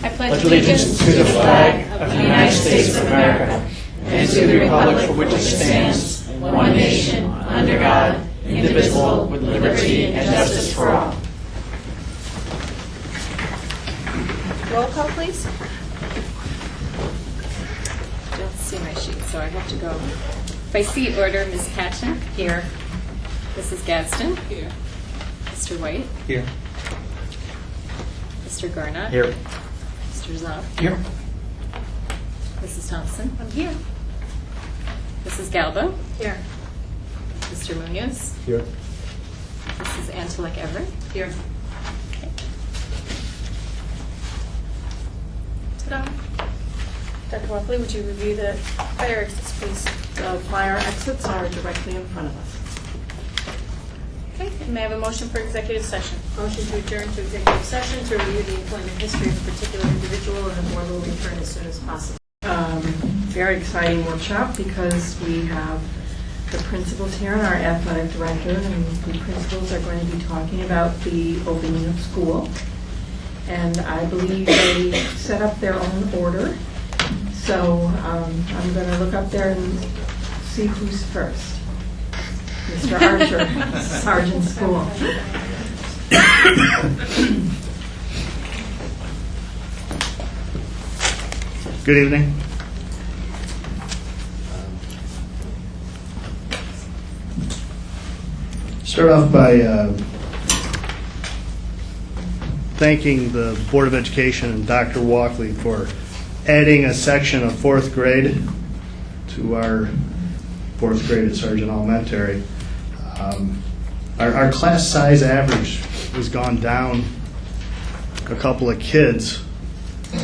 I pledge allegiance to the flag of the United States of America and to the republic for which it stands, one nation, under God, indivisible, with liberty and justice for all. Roll call, please. Don't see my sheet, so I have to go by seat order. Ms. Patchen? Here. Mrs. Gadsden? Here. Mr. White? Here. Mr. Garnott? Here. Mr. Zoff? Here. Mrs. Thompson? I'm here. Mrs. Galbo? Here. Mr. Munoz? Here. Mrs. Antolek Everett? Here. Ta-da. Dr. Walkley, would you review the fire exits, please? The fire exits are directly in front of us. Okay, and may I have a motion for executive session? Motion to adjourn to executive session to review the employment history of a particular individual, and the board will return as soon as possible. Very exciting workshop because we have the principals here and our athletic director, and the principals are going to be talking about the opening of school. And I believe they set up their own order. So I'm going to look up there and see who's first. Mr. Archer, Sergeant School. Good evening. Start off by thanking the Board of Education and Dr. Walkley for adding a section of fourth grade to our fourth grade at Sargent Elementary. Our class size average has gone down a couple of kids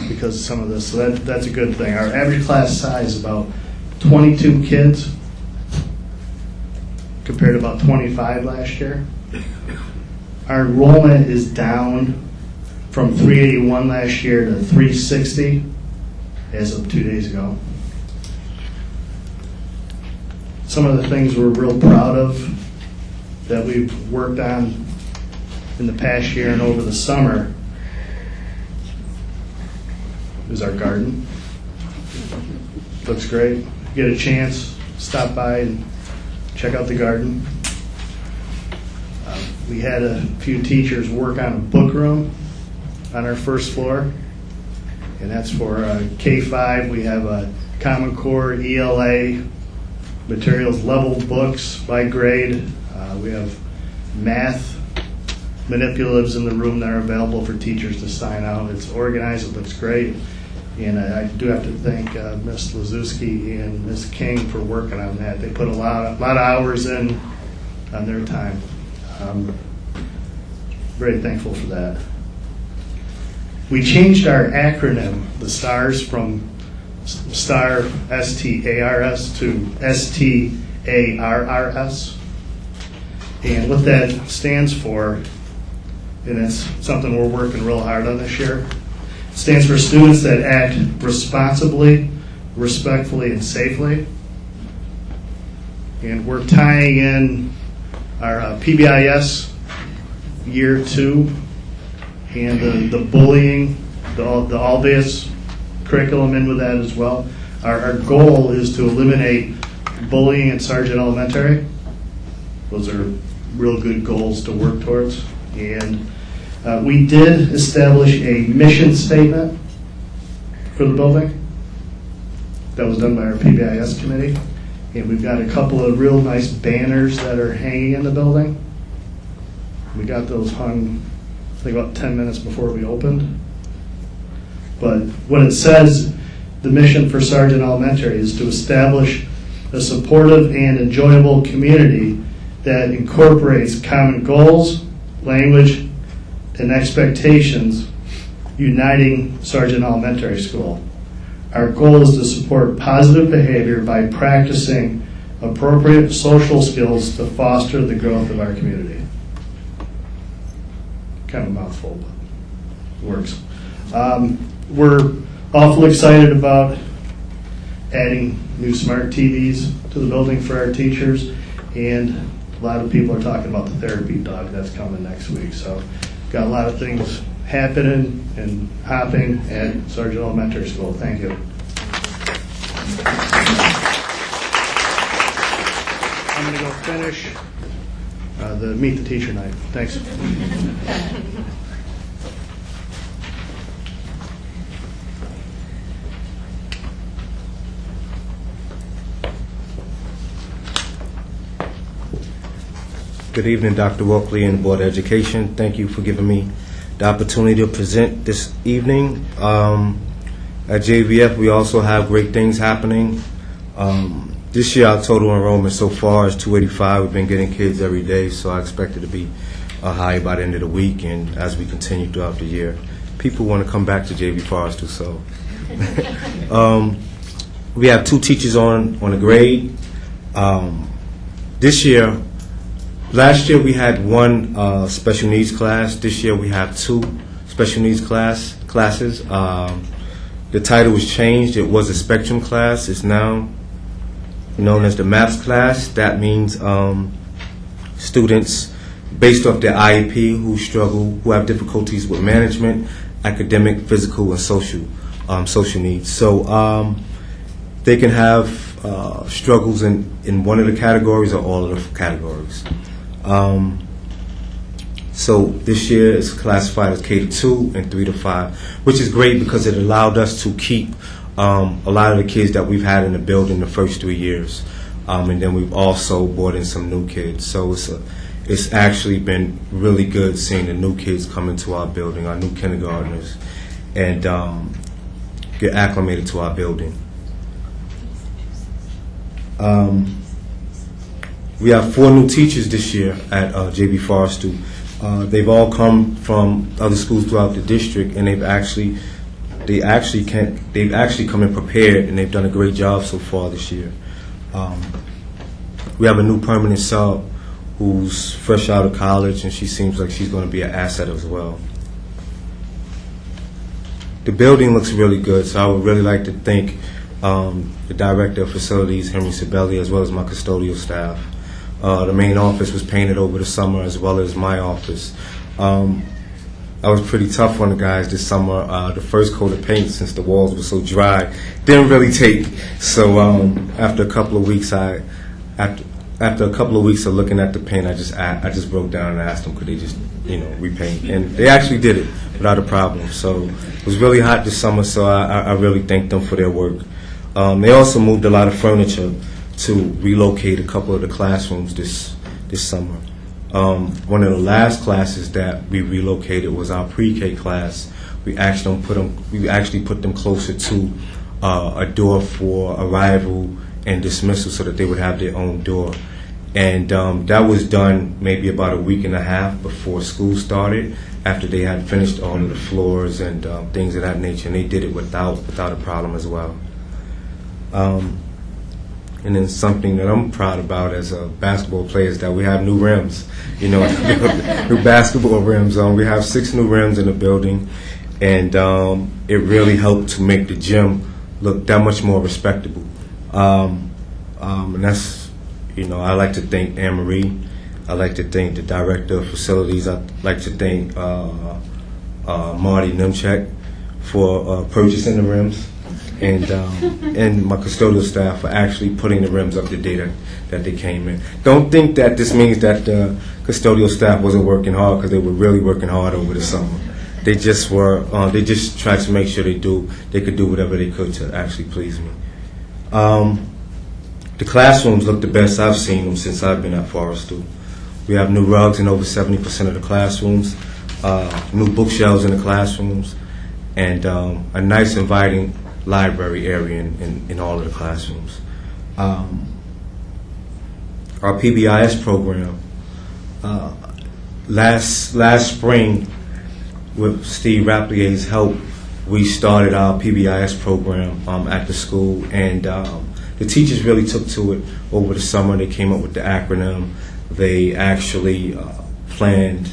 because of some of this, so that's a good thing. Our average class size is about 22 kids compared to about 25 last year. Our enrollment is down from 381 last year to 360 as of 2 days ago. Some of the things we're real proud of that we've worked on in the past year and over the summer is our garden. Looks great. If you get a chance, stop by and check out the garden. We had a few teachers work on a book room on our first floor, and that's for K-5. We have a Common Core, ELA, materials level books by grade. We have math manipulatives in the room that are available for teachers to sign out. It's organized, it looks great. And I do have to thank Ms. Lazuski and Ms. King for working on that. They put a lot of hours in on their time. Very thankful for that. We changed our acronym, the STARS, from STAR, S-T-A-R-S, to S-T-A-R-R-S. And what that stands for, and it's something we're working real hard on this year, it stands for students that act responsibly, respectfully, and safely. And we're tying in our PBIS year 2 and the bullying, the Alveus curriculum in with that as well. Our goal is to eliminate bullying at Sargent Elementary. Those are real good goals to work towards. And we did establish a mission statement for the building. That was done by our PBIS committee. And we've got a couple of real nice banners that are hanging in the building. We got those hung, I think, about 10 minutes before we opened. But what it says, the mission for Sargent Elementary is to establish a supportive and enjoyable community that incorporates common goals, language, and expectations, uniting Sargent Elementary School. Our goal is to support positive behavior by practicing appropriate social skills to foster the growth of our community. Kind of a mouthful, but it works. We're awful excited about adding new smart TVs to the building for our teachers, and a lot of people are talking about the therapy dog that's coming next week. So got a lot of things happening and hopping at Sargent Elementary School. Thank you. I'm going to go finish the Meet the Teacher night. Thanks. Good evening, Dr. Walkley and the Board of Education. Thank you for giving me the opportunity to present this evening. At JVF, we also have great things happening. This year, our total enrollment so far is 285. We've been getting kids every day, so I expect it to be high by the end of the week and as we continue throughout the year. People want to come back to JV Forrester, so. We have 2 teachers on a grade. This year, last year we had 1 special needs class. This year we have 2 special needs classes. The title was changed. It was a spectrum class. It's now known as the MAPS class. That means students based off their IEP who have difficulties with management, academic, physical, and social needs. So they can have struggles in one of the categories or all of the categories. So this year is classified as K-2 and 3 to 5, which is great because it allowed us to keep a lot of the kids that we've had in the building the first 3 years. And then we've also brought in some new kids. So it's actually been really good seeing the new kids come into our building, our new kindergartners, and get acclimated to our building. We have 4 new teachers this year at JV Forrester. They've all come from other schools throughout the district, and they've actually come in prepared, and they've done a great job so far this year. We have a new permanent sub who's fresh out of college, and she seems like she's going to be an asset as well. The building looks really good, so I would really like to thank the Director of Facilities, Henry Sibeli, as well as my custodial staff. The main office was painted over the summer, as well as my office. I was pretty tough on the guys this summer. The first coat of paint, since the walls were so dry, didn't really take. So after a couple of weeks, after a couple of weeks of looking at the paint, I just broke down and asked them, could they just repaint? And they actually did it without a problem. So it was really hot this summer, so I really thank them for their work. They also moved a lot of furniture to relocate a couple of the classrooms this summer. One of the last classes that we relocated was our pre-K class. We actually put them closer to a door for arrival and dismissal, so that they would have their own door. And that was done maybe about a week and a half before school started, after they had finished all of the floors and things of that nature. And they did it without a problem as well. And then something that I'm proud about as a basketball player is that we have new rims, new basketball rims. We have 6 new rims in the building, and it really helped to make the gym look that much more respectable. And that's, I like to thank Anne Marie. I like to thank the Director of Facilities. I'd like to thank Marty Nemchek for purchasing the rims. And my custodial staff for actually putting the rims up to date that they came in. Don't think that this means that the custodial staff wasn't working hard, because they were really working hard over the summer. They just were. They just tried to make sure they could do whatever they could to actually please me. The classrooms look the best I've seen them since I've been at Forrester. We have new rugs in over 70% of the classrooms, new bookshelves in the classrooms, and a nice inviting library area in all of the classrooms. Our PBIS program, last spring, with Steve Rapplier's help, we started our PBIS program at the school, and the teachers really took to it over the summer. They came up with the acronym. They actually planned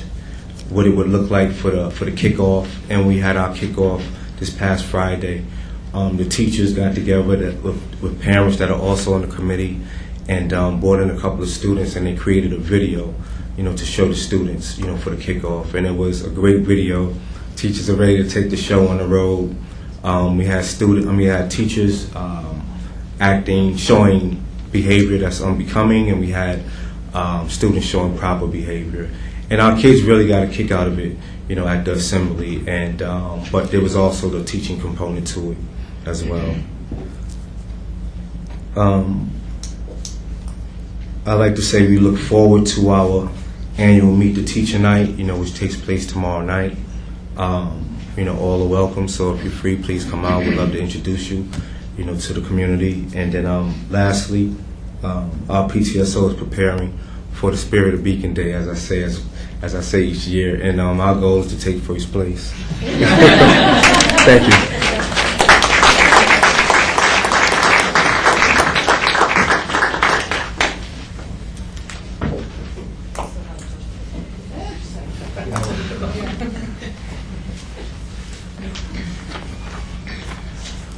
what it would look like for the kickoff, and we had our kickoff this past Friday. The teachers got together with parents that are also on the committee, and brought in a couple of students, and they created a video, to show the students, for the kickoff. And it was a great video. Teachers are ready to take the show on the road. We had teachers acting, showing behavior that's unbecoming, and we had students showing proper behavior. And our kids really got a kick out of it, at the assembly. And but there was also the teaching component to it as well. I like to say we look forward to our annual Meet the Teacher Night, which takes place tomorrow night. All are welcome, so if you're free, please come out. We'd love to introduce you, to the community. And then lastly, our PTSO is preparing for the Spirit of Beacon Day, as I say each year, and our goal is to take first place. Thank you.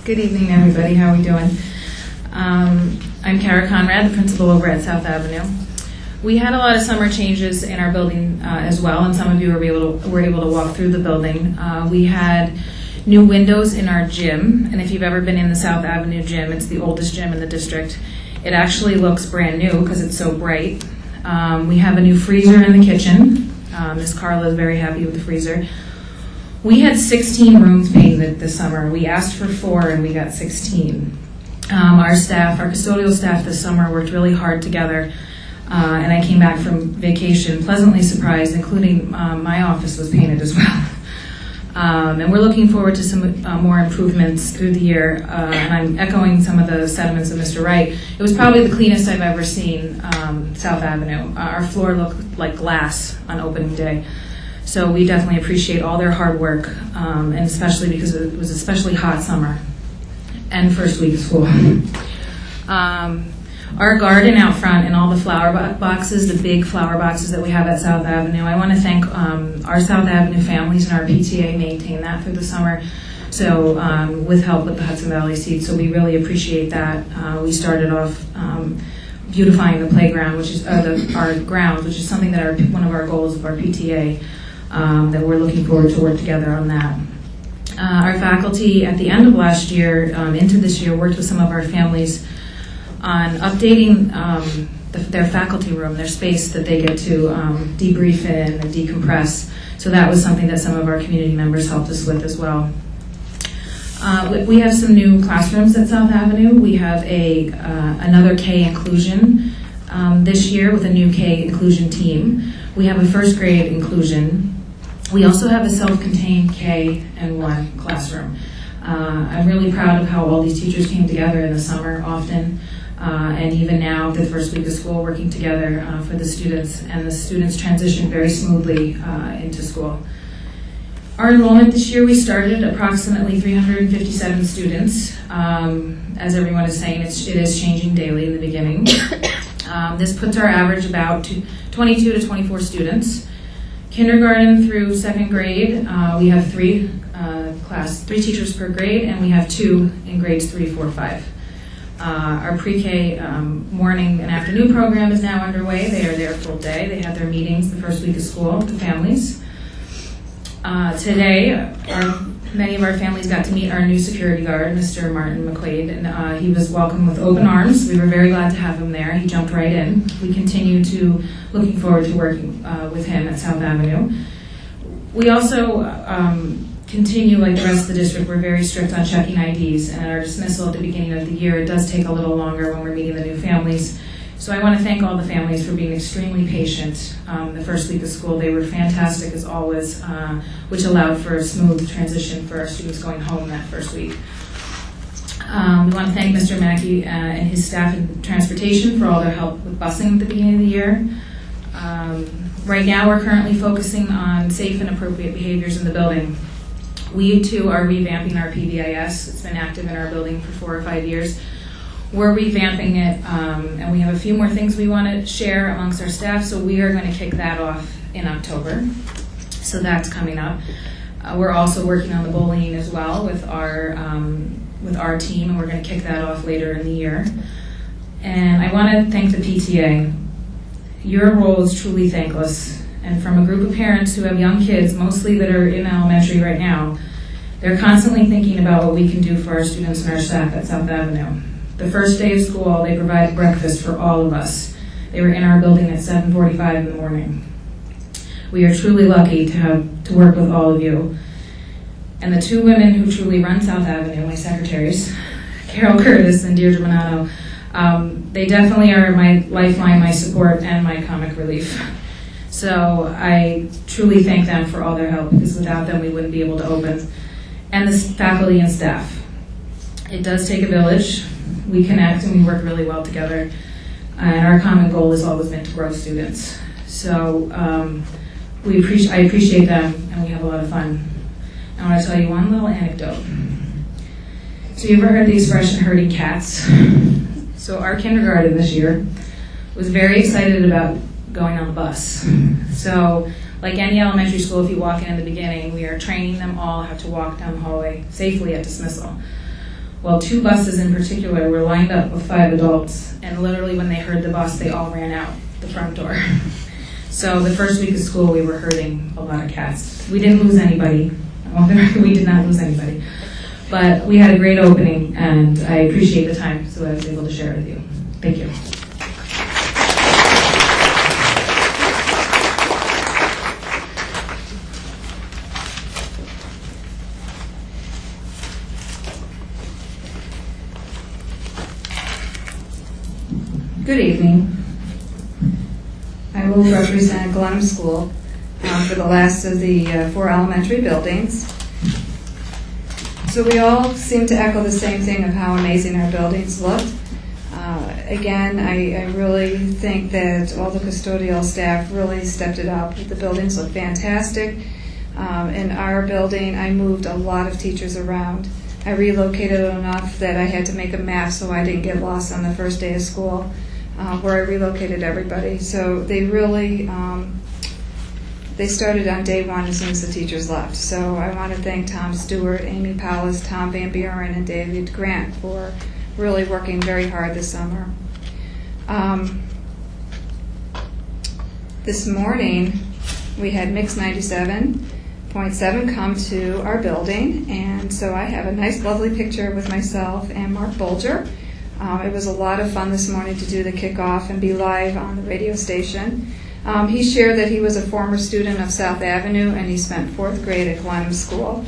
Good evening, everybody. How are we doing? I'm Kara Conrad, the principal over at South Avenue. We had a lot of summer changes in our building as well, and some of you were able to walk through the building. We had new windows in our gym, and if you've ever been in the South Avenue gym, it's the oldest gym in the district. It actually looks brand new because it's so bright. We have a new freezer in the kitchen. Miss Carla is very happy with the freezer. We had 16 rooms painted this summer. We asked for 4 and we got 16. Our custodial staff this summer worked really hard together, and I came back from vacation pleasantly surprised, including my office was painted as well. And we're looking forward to some more improvements through the year, and I'm echoing some of the sentiments of Mr. Wright. It was probably the cleanest I've ever seen South Avenue. Our floor looked like glass on opening day. So we definitely appreciate all their hard work, and especially because it was especially hot summer and first week of school. Our garden out front and all the flower boxes, the big flower boxes that we have at South Avenue, I want to thank our South Avenue families and our PTA maintain that through the summer. So with help with the Hudson Valley Seed, so we really appreciate that. We started off beautifying the playground, which is our grounds, which is something that one of our goals of our PTA. That we're looking forward to work together on that. Our faculty at the end of last year into this year worked with some of our families on updating their faculty room, their space that they get to debrief in and decompress. So that was something that some of our community members helped us with as well. We have some new classrooms at South Avenue. We have another K inclusion this year with a new K inclusion team. We have a first grade inclusion. We also have a self-contained K and 1 classroom. I'm really proud of how all these teachers came together in the summer often, and even now, the first week of school, working together for the students, and the students transitioned very smoothly into school. Our enrollment this year, we started approximately 357 students. As everyone is saying, it is changing daily in the beginning. This puts our average about 22 to 24 students. Kindergarten through 2nd grade, we have 3 teachers per grade, and we have 2 in grades 3, 4, 5. Our pre-K morning and afternoon program is now underway. They are there full day. They have their meetings the first week of school with the families. Today, many of our families got to meet our new security guard, Mr. Martin McQuaid, and he was welcomed with open arms. We were very glad to have him there. He jumped right in. We continue to looking forward to working with him at South Avenue. We also continue, like the rest of the district, we're very strict on checking IDs, and at our dismissal at the beginning of the year, it does take a little longer when we're meeting the new families. So I want to thank all the families for being extremely patient the first week of school. They were fantastic as always, which allowed for a smooth transition for our students going home that first week. We want to thank Mr. Mackey and his staff in transportation for all their help with busing at the beginning of the year. Right now we're currently focusing on safe and appropriate behaviors in the building. We too are revamping our PBIS. It's been active in our building for 4 or 5 years. We're revamping it, and we have a few more things we want to share amongst our staff, so we are going to kick that off in October. So that's coming up. We're also working on the bullying as well with our team, and we're going to kick that off later in the year. And I want to thank the PTA. Your role is truly thankless, And from a group of parents who have young kids, mostly that are in elementary right now, they're constantly thinking about what we can do for our students and our staff at South Avenue. The first day of school, they provided breakfast for all of us. They were in our building at 7:45 in the morning. We are truly lucky to work with all of you. And the two women who truly run South Avenue, my secretaries, Carol Curtis and Deirdre Bonato, they definitely are my lifeline, my support, and my comic relief. So I truly thank them for all their help, because without them we wouldn't be able to open. And the faculty and staff. It does take a village. We connect and we work really well together. And our common goal has always been to grow students. So I appreciate them, and we have a lot of fun. I want to tell you one little anecdote. So you ever heard the expression herding cats? So our kindergarten this year was very excited about going on the bus. So like any elementary school, if you walk in the beginning, we are training them all how to walk down the hallway safely at dismissal. Well, 2 buses in particular were lined up with 5 adults, and literally when they heard the bus, they all ran out the front door. So the first week of school, we were herding a lot of cats. We didn't lose anybody. We did not lose anybody. But we had a great opening, and I appreciate the time, so I was able to share it with you. Thank you. Good evening. I will represent Glenham School for the last of the 4 elementary buildings. So we all seem to echo the same thing of how amazing our buildings looked. Again, I really think that all the custodial staff really stepped it up. The buildings look fantastic. In our building, I moved a lot of teachers around. I relocated enough that I had to make a map so I didn't get lost on the first day of school. Where I relocated everybody. So they really, they started on day 1 as soon as the teachers left. So I want to thank Tom Stewart, Amy Powles, Tom Van Buren, and David Grant for really working very hard this summer. This morning, we had Mix 97.7 come to our building, and so I have a nice, lovely picture with myself and Mark Bolger. It was a lot of fun this morning to do the kickoff and be live on the radio station. He shared that he was a former student of South Avenue, and he spent 4th grade at Glenham School.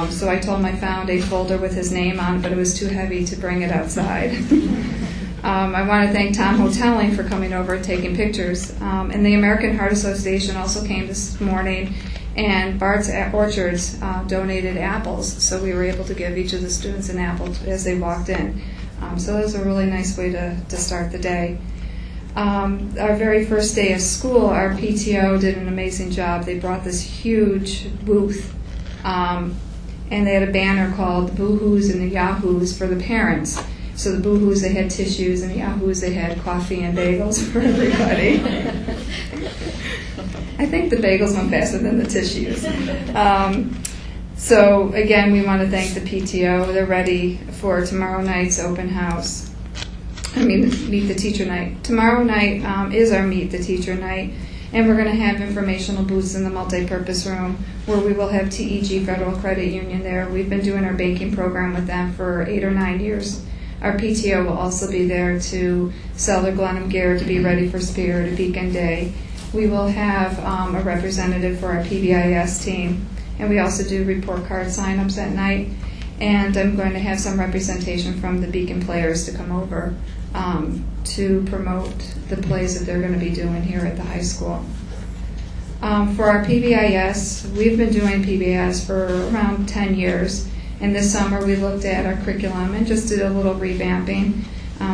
So I told him I found a folder with his name on it, but it was too heavy to bring it outside. I want to thank Tom Hotelling for coming over and taking pictures. And the American Heart Association also came this morning, and Bart's Orchards donated apples, so we were able to give each of the students an apple as they walked in. So it was a really nice way to start the day. Our very first day of school, our PTO did an amazing job. They brought this huge booth, and they had a banner called the Boo-Hoos and the Yahoos for the parents. So the Boo-Hoos, they had tissues, and the Yahoos, they had coffee and bagels for everybody. I think the bagels went faster than the tissues. So again, we want to thank the PTO. They're ready for tomorrow night's open house. Meet the Teacher Night. Tomorrow night is our Meet the Teacher Night, and we're going to have informational booths in the multipurpose room where we will have TEG Federal Credit Union there. We've been doing our banking program with them for 8 or 9 years. Our PTO will also be there to sell their Glenham gear to be ready for Spirit or Beacon Day. We will have a representative for our PBIS team. And we also do report card sign-ups at night. And I'm going to have some representation from the Beacon players to come over to promote the plays that they're going to be doing here at the high school. For our PBIS, we've been doing PBIS for around 10 years. And this summer we looked at our curriculum and just did a little revamping.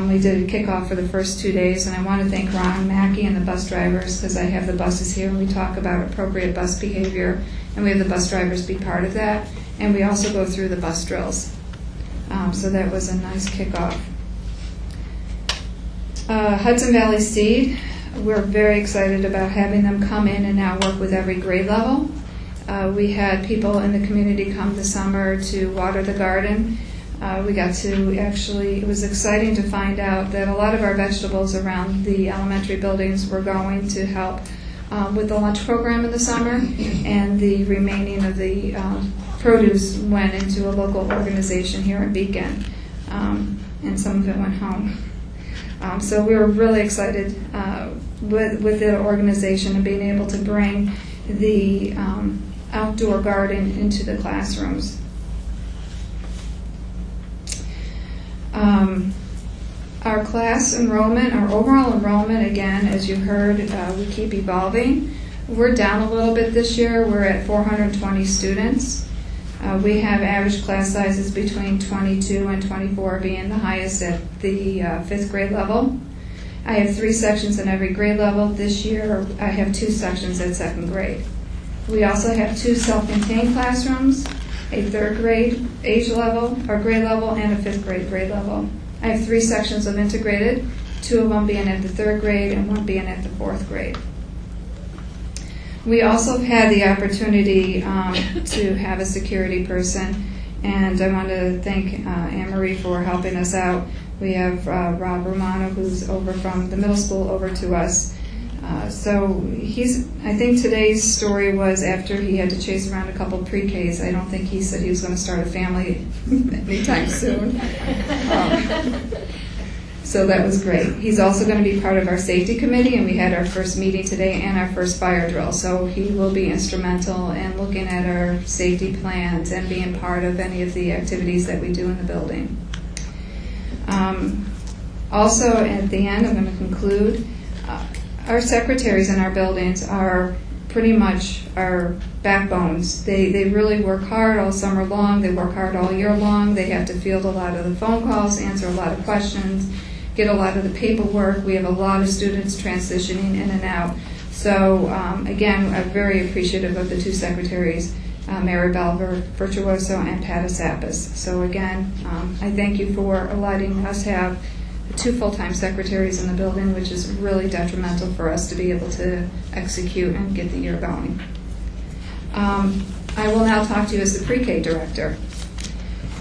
We did a kickoff for the first 2 days, and I want to thank Ron Mackey and the bus drivers, because I have the buses here and we talk about appropriate bus behavior, and we have the bus drivers be part of that, and we also go through the bus drills. So that was a nice kickoff. Hudson Valley Seed, we're very excited about having them come in and now work with every grade level. We had people in the community come this summer to water the garden. We got to actually, it was exciting to find out that a lot of our vegetables around the elementary buildings were going to help with the lunch program in the summer, and the remaining of the produce went into a local organization here in Beacon, and some of it went home. So we were really excited with the organization and being able to bring the outdoor garden into the classrooms. Our class enrollment, our overall enrollment, again, as you heard, we keep evolving. We're down a little bit this year. We're at 420 students. We have average class sizes between 22 and 24, being the highest at the 5th grade level. I have 3 sections in every grade level. This year, I have 2 sections at 2nd grade. We also have 2 self-contained classrooms, a 3rd grade age level or grade level and a 5th grade level. I have 3 sections of integrated, 2 of them being at the 3rd grade and 1 being at the 4th grade. We also had the opportunity to have a security person, and I want to thank Anne Marie for helping us out. We have Rob Romano, who's over from the middle school over to us. So I think today's story was after he had to chase around a couple of pre-Ks. I don't think he said he was going to start a family anytime soon. So that was great. He's also going to be part of our safety committee, and we had our first meeting today and our first fire drill. So he will be instrumental in looking at our safety plans and being part of any of the activities that we do in the building. Also, at the end, I'm going to conclude. Our secretaries in our buildings are pretty much our backbones. They really work hard all summer long. They work hard all year long. They have to field a lot of the phone calls, answer a lot of questions, get a lot of the paperwork. We have a lot of students transitioning in and out. So, again, I'm very appreciative of the 2 secretaries, Maribel Virtuoso and Pat Asapis. So, again, I thank you for letting us have 2 full-time secretaries in the building, which is really detrimental for us to be able to execute and get the year going. I will now talk to you as the pre-K director.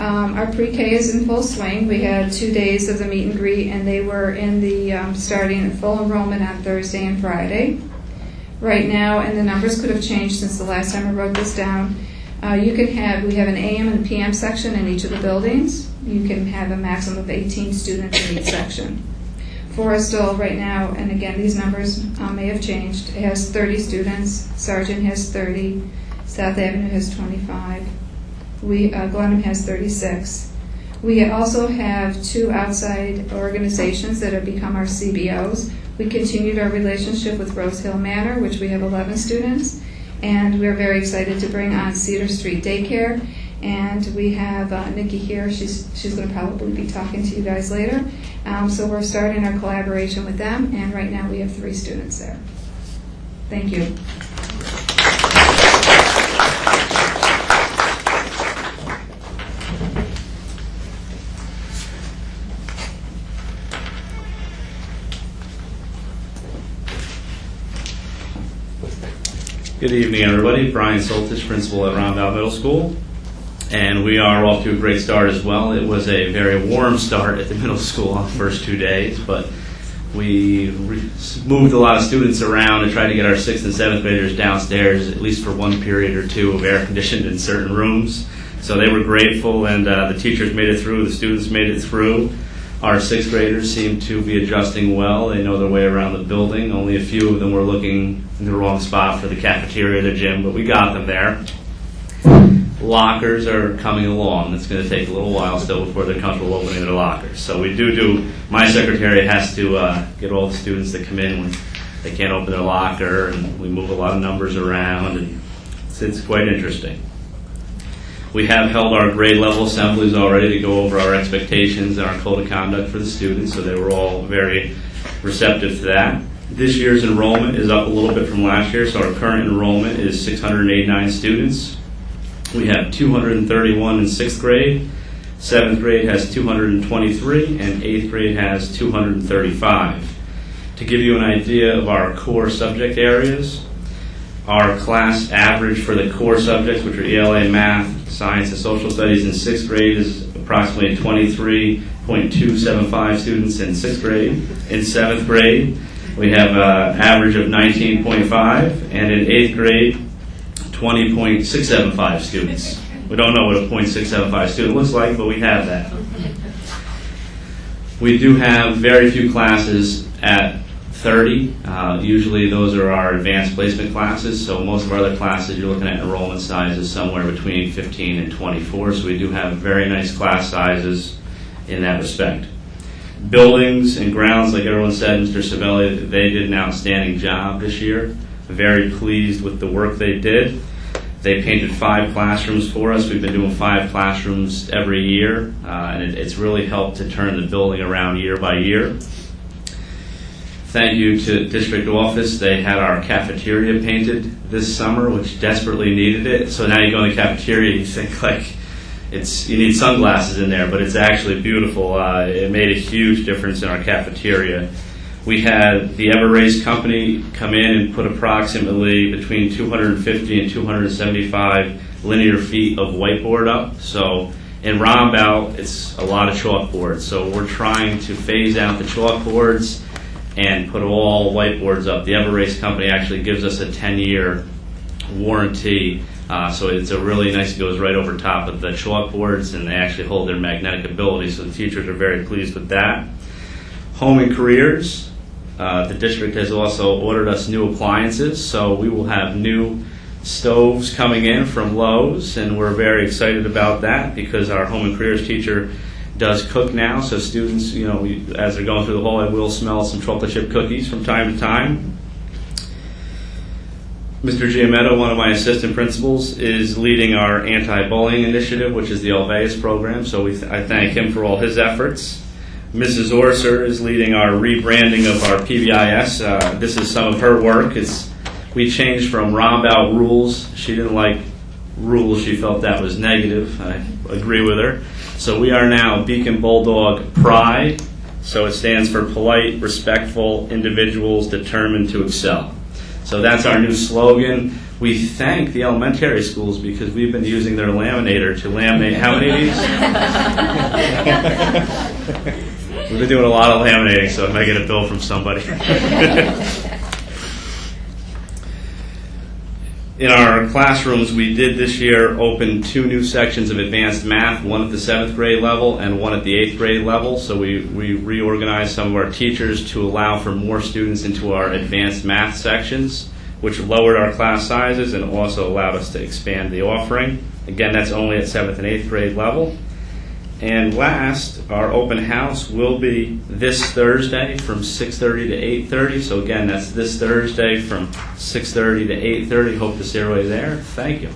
Our pre-K is in full swing. We had 2 days of the meet and greet, and they were in the starting full enrollment on Thursday and Friday. Right now, and the numbers could have changed since the last time I wrote this down, we have an AM and PM section in each of the buildings. You can have a maximum of 18 students in each section. Forrestal right now, and again, these numbers may have changed, it has 30 students. Sargent has 30. South Avenue has 25. Glenham has 36. We also have 2 outside organizations that have become our CBOs. We continued our relationship with Rose Hill Manor, which we have 11 students, and we're very excited to bring on Cedar Street Daycare. And we have Nikki here. She's going to probably be talking to you guys later. So we're starting our collaboration with them, and right now we have 3 students there. Thank you. Good evening, everybody. Brian Soltich, principal at Round Valley Middle School. And we are off to a great start as well. It was a very warm start at the middle school on the first 2 days, but we moved a lot of students around and tried to get our 6th and 7th graders downstairs, at least for 1 period or 2 of air conditioned in certain rooms. So they were grateful, and the teachers made it through, the students made it through. Our 6th graders seem to be adjusting well. They know their way around the building. Only a few of them were looking in the wrong spot for the cafeteria or the gym, but we got them there. Lockers are coming along. It's going to take a little while still before they're comfortable opening their lockers. So we my secretary has to get all the students that come in when they can't open their locker, and we move a lot of numbers around, and it's quite interesting. We have held our grade level assemblies already to go over our expectations and our code of conduct for the students, so they were all very receptive to that. This year's enrollment is up a little bit from last year, so our current enrollment is 689 students. We have 231 in 6th grade, 7th grade has 223, and 8th grade has 235. To give you an idea of our core subject areas, our class average for the core subjects, which are ELA, Math, Science, and Social Studies in 6th grade is approximately 23.275 students in 6th grade. In 7th grade, We have an average of 19.5, and in 8th grade, 20.675 students. We don't know what a .675 student looks like, but we have that. We do have very few classes at 30. Usually those are our advanced placement classes, so most of our other classes you're looking at enrollment sizes somewhere between 15 and 24, so we do have very nice class sizes in that respect. Buildings and grounds, like everyone said, Mr. Sabelli, they did an outstanding job this year. Very pleased with the work they did. They painted 5 classrooms for us. We've been doing 5 classrooms every year, and it's really helped to turn the building around year by year. Thank you to district office. They had our cafeteria painted this summer, which desperately needed it. So now you go in the cafeteria, you think like you need sunglasses in there, but it's actually beautiful. It made a huge difference in our cafeteria. We had the Everrace company come in and put approximately between 250 and 275 linear feet of whiteboard up. So in Rombout, it's a lot of chalkboards. So we're trying to phase out the chalkboards and put all whiteboards up. The Everrace company actually gives us a 10-year warranty. So it's a really nice, it goes right over top of the chalkboards, and they actually hold their magnetic ability, so the teachers are very pleased with that. Home and careers. The district has also ordered us new appliances, so we will have new stoves coming in from Lowe's, and we're very excited about that because our home and careers teacher does cook now, so students, as they're going through the hallway, will smell some chocolate chip cookies from time to time. Mr. Giametto, one of my assistant principals, is leading our anti-bullying initiative, which is the Alveus program, so I thank him for all his efforts. Mrs. Orser is leading our rebranding of our PBIS. This is some of her work. We changed from Rombout rules. She didn't like rules. She felt that was negative. I agree with her. So we are now Beacon Bulldog Pride. So it stands for polite, respectful individuals determined to excel. So that's our new slogan. We thank the elementary schools because we've been using their laminator to laminate how many of these? We've been doing a lot of laminating, so I might get a bill from somebody. In our classrooms, we did this year open 2 new sections of advanced math, one at the 7th grade level and one at the 8th grade level. So we reorganized some of our teachers to allow for more students into our advanced math sections, which lowered our class sizes and also allowed us to expand the offering. Again, that's only at 7th and 8th grade level. And last, our open house will be this Thursday from 6:30 to 8:30. So again, that's this Thursday from 6:30 to 8:30. Hope to see everybody there. Thank you.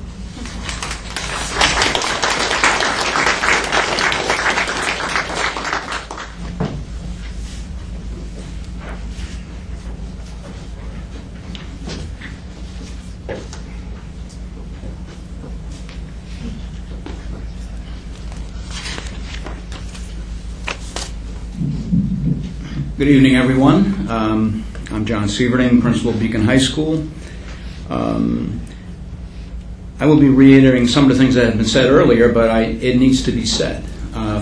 Good evening, everyone. I'm John Sieverding, principal of Beacon High School. I will be reiterating some of the things that have been said earlier, but it needs to be said.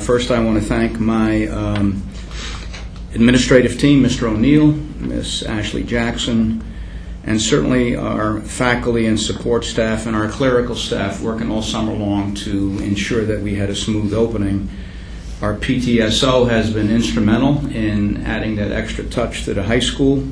First, I want to thank my administrative team, Mr. O'Neill, Miss Ashley Jackson, and certainly our faculty and support staff and our clerical staff working all summer long to ensure that we had a smooth opening. Our PTSO has been instrumental in adding that extra touch to the high school.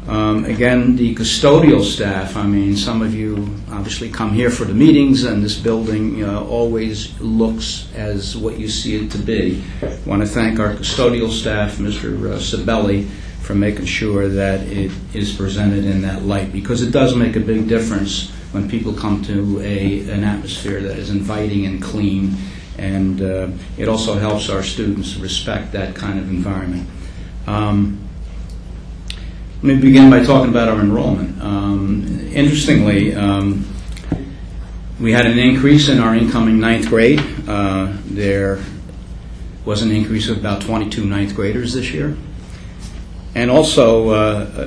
Again, the custodial staff, some of you obviously come here for the meetings, and this building always looks as what you see it to be. I want to thank our custodial staff, Mr. Sabelli, for making sure that it is presented in that light, because it does make a big difference when people come to an atmosphere that is inviting and clean. And it also helps our students respect that kind of environment. Let me begin by talking about our enrollment. Interestingly, we had an increase in our incoming 9th grade. There was an increase of about 22 9th graders this year. And also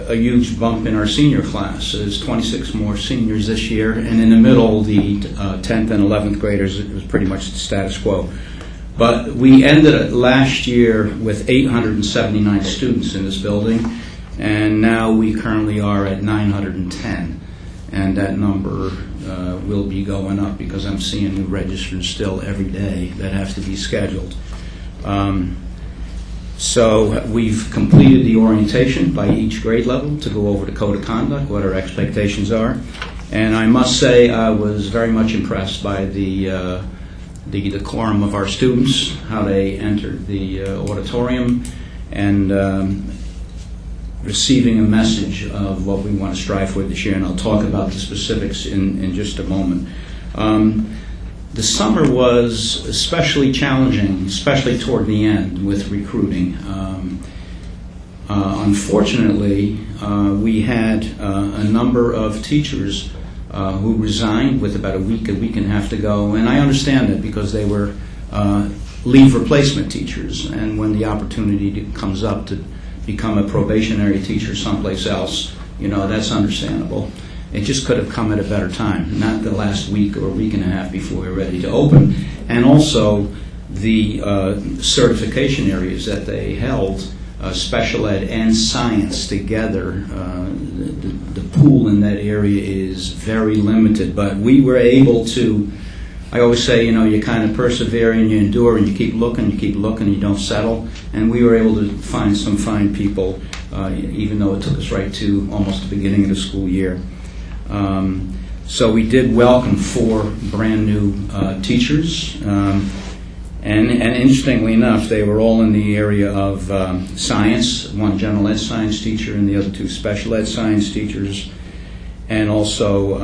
a huge bump in our senior class. There's 26 more seniors this year, and in the middle, the 10th and 11th graders, it was pretty much the status quo. But we ended last year with 879 students in this building, and now we currently are at 910, and that number will be going up because I'm seeing new registrants still every day that have to be scheduled. So we've completed the orientation by each grade level to go over the code of conduct, what our expectations are. And I must say I was very much impressed by the decorum of our students, how they entered the auditorium, and receiving a message of what we want to strive for this year. And I'll talk about the specifics in just a moment. The summer was especially challenging, especially toward the end with recruiting. Unfortunately, we had a number of teachers who resigned with about a week and a half to go, and I understand that because they were leave replacement teachers, and when the opportunity comes up to become a probationary teacher someplace else, that's understandable. It just could have come at a better time, not the last week or week and a half before we were ready to open. And also the certification areas that they held, special ed and science together, the pool in that area is very limited. But we were able to, I always say, you kind of persevere and you endure and you keep looking, you don't settle. And we were able to find some fine people, even though it took us right to almost the beginning of the school year. So we did welcome 4 brand new teachers, and interestingly enough, they were all in the area of science, one general ed science teacher and the other 2 special ed science teachers, and also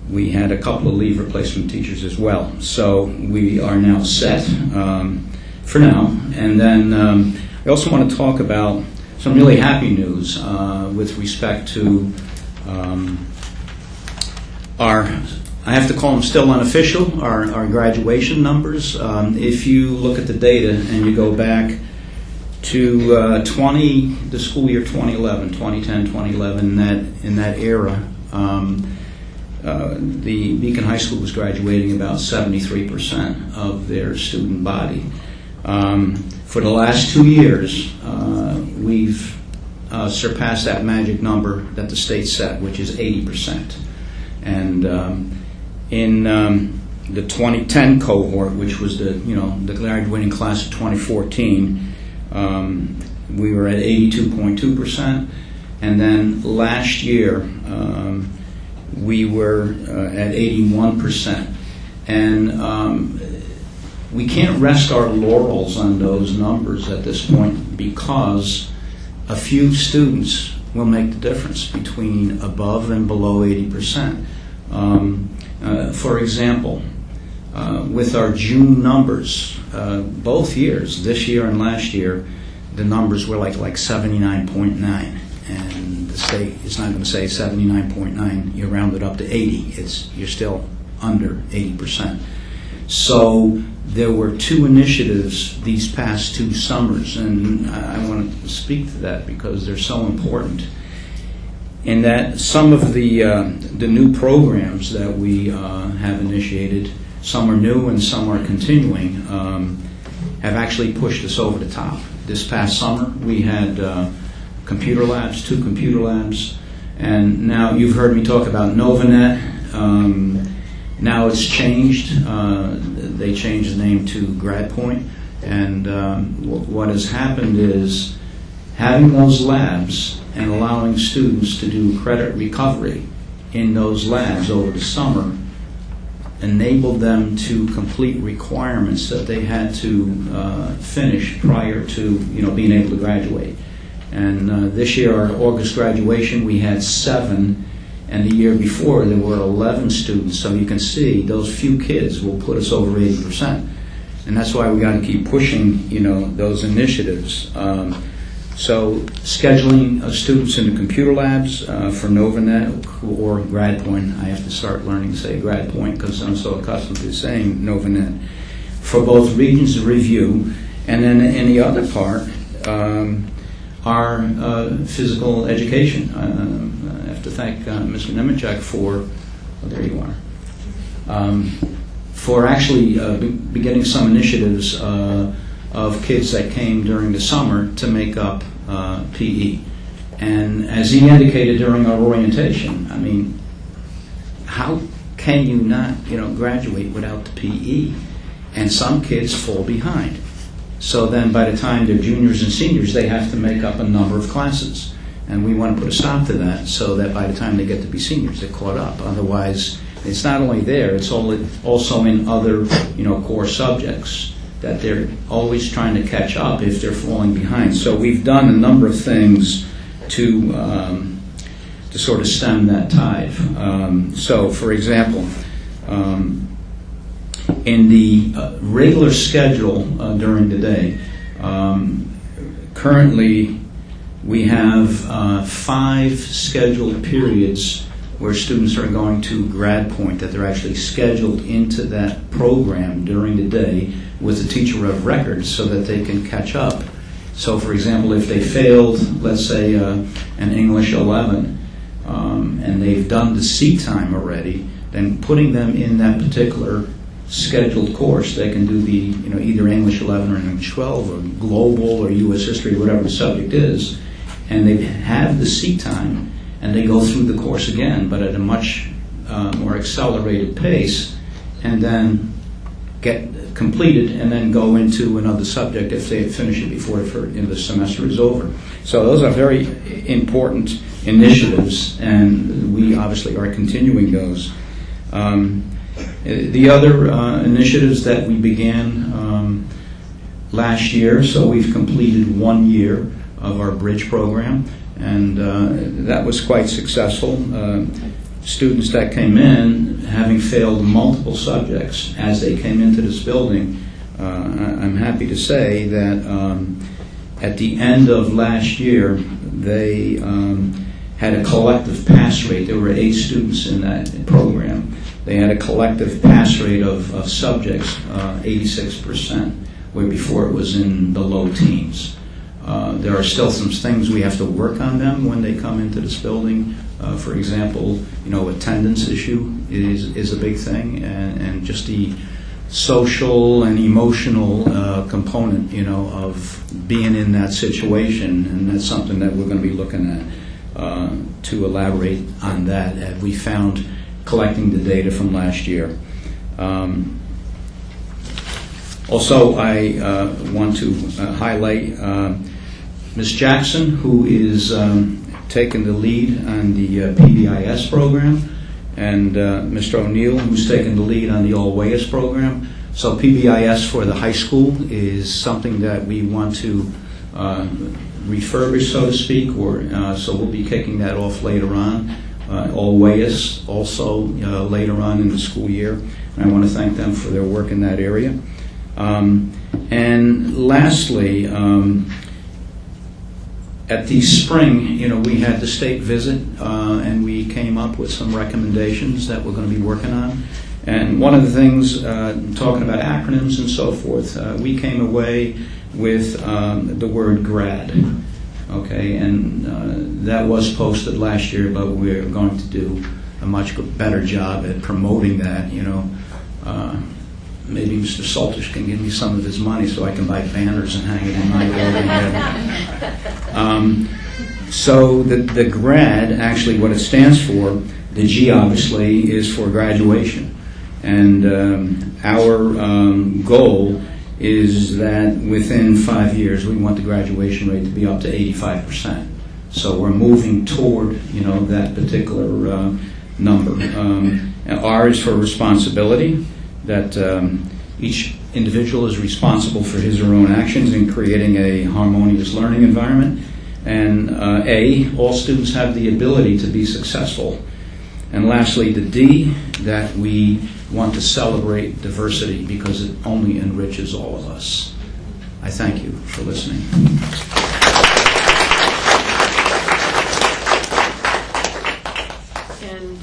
we had a couple of leave replacement teachers as well. So we are now set for now. And then I also want to talk about some really happy news with respect to I have to call them still unofficial, our graduation numbers. If you look at the data and you go back to the school year 2010, 2011, in that era, the Beacon High School was graduating about 73% of their student body. For the last 2 years, we've surpassed that magic number that the state set, which is 80%. And in the 2010 cohort, which was the graduating class of 2014, we were at 82.2%, and then last year we were at 81%. And we can't rest our laurels on those numbers at this point because a few students will make the difference between above and below 80%. For example, with our June numbers, both years, this year and last year, the numbers were like 79.9, and the state is not going to say 79.9. You round it up to 80. You're still under 80%. So there were 2 initiatives these past 2 summers, and I want to speak to that because they're so important. In that some of the new programs that we have initiated, some are new and some are continuing, have actually pushed us over the top. This past summer we had computer labs, 2 computer labs, and now you've heard me talk about Novanet. Now it's changed. They changed the name to GradPoint, and what has happened is having those labs and allowing students to do credit recovery in those labs over the summer enabled them to complete requirements that they had to finish prior to being able to graduate. And this year, our August graduation, we had 7, and the year before there were 11 students. So you can see those few kids will put us over 80%, and that's why we got to keep pushing those initiatives. So scheduling students in the computer labs for Novanet or GradPoint. I have to start learning to say GradPoint because I'm so accustomed to saying Novanet. For both regions of review, and then in the other part, our physical education. I have to thank Mr. Nemechek for, there you are, for actually beginning some initiatives of kids that came during the summer to make up PE. And as he indicated during our orientation, I mean, how can you not, graduate without the PE? And some kids fall behind. So then by the time they're juniors and seniors, they have to make up a number of classes. And we want to put a stop to that so that by the time they get to be seniors, they're caught up. Otherwise, it's not only there, it's also in other, core subjects that they're always trying to catch up if they're falling behind. So we've done a number of things to sort of stem that tide. So, for example, in the regular schedule during the day, currently we have 5 scheduled periods where students are going to Grad Point, that they're actually scheduled into that program during the day with a teacher of record so that they can catch up. So, for example, if they failed, let's say, an English 11, and they've done the C time already, then putting them in that particular scheduled course, they can do the, either English 11 or English 12 or global or U.S. history, whatever the subject is, and they have the C time, and they go through the course again, but at a much more accelerated pace, and then get completed, and then go into another subject if they finish it before the semester is over. So those are very important initiatives, and we obviously are continuing those. The other initiatives that we began last year, so we've completed 1 year of our bridge program, and that was quite successful. Students that came in, having failed multiple subjects as they came into this building, I'm happy to say that at the end of last year, they had a collective pass rate. There were 8 students in that program. They had a collective pass rate of subjects, 86%, where before it was in the low teens. There are still some things we have to work on them when they come into this building. For example, attendance issue is a big thing, and just the social and emotional component, of being in that situation, and that's something that we're going to be looking at to elaborate on that, as we found collecting the data from last year. Also, I want to highlight Ms. Jackson, who is taking the lead on the PBIS program, and Mr. O'Neill, who's taking the lead on the All-WAIS program. So PBIS for the high school is something that we want to refurbish, so to speak, so we'll be kicking that off later on. All-WAIS also later on in the school year. And I want to thank them for their work in that area. And lastly, at the spring, we had the state visit, and we came up with some recommendations that we're going to be working on. And one of the things, talking about acronyms and so forth, we came away with the word GRAD. Okay, and that was posted last year, but we're going to do a much better job at promoting that. Maybe Mr. Saltish can give me some of his money so I can buy banners and hang it in my building. So the GRAD, actually what it stands for, the G obviously is for graduation. And our goal is that within 5 years we want the graduation rate to be up to 85%. So we're moving toward that particular number. R is for responsibility, that each individual is responsible for his or her own actions in creating a harmonious learning environment. And A, all students have the ability to be successful. And lastly, the D, that we want to celebrate diversity because it only enriches all of us. I thank you for listening. And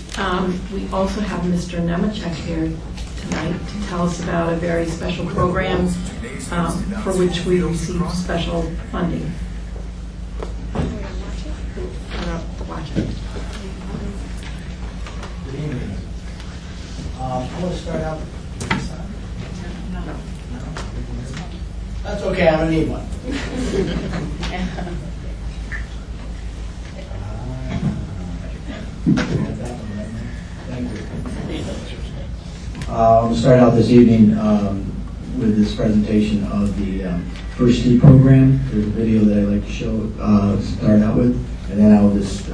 we also have Mr. Nemechek here tonight to tell us about a very special program for which we received special funding. Watch it. Good evening. I want to start out. No. That's okay, I don't need one. Thank you. I'll start out this evening with this presentation of the First Tee program. There's a video that I'd like to show, start out with, and then I'll just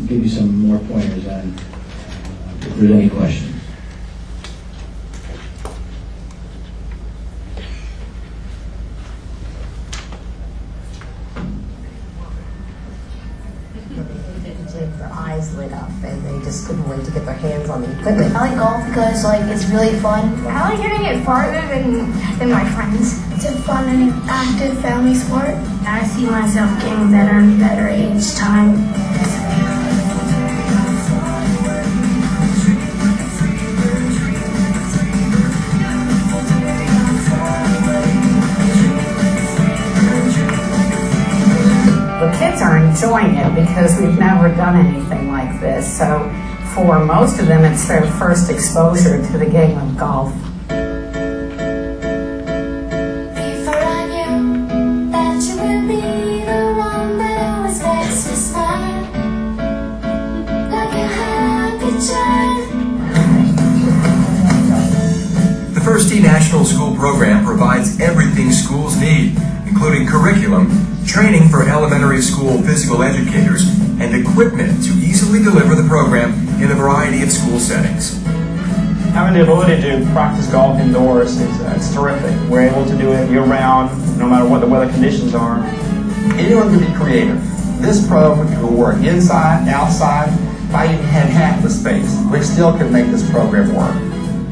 give you some more pointers on if there's any questions. Their eyes lit up and they just couldn't wait to get their hands on the equipment. I like golf because it's really fun. I like hitting it farther than my friends. It's a fun and active family sport. I see myself getting better and better each time. The kids are enjoying it because we've never done anything like this. So for most of them, it's their first exposure to the game of golf. Before I knew that you would be the one that always makes me smile, like a happy child. The First Tee National School Program provides everything schools need, including curriculum, training for elementary school physical educators, and equipment to easily deliver the program in a variety of school settings. Having the ability to practice golf indoors is terrific. We're able to do it year-round, no matter what the weather conditions are. Anyone can be creative. This program can work inside, outside. If I even had half the space, we still can make this program work.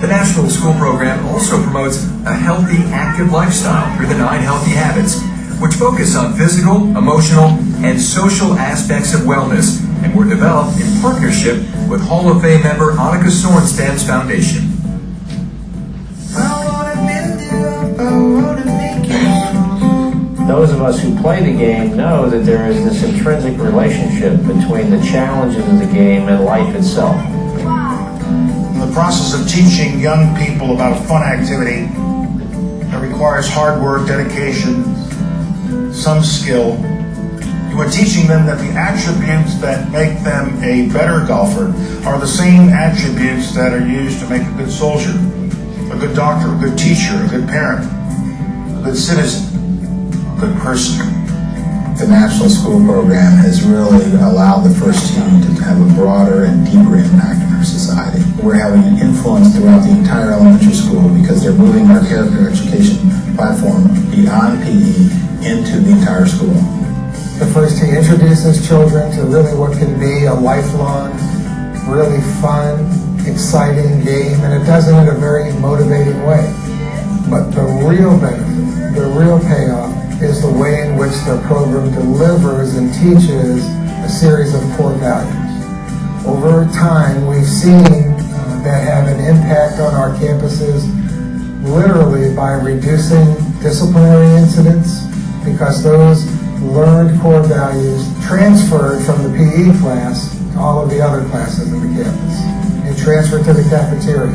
The National School Program also promotes a healthy, active lifestyle through the 9 Healthy Habits, which focus on physical, emotional, and social aspects of wellness, and were developed in partnership with Hall of Fame member Annika Sorenstad's foundation. Those of us who play the game know that there is this intrinsic relationship between the challenges of the game and life itself. In the process of teaching young people about a fun activity that requires hard work, dedication, some skill, you are teaching them that the attributes that make them a better golfer are the same attributes that are used to make a good soldier, a good doctor, a good teacher, a good parent, a good citizen, a good person. The National School Program has really allowed the First Team to have a broader and deeper impact in our society. We're having an influence throughout the entire elementary school because they're moving our character education platform beyond PE into the entire school. The First Tee introduces children to really what can be a lifelong, really fun, exciting game, and it does it in a very motivating way. But the real benefit, the real payoff, is the way in which the program delivers and teaches a series of core values. Over time, we've seen that have an impact on our campuses literally by reducing disciplinary incidents, because those learned core values transferred from the PE class to all of the other classes in the campus. It transferred to the cafeteria.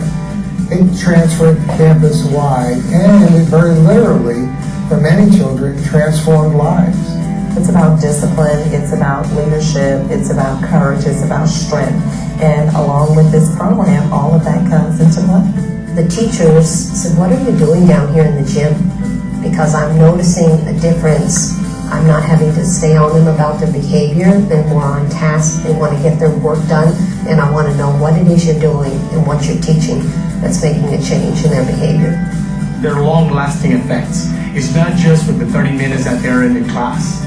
It transferred campus-wide, and it very literally, for many children, transformed lives. It's about discipline, it's about leadership, it's about courage, it's about strength. And along with this program, all of that comes into play. The teachers said, "What are you doing down here in the gym?" Because I'm noticing a difference. I'm not having to stay on them about their behavior. They're more on task. They want to get their work done. And I want to know what it is you're doing and what you're teaching that's making a change in their behavior. There are long-lasting effects. It's not just for the 30 minutes that they're in the class,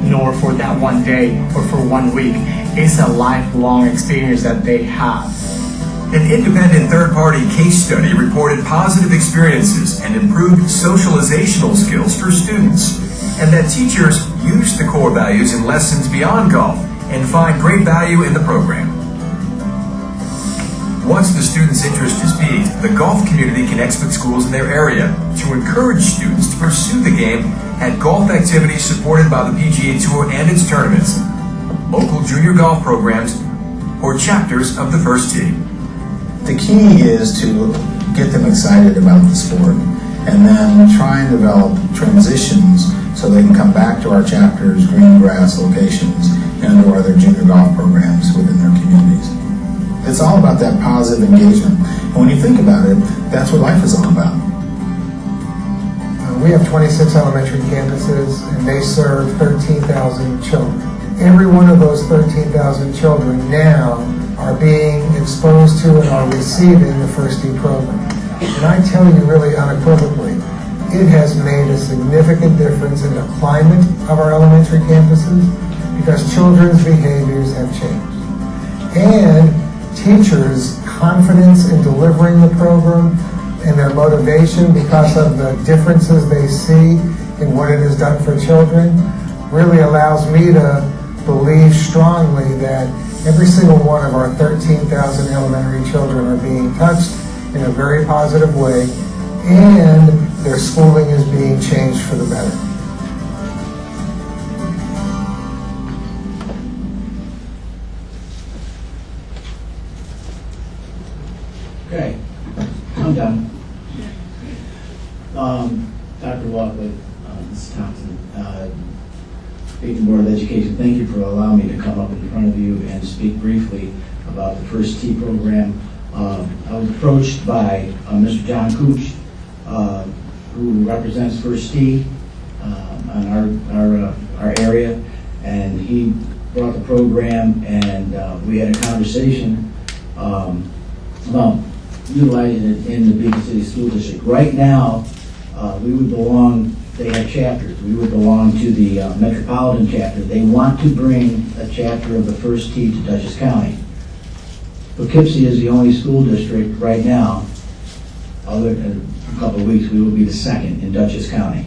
nor for that one day or for 1 week. It's a lifelong experience that they have. An independent third-party case study reported positive experiences and improved socializational skills for students, and that teachers use the core values in lessons beyond golf and find great value in the program. Once the students' interest is piqued, the golf community connects with schools in their area to encourage students to pursue the game at golf activities supported by the PGA Tour and its tournaments, local junior golf programs, or chapters of the First Tee. The key is to get them excited about the sport and then try and develop transitions so they can come back to our chapters, green grass locations, and or their junior golf programs within their communities. It's all about that positive engagement. And when you think about it, that's what life is all about. We have 26 elementary campuses, and they serve 13,000 children. Every one of those 13,000 children now are being exposed to and are receiving the First Tee program. And I tell you really unequivocally, it has made a significant difference in the climate of our elementary campuses because children's behaviors have changed. And teachers' confidence in delivering the program and their motivation because of the differences they see in what it has done for children really allows me to believe strongly that every single one of our 13,000 elementary children are being touched in a very positive way, and their schooling is being changed for the better. Okay, I'm done. Dr. Walkley, Mrs. Thompson, Dayton Board of Education, thank you for allowing me to come up in front of you and speak briefly about the First Tee program. I was approached by Mr. John Cooch, who represents First Tee on our area, and he brought the program, and we had a conversation about utilizing it in the Beacon City School District. Right now, we would belong, they have chapters, we would belong to the Metropolitan chapter. They want to bring a chapter of the First Tee to Dutchess County. Poughkeepsie is the only school district right now, other than a couple of weeks, we will be the second in Dutchess County.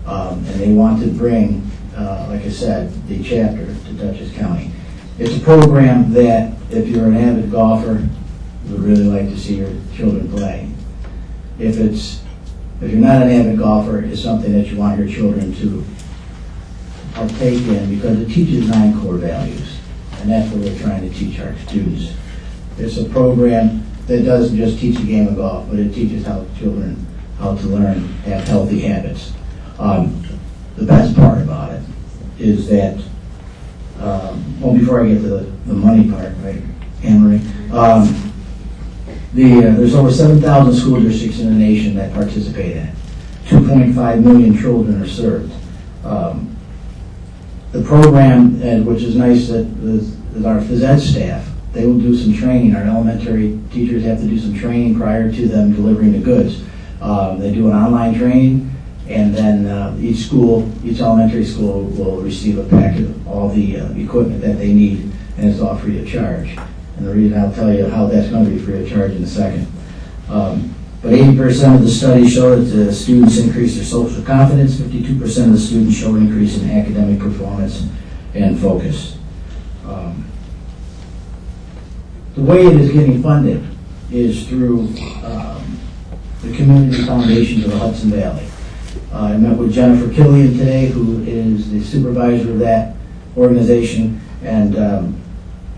And they want to bring, like I said, the chapter to Dutchess County. It's a program that, if you're an avid golfer, you would really like to see your children play. If you're not an avid golfer, it's something that you want your children to partake in because it teaches 9 core values, and that's what we're trying to teach our students. It's a program that doesn't just teach the game of golf, but it teaches children how to learn, have healthy habits. The best part about it is that, before I get to the money part, right, Anne-Marie? There's over 7,000 school districts in the nation that participate in it. 2.5 million children are served. The program, which is nice, that with our phys ed staff, they will do some training. Our elementary teachers have to do some training prior to them delivering the goods. They do an online training, and then each elementary school will receive a packet of all the equipment that they need, and it's all free of charge. And the reason, I'll tell you how that's going to be free of charge in a second. But 80% of the studies show that the students increase their social confidence, 52% of the students show an increase in academic performance and focus. The way it is getting funded is through the community foundations of the Hudson Valley. I met with Jennifer Killian today, who is the supervisor of that organization, and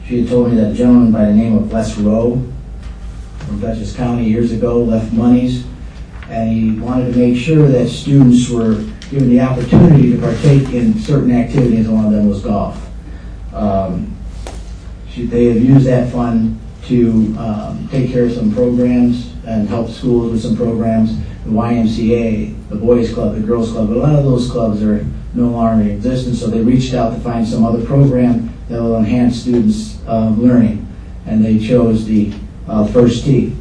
she had told me that a gentleman by the name of Les Rowe from Dutchess County years ago left monies, and he wanted to make sure that students were given the opportunity to partake in certain activities, and one of them was golf. They have used that fund to take care of some programs and help schools with some programs. The YMCA, the Boys Club, the Girls Club, a lot of those clubs are no longer in existence, so they reached out to find some other program that will enhance students' learning, and they chose the First Tee.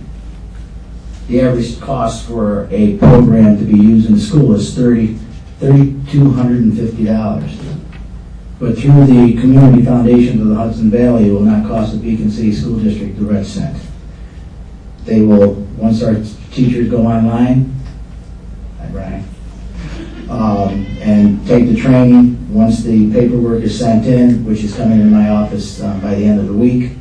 The average cost for a program to be used in the school is $3,250. But through the community foundations of the Hudson Valley, it will not cost the Beacon City School District the red cent. They will, once our teachers go online, and take the training, once the paperwork is sent in, which is coming in my office by the end of the week,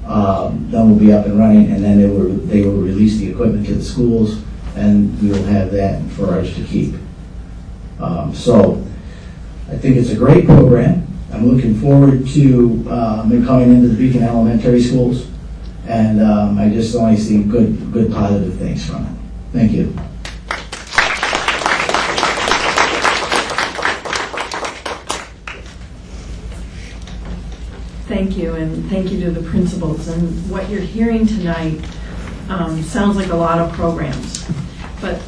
then we'll be up and running, and then they will release the equipment to the schools, and we will have that for us to keep. So I think it's a great program. I'm looking forward to them coming into the Beacon Elementary schools, and I just only see good positive things from it. Thank you. Thank you, and thank you to the principals. And what you're hearing tonight sounds like a lot of programs, but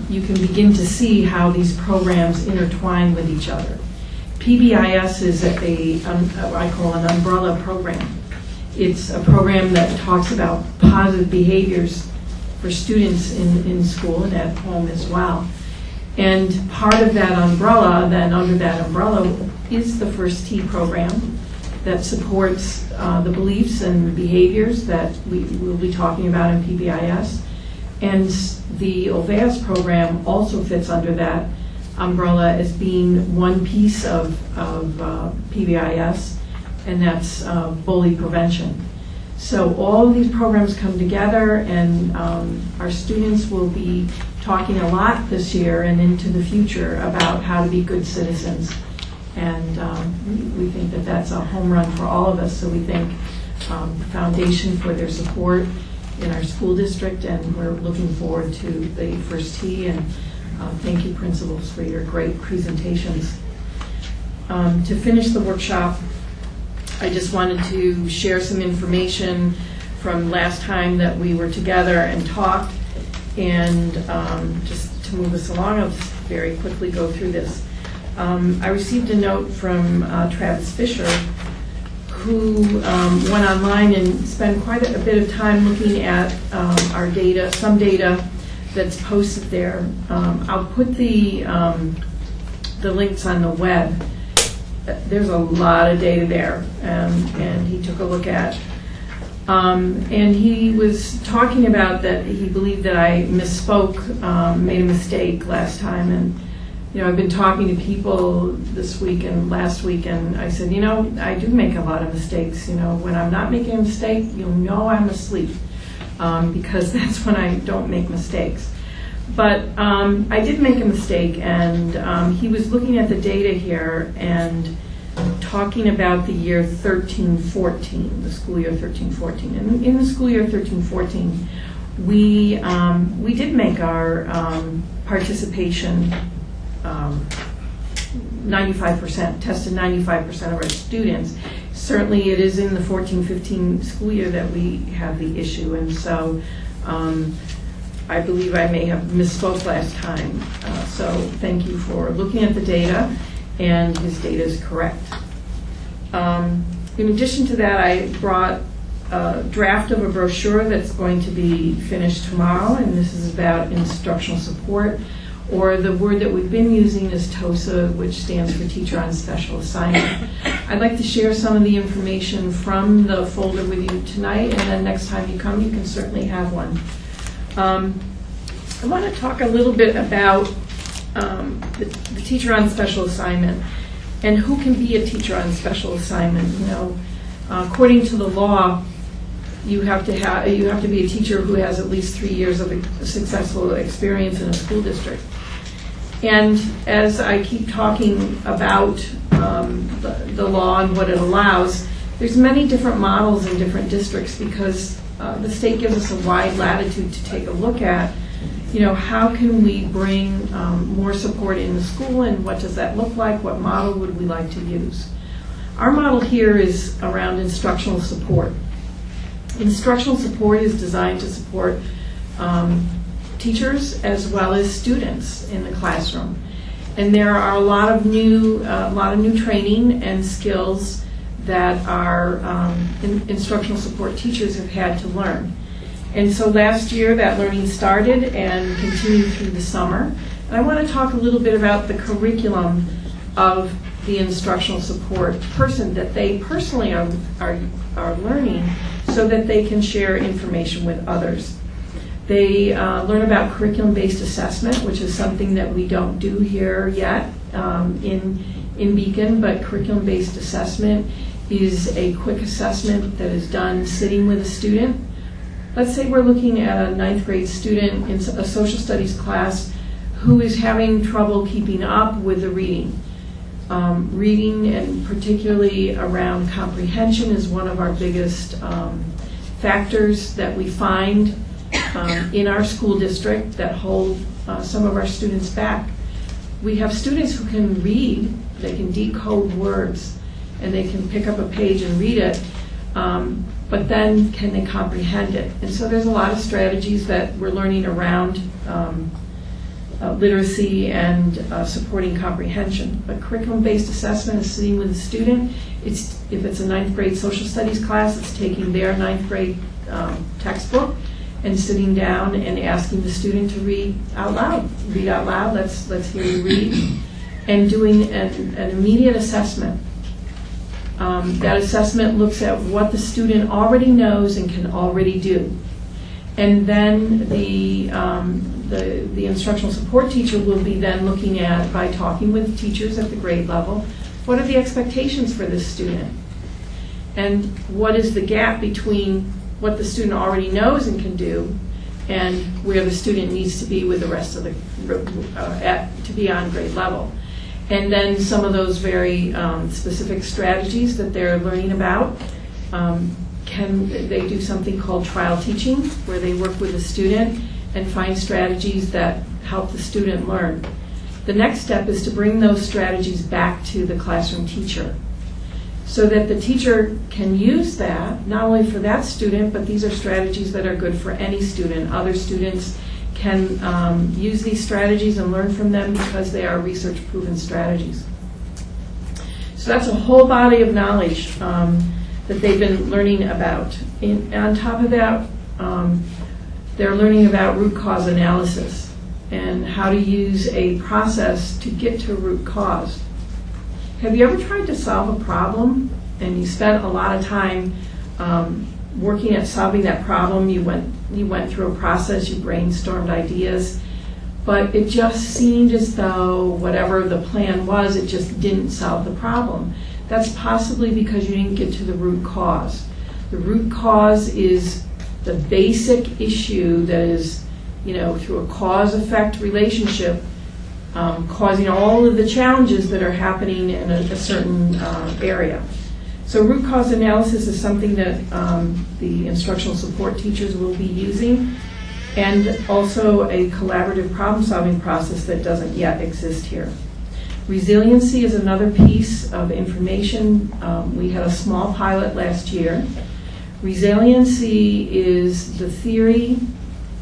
you can begin to see how these programs intertwine with each other. PBIS is I call an umbrella program. It's a program that talks about positive behaviors for students in school and at home as well. And part of that umbrella, then under that umbrella, is the First Tee program that supports the beliefs and behaviors that we will be talking about in PBIS. And the OVAS program also fits under that umbrella as being one piece of PBIS, and that's bully prevention. So all of these programs come together, and our students will be talking a lot this year and into the future about how to be good citizens. And we think that that's a home run for all of us. So we thank the foundation for their support in our school district, and we're looking forward to the First Tee. And thank you, principals, for your great presentations. To finish the workshop, I just wanted to share some information from last time that we were together and talked. And just to move us along, I'll just very quickly go through this. I received a note from Travis Fisher, who went online and spent quite a bit of time looking at our data, some data that's posted there. I'll put the links on the web. There's a lot of data there, and he took a look at. And he was talking about that he believed that I misspoke, made a mistake last time. And I've been talking to people this week and last week, and I said, I do make a lot of mistakes. When I'm not making a mistake, you'll know I'm asleep, because that's when I don't make mistakes. But I did make a mistake, and he was looking at the data here and talking about the year 13-14, the school year 13-14. And in the school year 13-14, we did make our participation 95%, tested 95% of our students. Certainly it is in the 14-15 school year that we have the issue, and so I believe I may have misspoke last time. So thank you for looking at the data, and his data is correct. In addition to that, I brought a draft of a brochure that's going to be finished tomorrow, and this is about instructional support, or the word that we've been using is TOSA, which stands for Teacher on Special Assignment. I'd like to share some of the information from the folder with you tonight, and then next time you come, you can certainly have one. I want to talk a little bit about the teacher on special assignment and who can be a teacher on special assignment. According to the law, you have to be a teacher who has at least 3 years of successful experience in a school district. And as I keep talking about the law and what it allows, there's many different models in different districts, because the state gives us a wide latitude to take a look at, how can we bring more support in the school, and what does that look like? What model would we like to use? Our model here is around instructional support. Instructional support is designed to support teachers as well as students in the classroom. And there are a lot of new training and skills that our instructional support teachers have had to learn. And so last year that learning started and continued through the summer. And I want to talk a little bit about the curriculum of the instructional support person that they personally are learning, so that they can share information with others. They learn about curriculum-based assessment, which is something that we don't do here yet in Beacon, but curriculum-based assessment is a quick assessment that is done sitting with a student. Let's say we're looking at a 9th grade student in a social studies class who is having trouble keeping up with the reading. Reading, and particularly around comprehension, is one of our biggest factors that we find in our school district that hold some of our students back. We have students who can read, they can decode words, and they can pick up a page and read it, but then can they comprehend it? And so there's a lot of strategies that we're learning around literacy and supporting comprehension. But curriculum-based assessment is sitting with the student. If it's a 9th grade social studies class, it's taking their 9th grade textbook and sitting down and asking the student to read out loud. Read out loud, let's hear you read. And doing an immediate assessment. That assessment looks at what the student already knows and can already do. And then the instructional support teacher will be then looking at, by talking with teachers at the grade level, what are the expectations for this student? And what is the gap between what the student already knows and can do and where the student needs to be with the rest of the, to be on grade level? And then some of those very specific strategies that they're learning about. They do something called trial teaching, where they work with the student and find strategies that help the student learn. The next step is to bring those strategies back to the classroom teacher so that the teacher can use that, not only for that student, but these are strategies that are good for any student. Other students can use these strategies and learn from them because they are research-proven strategies. So that's a whole body of knowledge that they've been learning about. On top of that, they're learning about root cause analysis and how to use a process to get to root cause. Have you ever tried to solve a problem and you spent a lot of time working at solving that problem? You went through a process, you brainstormed ideas, but it just seemed as though whatever the plan was, it just didn't solve the problem. That's possibly because you didn't get to the root cause. The root cause is the basic issue that is, through a cause-effect relationship, causing all of the challenges that are happening in a certain area. So root cause analysis is something that the instructional support teachers will be using, and also a collaborative problem-solving process that doesn't yet exist here. Resiliency is another piece of information. We had a small pilot last year. Resiliency is the theory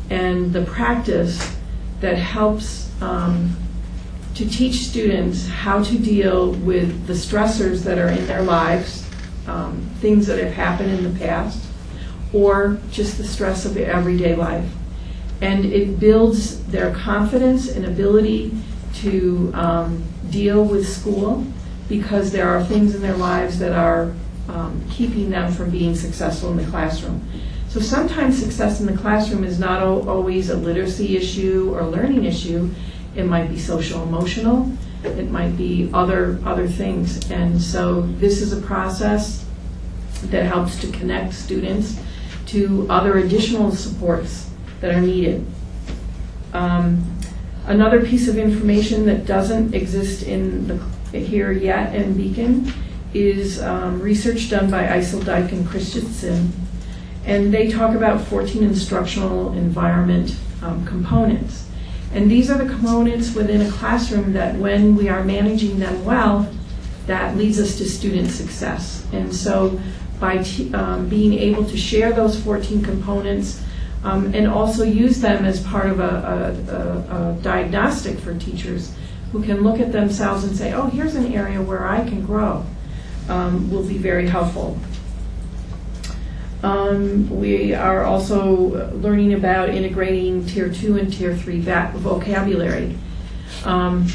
and the practice that helps to teach students how to deal with the stressors that are in their lives, things that have happened in the past, or just the stress of their everyday life. And it builds their confidence and ability to deal with school, because there are things in their lives that are keeping them from being successful in the classroom. So sometimes success in the classroom is not always a literacy issue or learning issue. It might be social-emotional. It might be other things. And so this is a process that helps to connect students to other additional supports that are needed. Another piece of information that doesn't exist here yet in Beacon is research done by Eiseldike and Christensen, and they talk about 14 instructional environment components. And these are the components within a classroom that, when we are managing them well, that leads us to student success. And so by being able to share those 14 components and also use them as part of a diagnostic for teachers who can look at themselves and say, oh, here's an area where I can grow, will be very helpful. We are also learning about integrating Tier 2 and Tier 3 vocabulary. When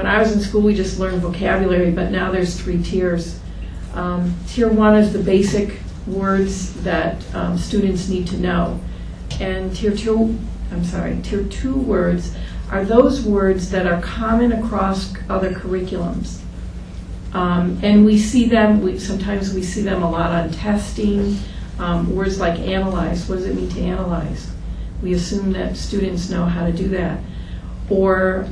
I was in school, we just learned vocabulary, but now there's 3 tiers. Tier 1 is the basic words that students need to know. And Tier 2 words are those words that are common across other curriculums. And we see them, sometimes we see them a lot on testing. Words like analyze, what does it mean to analyze? We assume that students know how to do that. Or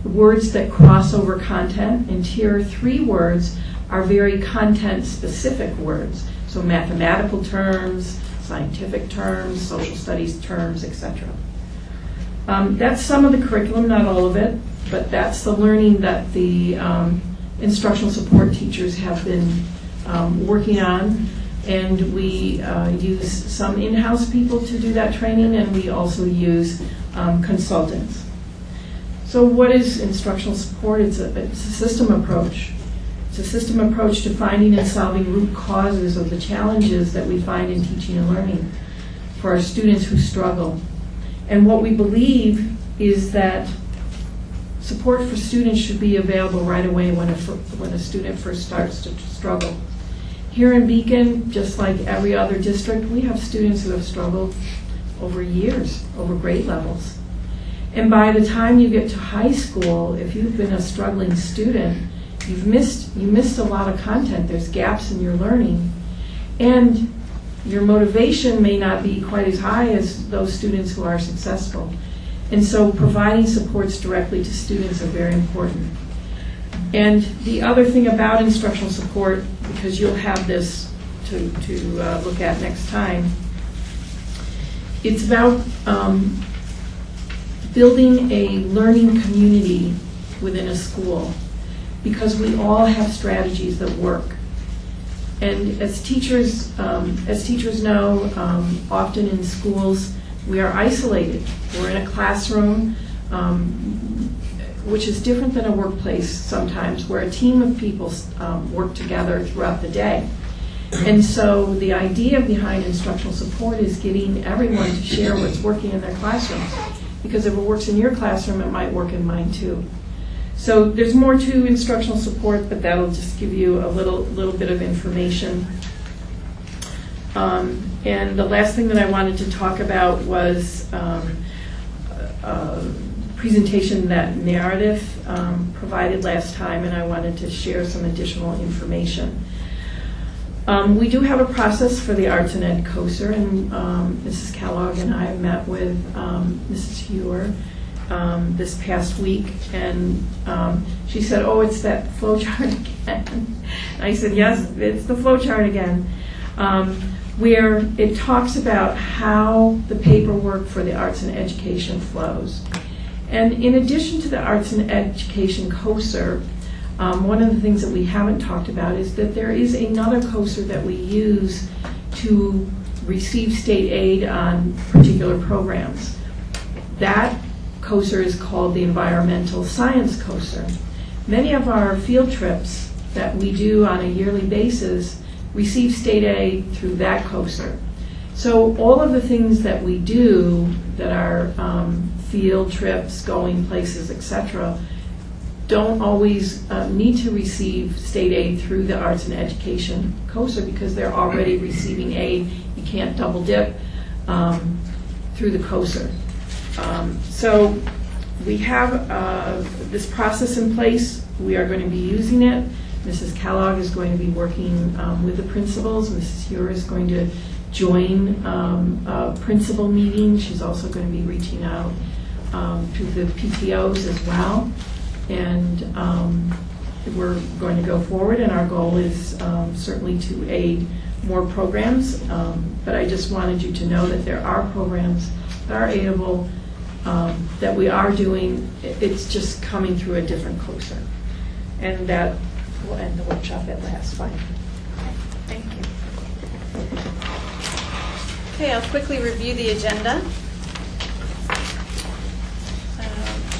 words that cross over content. And Tier 3 words are very content-specific words. So mathematical terms, scientific terms, social studies terms, etc. That's some of the curriculum, not all of it, but that's the learning that the instructional support teachers have been working on. And we use some in-house people to do that training, and we also use consultants. So what is instructional support? It's a system approach. It's a system approach to finding and solving root causes of the challenges that we find in teaching and learning for our students who struggle. And what we believe is that support for students should be available right away when a student first starts to struggle. Here in Beacon, just like every other district, we have students who have struggled over years, over grade levels. And by the time you get to high school, if you've been a struggling student, you missed a lot of content. There's gaps in your learning. And your motivation may not be quite as high as those students who are successful. And so providing supports directly to students are very important. And the other thing about instructional support, because you'll have this to look at next time, it's about building a learning community within a school, because we all have strategies that work. And as teachers know, often in schools we are isolated. We're in a classroom, which is different than a workplace sometimes, where a team of people work together throughout the day. And so the idea behind instructional support is getting everyone to share what's working in their classrooms. Because if it works in your classroom, it might work in mine too. So there's more to instructional support, but that'll just give you a little bit of information. And the last thing that I wanted to talk about was presentation that Meredith provided last time, and I wanted to share some additional information. We do have a process for the Arts and Ed COSER, and Mrs. Kellogg and I met with Mrs. Hewer this past week, and she said, "Oh, it's that flow chart again." I said, "Yes, it's the flow chart again," where it talks about how the paperwork for the arts and education flows. And in addition to the Arts and Education COSER, one of the things that we haven't talked about is that there is another COSER that we use to receive state aid on particular programs. That COSER is called the Environmental Science COSER. Many of our field trips that we do on a yearly basis receive state aid through that COSER. So all of the things that we do that are field trips, going places, etc., don't always need to receive state aid through the Arts and Education COSER because they're already receiving aid. You can't double dip through the COSER. So we have this process in place. We are going to be using it. Mrs. Kellogg is going to be working with the principals. Mrs. Hewer is going to join a principal meeting. She's also going to be reaching out to the PTOs as well. And we're going to go forward, and our goal is certainly to aid more programs. But I just wanted you to know that there are programs that are aidable, that we are doing. It's just coming through a different COSER. And that will end the workshop at last. Fine. Thank you. Okay, I'll quickly review the agenda.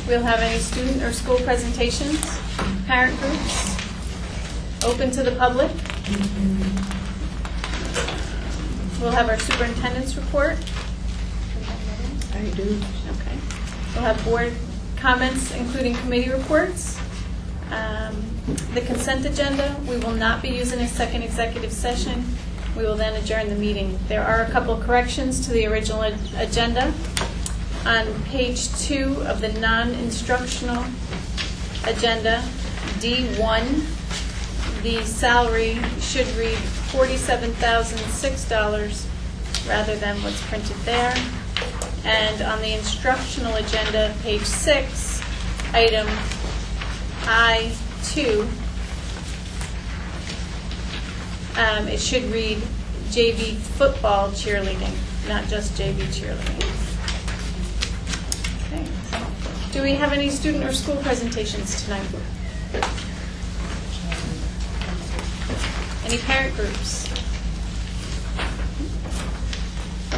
We'll have any student or school presentations, parent groups, open to the public. We'll have our superintendent's report. I do. Okay. We'll have board comments, including committee reports. The consent agenda, we will not be using a second executive session. We will then adjourn the meeting. There are a couple corrections to the original agenda. On page 2 of the non-instructional agenda, D1, the salary should read $47,006 rather than what's printed there. And on the instructional agenda, page 6, item I2, it should read JV football cheerleading, not just JV cheerleading. Okay. Do we have any student or school presentations tonight? Any parent groups?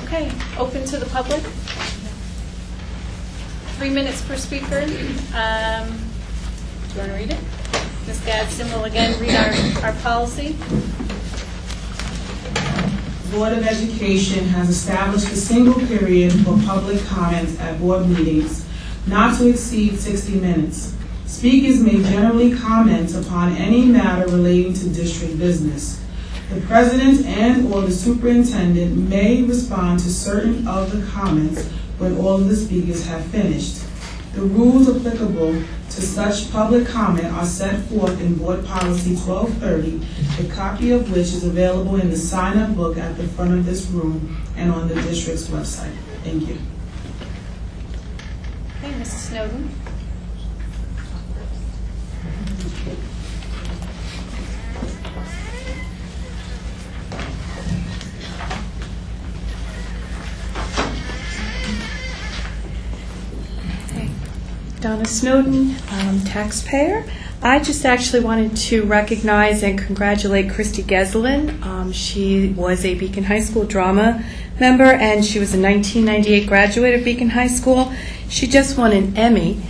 Okay, open to the public. 3 minutes per speaker. Do you want to read it? Ms. Gadsden will again read our policy. Board of Education has established a single period for public comments at board meetings, not to exceed 60 minutes. Speakers may generally comment upon any matter relating to district business. The president and/or the superintendent may respond to certain of the comments when all of the speakers have finished. The rules applicable to such public comment are set forth in Board Policy 1230, a copy of which is available in the sign-up book at the front of this room and on the district's website. Thank you. Okay, Mrs. Snowden. Donna Snowden, taxpayer. I just actually wanted to recognize and congratulate Christy Geslin. She was a Beacon High School drama member, and she was a 1998 graduate of Beacon High School. She just won an Emmy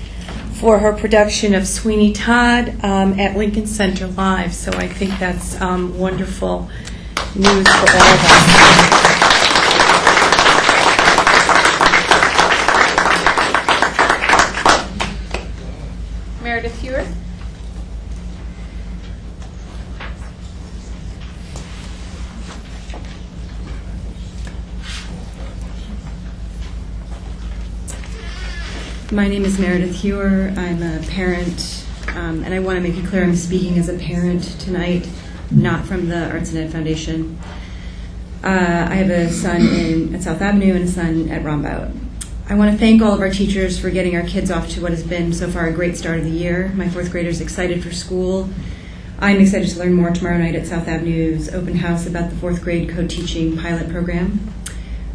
for her production of Sweeney Todd at Lincoln Center Live, so I think that's wonderful news for all of us. Meredith Hewitt. My name is Meredith Hewer. I'm a parent, and I want to make it clear I'm speaking as a parent tonight, not from the Arts and Ed Foundation. I have a son at South Avenue and a son at Rombout. I want to thank all of our teachers for getting our kids off to what has been so far a great start of the year. My fourth grader's excited for school. I'm excited to learn more tomorrow night at South Avenue's open house about the fourth grade co-teaching pilot program.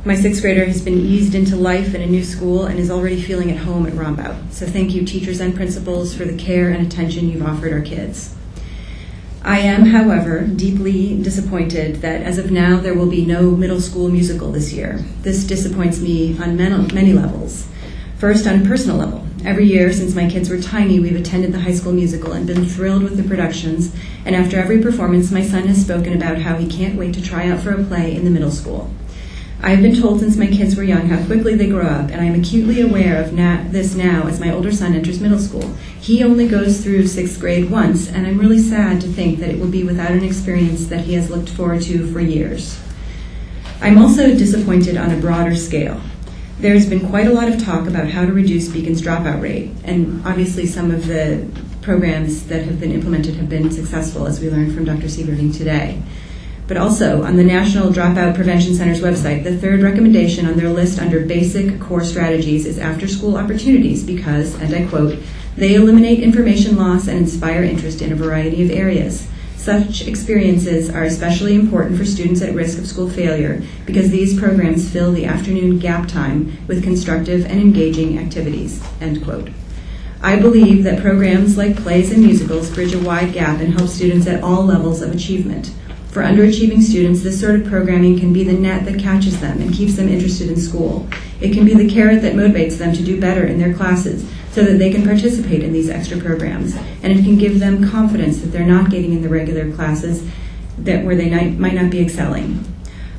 My sixth grader has been eased into life in a new school and is already feeling at home at Rombout. So thank you, teachers and principals, for the care and attention you've offered our kids. I am, however, deeply disappointed that as of now there will be no middle school musical this year. This disappoints me on many levels. First, on a personal level. Every year since my kids were tiny, we've attended the High School Musical and been thrilled with the productions, and after every performance, my son has spoken about how he can't wait to try out for a play in the middle school. I've been told since my kids were young how quickly they grow up, and I am acutely aware of this now as my older son enters middle school. He only goes through sixth grade once, and I'm really sad to think that it will be without an experience that he has looked forward to for years. I'm also disappointed on a broader scale. There's been quite a lot of talk about how to reduce Beacon's dropout rate, and obviously some of the programs that have been implemented have been successful, as we learned from Dr. Sieverding today. But also, on the National Dropout Prevention Center's website, the third recommendation on their list under basic core strategies is after-school opportunities because, and I quote, they eliminate information loss and inspire interest in a variety of areas. Such experiences are especially important for students at risk of school failure because these programs fill the afternoon gap time with constructive and engaging activities, end quote. I believe that programs like plays and musicals bridge a wide gap and help students at all levels of achievement. For underachieving students, this sort of programming can be the net that catches them and keeps them interested in school. It can be the carrot that motivates them to do better in their classes so that they can participate in these extra programs. And it can give them confidence that they're not getting in the regular classes where they might not be excelling.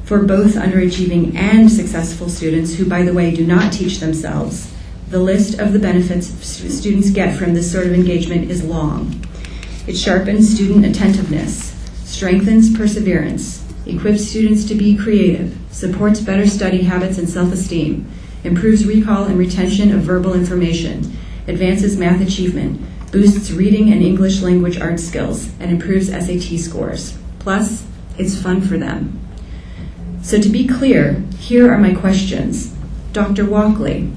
For both underachieving and successful students, who, by the way, do not teach themselves, the list of the benefits students get from this sort of engagement is long. It sharpens student attentiveness, strengthens perseverance, equips students to be creative, supports better study habits and self-esteem, improves recall and retention of verbal information, advances math achievement, boosts reading and English language arts skills, and improves SAT scores. Plus, it's fun for them. So to be clear, here are my questions. Dr. Walkley,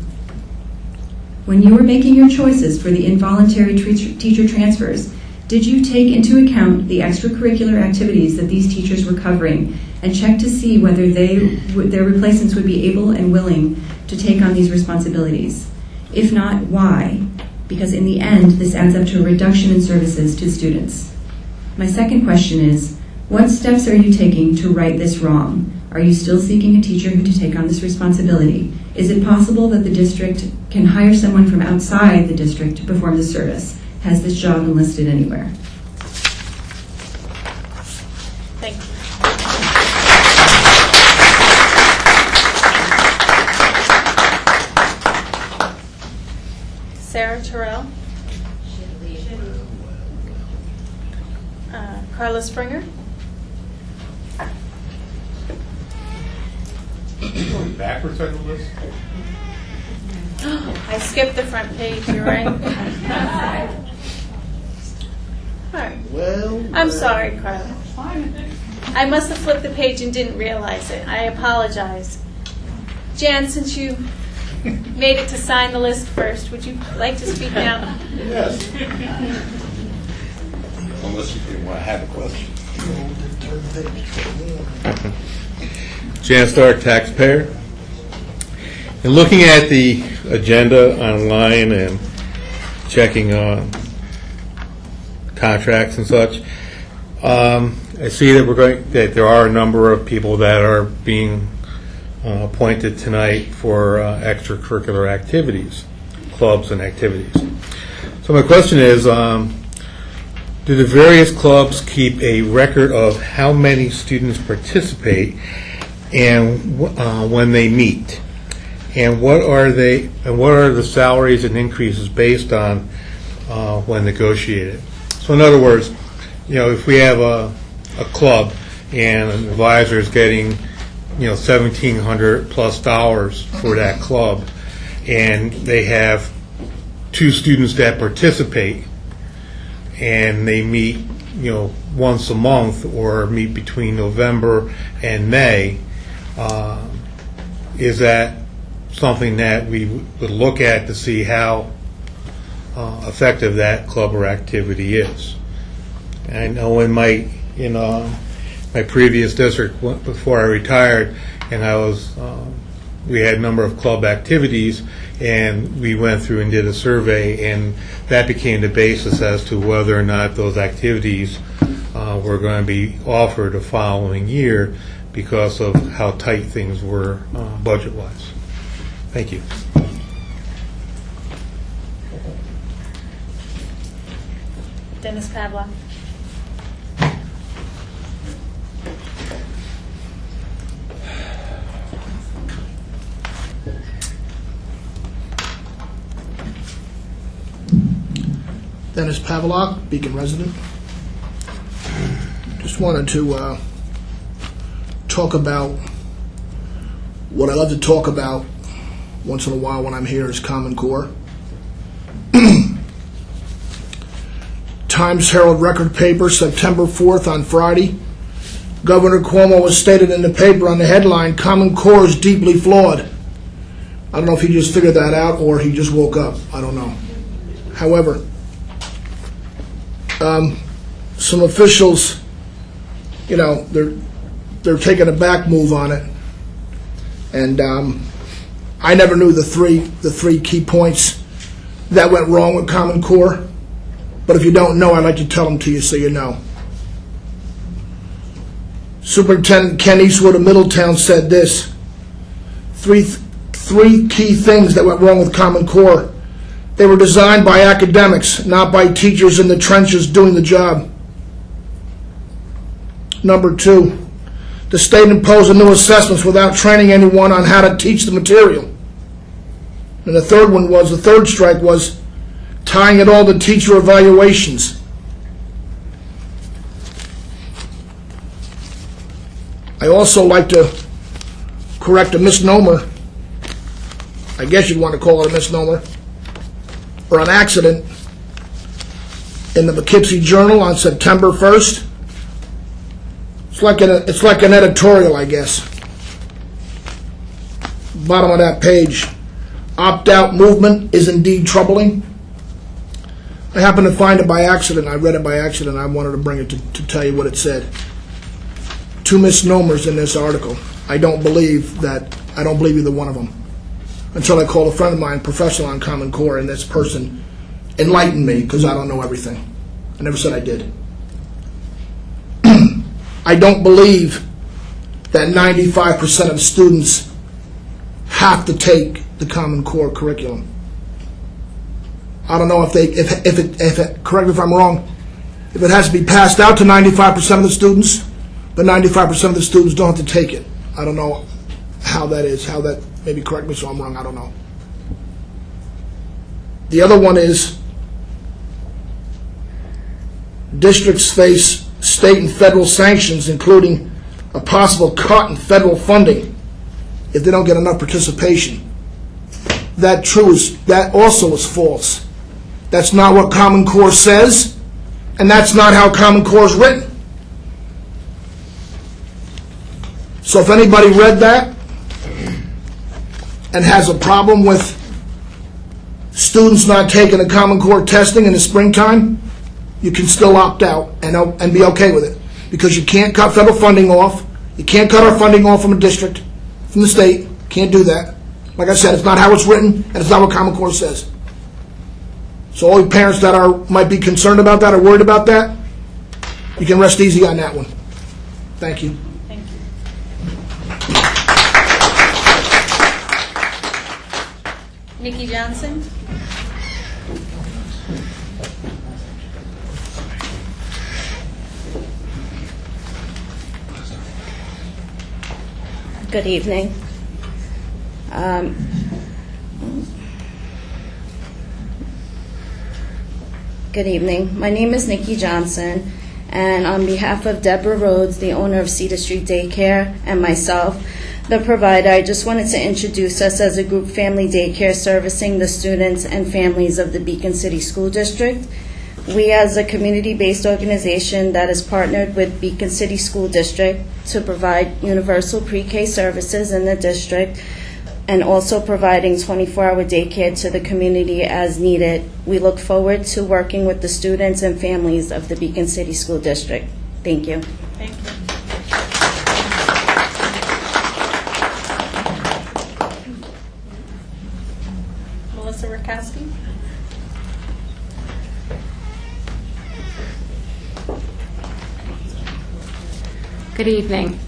when you were making your choices for the involuntary teacher transfers, did you take into account the extracurricular activities that these teachers were covering and check to see whether their replacements would be able and willing to take on these responsibilities? If not, why? Because in the end, this adds up to a reduction in services to students. My second question is, What steps are you taking to right this wrong? Are you still seeking a teacher to take on this responsibility? Is it possible that the district can hire someone from outside the district to perform the service? Has this job been listed anywhere? Thank you. Sarah Terrell. Carla Springer. Going backwards on the list? I skipped the front page, you're right. All right. Well, I'm sorry, Carla. I must have flipped the page and didn't realize it. I apologize. Jan, since you made it to sign the list first, would you like to speak now? Yes. Unless you didn't want to have a question. Jan Stark, taxpayer. And looking at the agenda online and checking contracts and such, I see that there are a number of people that are being appointed tonight for extracurricular activities, clubs and activities. So my question is, do the various clubs keep a record of how many students participate and when they meet? And what are the salaries and increases based on when negotiated? So in other words, if we have a club and an advisor is getting $1,700+ for that club, and they have 2 students that participate, and they meet once a month or meet between November and May, is that something that we would look at to see how effective that club or activity is? And I know in my previous district before I retired, and we had a number of club activities, and we went through and did a survey, and that became the basis as to whether or not those activities were going to be offered the following year because of how tight things were budget-wise. Thank you. Dennis Pavlov. Dennis Pavlok, Beacon resident. Just wanted to talk about what I love to talk about once in a while when I'm here is Common Core. Times Herald record paper, September 4th on Friday. Governor Cuomo was stated in the paper on the headline, Common Core is deeply flawed. I don't know if he just figured that out or he just woke up. I don't know. However, some officials, they're taking a back move on it, and I never knew the three key points that went wrong with Common Core. But if you don't know, I'd like to tell them to you so you know. Superintendent Ken Eastwood of Middletown said this: three key things that went wrong with Common Core. They were designed by academics, not by teachers in the trenches doing the job. Number 2, the state imposed new assessments without training anyone on how to teach the material. And the third strike was tying it all to teacher evaluations. I also like to correct a misnomer. I guess you'd want to call it a misnomer, or an accident, in the Poughkeepsie Journal on September 1st. It's like an editorial, I guess. Bottom of that page, opt-out movement is indeed troubling. I happened to find it by accident. I read it by accident. I wanted to bring it to tell you what it said. 2 misnomers in this article. I don't believe either one of them, until I called a friend of mine, professional on Common Core, and this person enlightened me, because I don't know everything. I never said I did. I don't believe that 95% of students have to take the Common Core curriculum. I don't know if it, correct me if I'm wrong, if it has to be passed out to 95% of the students, but 95% of the students don't have to take it. I don't know how that is, maybe correct me so I'm wrong, I don't know. The other one is districts face state and federal sanctions, including a possible cut in federal funding if they don't get enough participation. That also is false. That's not what Common Core says, and that's not how Common Core is written. So if anybody read that and has a problem with students not taking the Common Core testing in the springtime, you can still opt out and be okay with it, because you can't cut federal funding off. You can't cut our funding off from a district, from the state. Can't do that. Like I said, it's not how it's written, and it's not what Common Core says. So all you parents that might be concerned about that or worried about that, you can rest easy on that one. Thank you. Thank you. Nikki Johnson. Good evening. Good evening. My name is Nikki Johnson, and on behalf of Deborah Rhodes, the owner of Cedar Street Daycare, and myself, the provider, I just wanted to introduce us as a group family daycare servicing the students and families of the Beacon City School District. We, as a community-based organization that is partnered with Beacon City School District to provide universal pre-K services in the district, and also providing 24-hour daycare to the community as needed. We look forward to working with the students and families of the Beacon City School District. Thank you. Thank you. Melissa Rakowski. Good evening.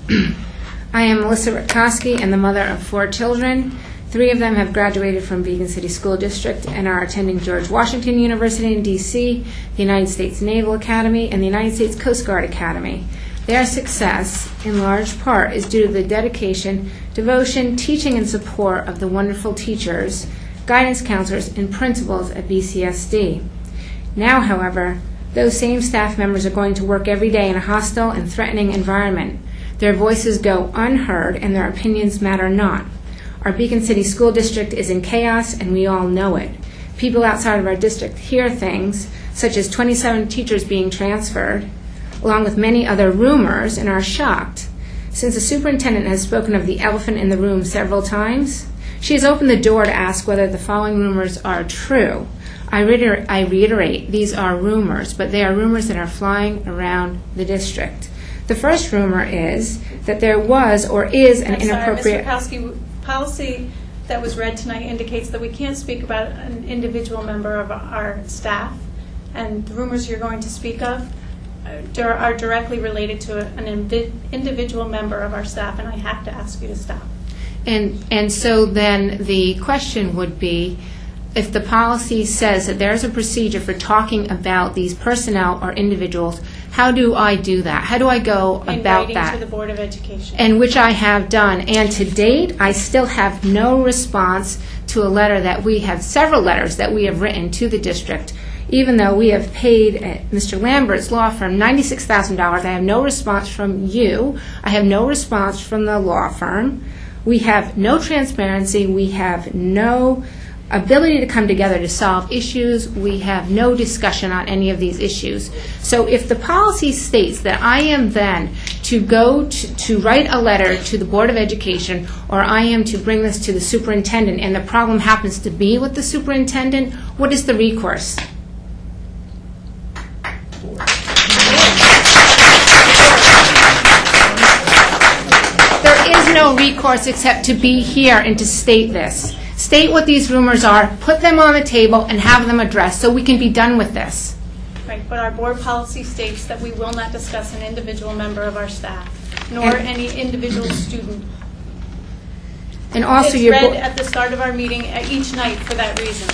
I am Melissa Rakowski and the mother of 4 children. 3 of them have graduated from Beacon City School District and are attending George Washington University in D.C., the United States Naval Academy, and the United States Coast Guard Academy. Their success, in large part, is due to the dedication, devotion, teaching, and support of the wonderful teachers, guidance counselors, and principals at BCSD. Now, however, those same staff members are going to work every day in a hostile and threatening environment. Their voices go unheard and their opinions matter not. Our Beacon City School District is in chaos and we all know it. People outside of our district hear things, such as 27 teachers being transferred, along with many other rumors, and are shocked. Since the superintendent has spoken of the elephant in the room several times, she has opened the door to ask whether the following rumors are true. I reiterate, these are rumors, but they are rumors that are flying around the district. The first rumor is that there was or is an inappropriate... Ms. Rakowski, policy that was read tonight indicates that we can't speak about an individual member of our staff, and the rumors you're going to speak of are directly related to an individual member of our staff, and I have to ask you to stop. And so then the question would be, if the policy says that there's a procedure for talking about these personnel or individuals, how do I do that? How do I go about In that? writing to the Board of Education. And which I have done. And to date, I still have no response to a letter that we have, several letters that we have written to the district. Even though we have paid Mr. Lambert's law firm $96,000, I have no response from you. I have no response from the law firm. We have no transparency. We have no ability to come together to solve issues. We have no discussion on any of these issues. So if the policy states that I am then to go to write a letter to the Board of Education, or I am to bring this to the superintendent, and the problem happens to be with the superintendent, what is the recourse? There is no recourse except to be here and to state this. State what these rumors are, put them on the table, and have them addressed so we can be done with this. Right, but our board policy states that we will not discuss an individual member of our staff, nor any individual student. And also It's your read at the start of our meeting each night for that reason.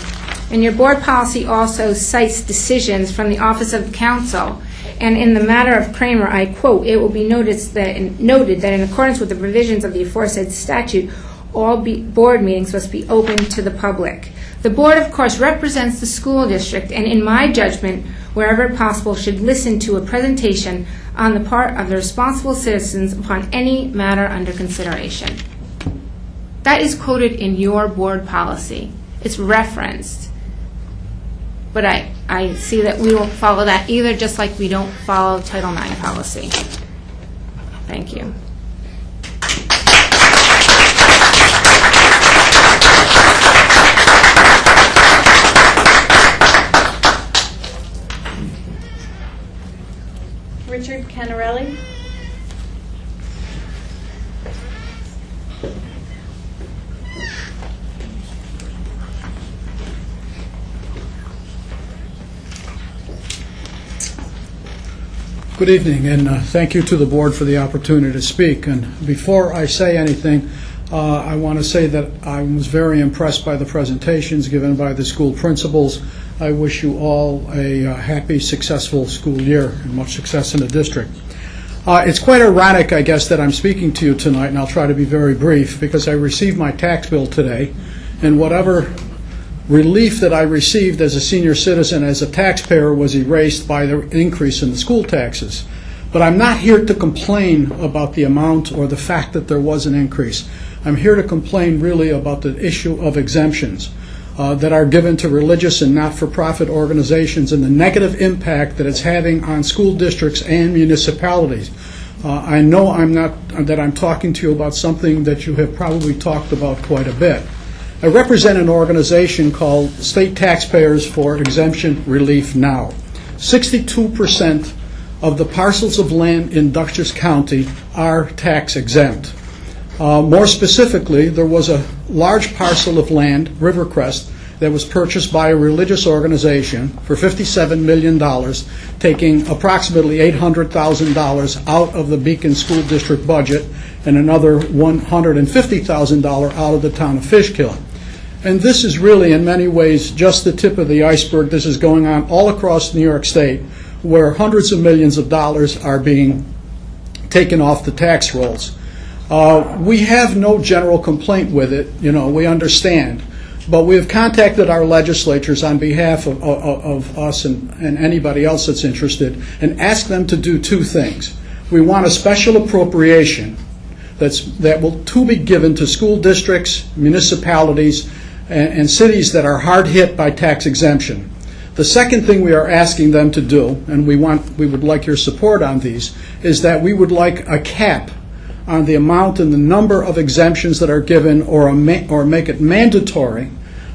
And your board policy also cites decisions from the Office of Counsel. And in the matter of Kramer, I quote, "It will be noted that in accordance with the provisions of the aforesaid statute, all board meetings must be open to the public." The board, of course, represents the school district, and in my judgment, wherever possible, should listen to a presentation on the part of the responsible citizens upon any matter under consideration. That is quoted in your board policy. It's referenced. But I see that we don't follow that either, just like we don't follow Title IX policy. Thank you. Richard Canarelli. Good evening, and thank you to the board for the opportunity to speak. And before I say anything, I want to say that I was very impressed by the presentations given by the school principals. I wish you all a happy, successful school year and much success in the district. It's quite ironic, I guess, that I'm speaking to you tonight, and I'll try to be very brief, because I received my tax bill today, and whatever relief that I received as a senior citizen, as a taxpayer, was erased by the increase in the school taxes. But I'm not here to complain about the amount or the fact that there was an increase. I'm here to complain really about the issue of exemptions that are given to religious and not-for-profit organizations and the negative impact that it's having on school districts and municipalities. I know that I'm talking to you about something that you have probably talked about quite a bit. I represent an organization called State Taxpayers for Exemption Relief Now. 62% of the parcels of land in Dutchess County are tax exempt. More specifically, there was a large parcel of land, Rivercrest, that was purchased by a religious organization for $57 million, taking approximately $800,000 out of the Beacon School District budget and another $150,000 out of the town of Fishkill. And this is really, in many ways, just the tip of the iceberg. This is going on all across New York State, where hundreds of millions of dollars are being taken off the tax rolls. We have no general complaint with it, we understand. But we have contacted our legislatures on behalf of us and anybody else that's interested and asked them to do two things. We want a special appropriation that will be given to school districts, municipalities, and cities that are hard hit by tax exemption. The second thing we are asking them to do, and we would like your support on these, is that we would like a cap on the amount and the number of exemptions that are given, or make it mandatory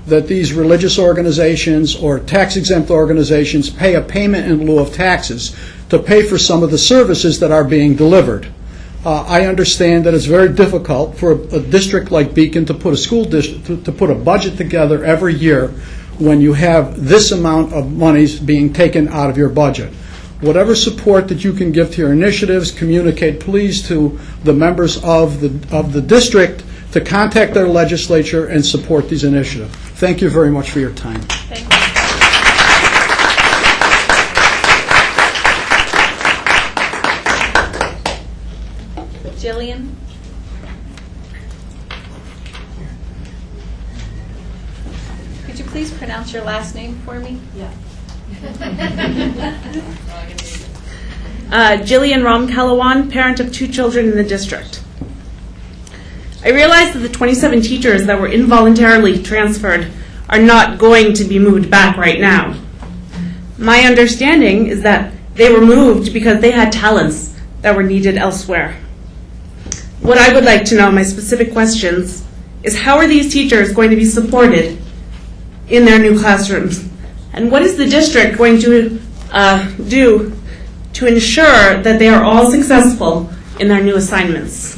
that these religious organizations or tax-exempt organizations pay a payment in lieu of taxes to pay for some of the services that are being delivered. I understand that it's very difficult for a district like Beacon to put to put a budget together every year when you have this amount of monies being taken out of your budget. Whatever support that you can give to your initiatives, communicate please to the members of the district to contact their legislature and support these initiatives. Thank you very much for your time. Thank you. Jillian? Could you please pronounce your last name for me? Yeah. Jillian Ram-Kalawan, parent of 2 children in the district. I realize that the 27 teachers that were involuntarily transferred are not going to be moved back right now. My understanding is that they were moved because they had talents that were needed elsewhere. What I would like to know, my specific questions, is how are these teachers going to be supported in their new classrooms? And what is the district going to do to ensure that they are all successful in their new assignments?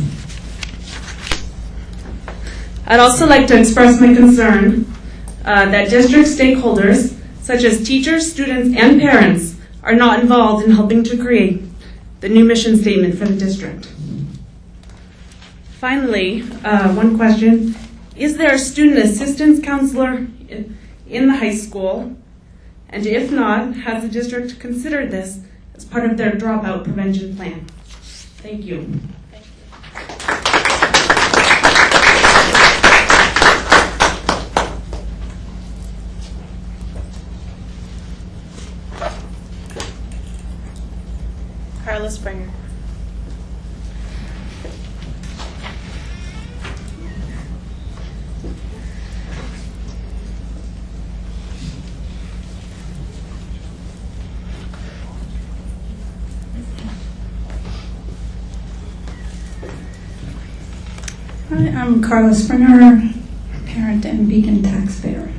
I'd also like to express my concern that district stakeholders, such as teachers, students, and parents, are not involved in helping to create the new mission statement for the district. Finally, one question. Is there a student assistance counselor in the high school? And if not, has the district considered this as part of their dropout prevention plan? Thank you. Carla Springer. Hi, I'm Carla Springer, parent and Beacon taxpayer.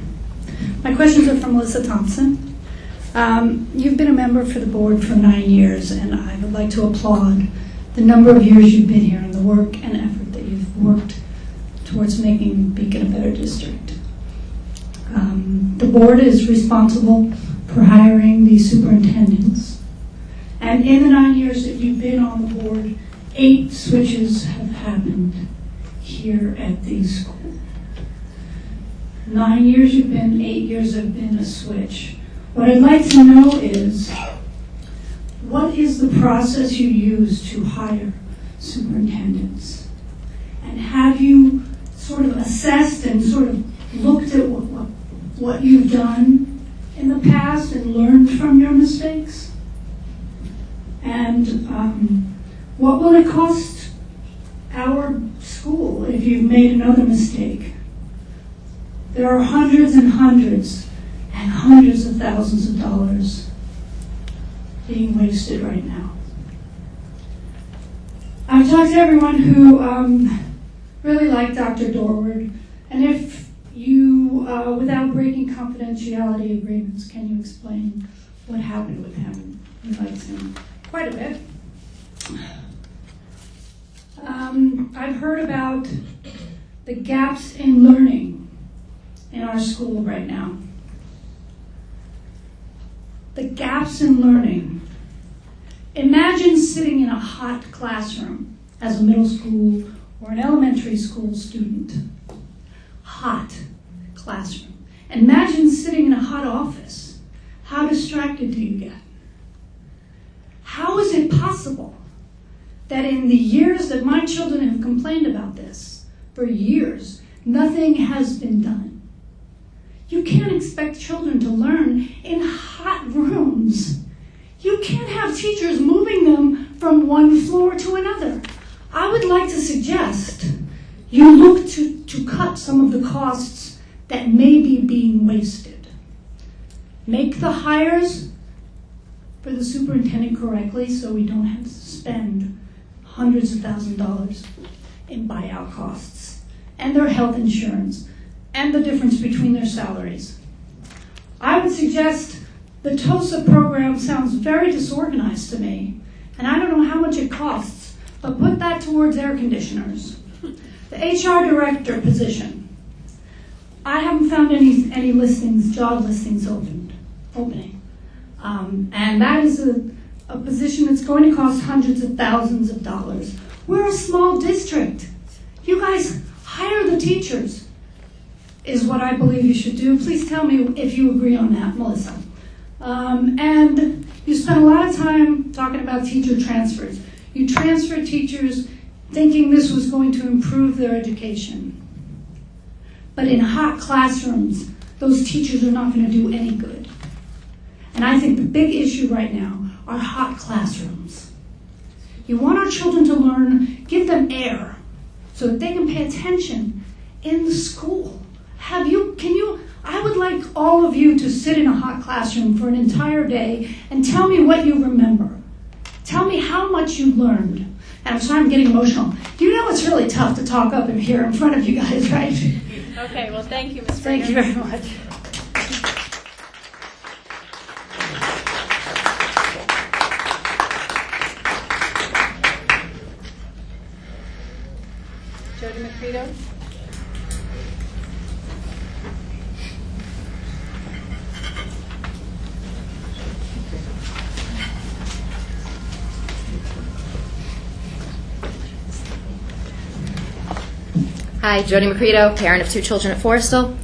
My questions are from Melissa Thompson. You've been a member for the board for 9 years, and I would like to applaud the number of years you've been here and the work and effort that you've worked towards making Beacon a better district. The board is responsible for hiring these superintendents, and in the 9 years that you've been on the board, 8 switches have happened here at the school. 9 years you've been, 8 years have been a switch. What I'd like to know is, what is the process you use to hire superintendents? And have you sort of assessed and sort of looked at what you've done in the past and learned from your mistakes? And what will it cost our school if you've made another mistake? There are hundreds and hundreds and hundreds of thousands of dollars being wasted right now. I've talked to everyone who really liked Dr. Dorward, and if you, without breaking confidentiality agreements, can you explain what happened with him? We liked him quite a bit. I've heard about the gaps in learning in our school right now. The gaps in learning. Imagine sitting in a hot classroom as a middle school or an elementary school student. Hot classroom. Imagine sitting in a hot office. How distracted do you get? How is it possible that in the years that my children have complained about this, for years, nothing has been done? You can't expect children to learn in hot rooms. You can't have teachers moving them from one floor to another. I would like to suggest you look to cut some of the costs that may be being wasted. Make the hires for the superintendent correctly so we don't have to spend hundreds of thousands of dollars in buyout costs and their health insurance and the difference between their salaries. I would suggest the TOSA program sounds very disorganized to me, and I don't know how much it costs, but put that towards air conditioners. The HR director position. I haven't found any listings, job listings opening. And that is a position that's going to cost hundreds of thousands of dollars. We're a small district. You guys hire the teachers, is what I believe you should do. Please tell me if you agree on that, Melissa. And you spent a lot of time talking about teacher transfers. You transfer teachers thinking this was going to improve their education. But in hot classrooms, those teachers are not going to do any good. And I think the big issue right now are hot classrooms. You want our children to learn, give them air so that they can pay attention in the school. I would like all of you to sit in a hot classroom for an entire day and tell me what you remember. Tell me how much you learned. And I'm sorry I'm getting emotional. You know it's really tough to talk up in here in front of you guys, right? Okay, well, thank you, Ms. Thank you very much. Jody McCredo. Hi, Jody Macredo, parent of 2 children at Forrestal.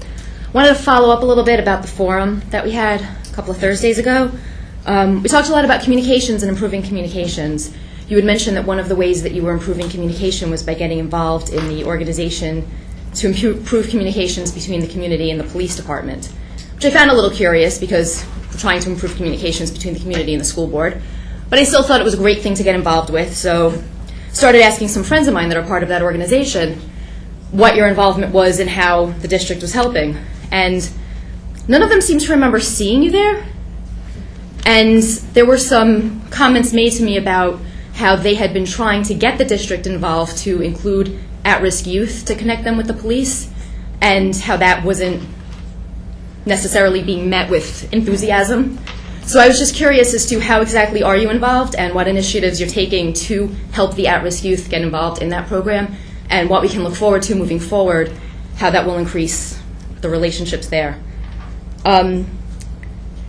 Wanted to follow up a little bit about the forum that we had a couple of Thursdays ago. We talked a lot about communications and improving communications. You had mentioned that one of the ways that you were improving communication was by getting involved in the organization to improve communications between the community and the police department, which I found a little curious because we're trying to improve communications between the community and the school board. But I still thought it was a great thing to get involved with, so started asking some friends of mine that are part of that organization what your involvement was and how the district was helping. And none of them seemed to remember seeing you there. And there were some comments made to me about how they had been trying to get the district involved to include at-risk youth to connect them with the police, and how that wasn't necessarily being met with enthusiasm. So I was just curious as to how exactly are you involved and what initiatives you're taking to help the at-risk youth get involved in that program, and what we can look forward to moving forward, how that will increase the relationships there. And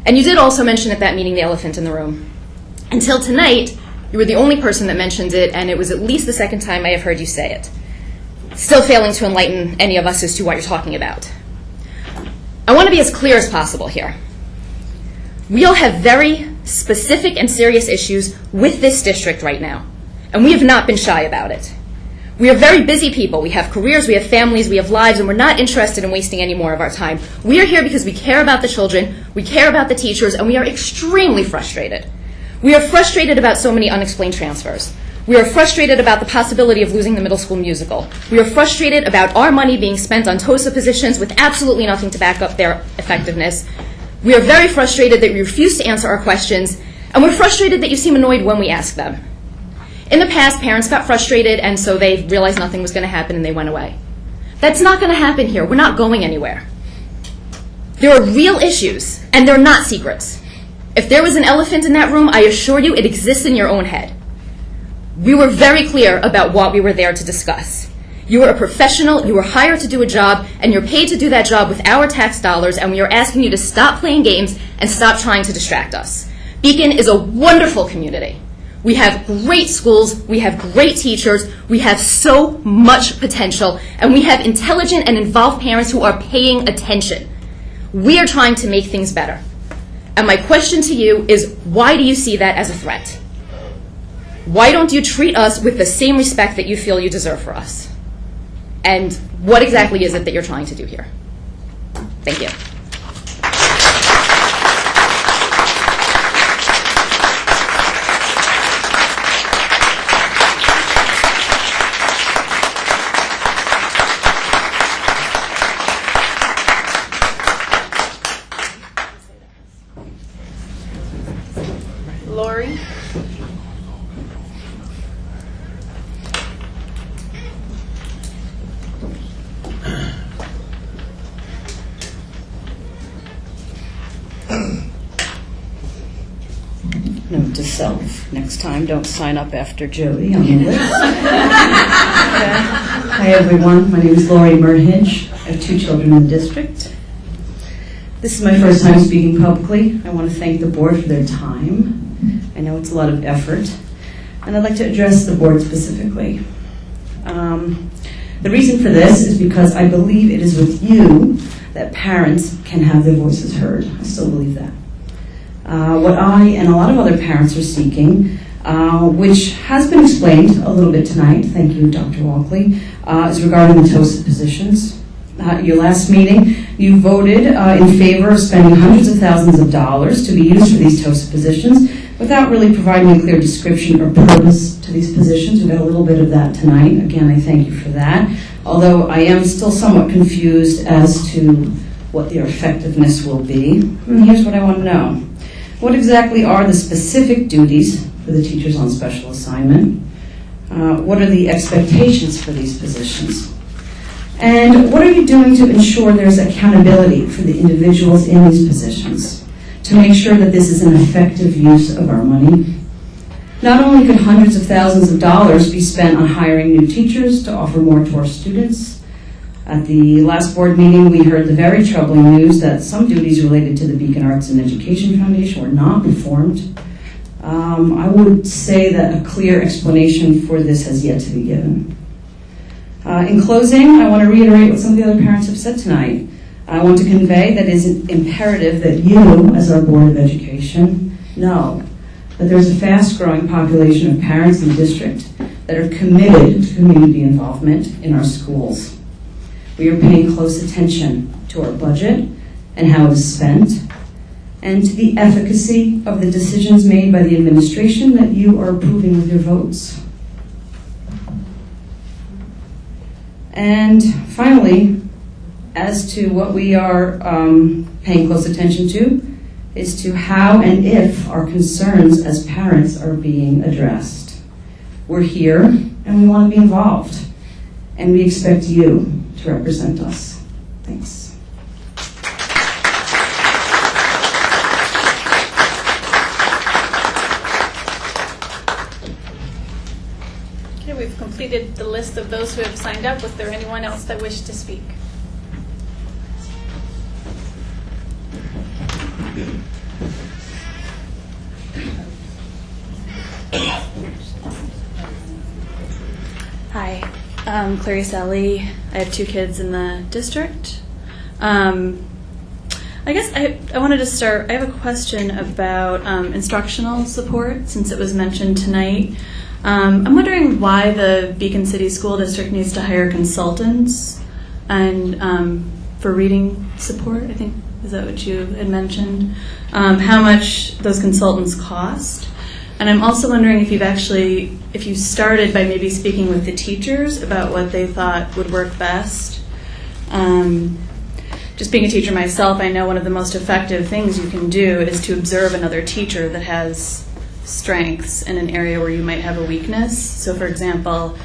you did also mention at that meeting the elephant in the room. Until tonight, you were the only person that mentioned it, and it was at least the second time I have heard you say it. Still failing to enlighten any of us as to what you're talking about. I want to be as clear as possible here. We all have very specific and serious issues with this district right now, and we have not been shy about it. We are very busy people. We have careers, we have families, we have lives, and we're not interested in wasting any more of our time. We are here because we care about the children, we care about the teachers, and we are extremely frustrated. We are frustrated about so many unexplained transfers. We are frustrated about the possibility of losing the middle school musical. We are frustrated about our money being spent on TOSA positions with absolutely nothing to back up their effectiveness. We are very frustrated that you refuse to answer our questions, and we're frustrated that you seem annoyed when we ask them. In the past, parents got frustrated, and so they realized nothing was going to happen, and they went away. That's not going to happen here. We're not going anywhere. There are real issues, and they're not secrets. If there was an elephant in that room, I assure you it exists in your own head. We were very clear about what we were there to discuss. You are a professional, you were hired to do a job, and you're paid to do that job with our tax dollars, and we are asking you to stop playing games and stop trying to distract us. Beacon is a wonderful community. We have great schools, we have great teachers, we have so much potential, and we have intelligent and involved parents who are paying attention. We are trying to make things better. And my question to you is, why do you see that as a threat? Why don't you treat us with the same respect that you feel you deserve for us? And what exactly is it that you're trying to do here? Thank you. Lori? Note to self, next time don't sign up after Jody on the list. Hi everyone, my name is Lori Murhidge. I have 2 children in the district. This is my first time speaking publicly. I want to thank the board for their time. I know it's a lot of effort, and I'd like to address the board specifically. The reason for this is because I believe it is with you that parents can have their voices heard. I still believe that. What I and a lot of other parents are seeking, which has been explained a little bit tonight, thank you, Dr. Walkley, is regarding the TOSA positions. At your last meeting, you voted in favor of spending hundreds of thousands of dollars to be used for these TOSA positions without really providing a clear description or purpose to these positions. We got a little bit of that tonight. Again, I thank you for that. Although I am still somewhat confused as to what their effectiveness will be. And here's what I want to know. What exactly are the specific duties for the teachers on special assignment? What are the expectations for these positions? And what are you doing to ensure there's accountability for the individuals in these positions to make sure that this is an effective use of our money? Not only could hundreds of thousands of dollars be spent on hiring new teachers to offer more to our students, at the last board meeting we heard the very troubling news that some duties related to the Beacon Arts and Education Foundation were not performed. I would say that a clear explanation for this has yet to be given. In closing, I want to reiterate what some of the other parents have said tonight. I want to convey that it is imperative that you, as our Board of Education, know that there's a fast-growing population of parents in the district that are committed to community involvement in our schools. We are paying close attention to our budget and how it is spent, and to the efficacy of the decisions made by the administration that you are approving with your votes. And finally, as to what we are paying close attention to, is to how and if our concerns as parents are being addressed. We're here and we want to be involved, and we expect you to represent us. Thanks. Okay, we've completed the list of those who have signed up. Was there anyone else that wished to speak? Hi, I'm Clarice Ellie. I have 2 kids in the district. I guess I wanted to start, I have a question about instructional support, since it was mentioned tonight. I'm wondering why the Beacon City School District needs to hire consultants and for reading support, I think, is that what you had mentioned? How much those consultants cost? And I'm also wondering if if you started by maybe speaking with the teachers about what they thought would work best. Just being a teacher myself, I know one of the most effective things you can do is to observe another teacher that has strengths in an area where you might have a weakness. So for example,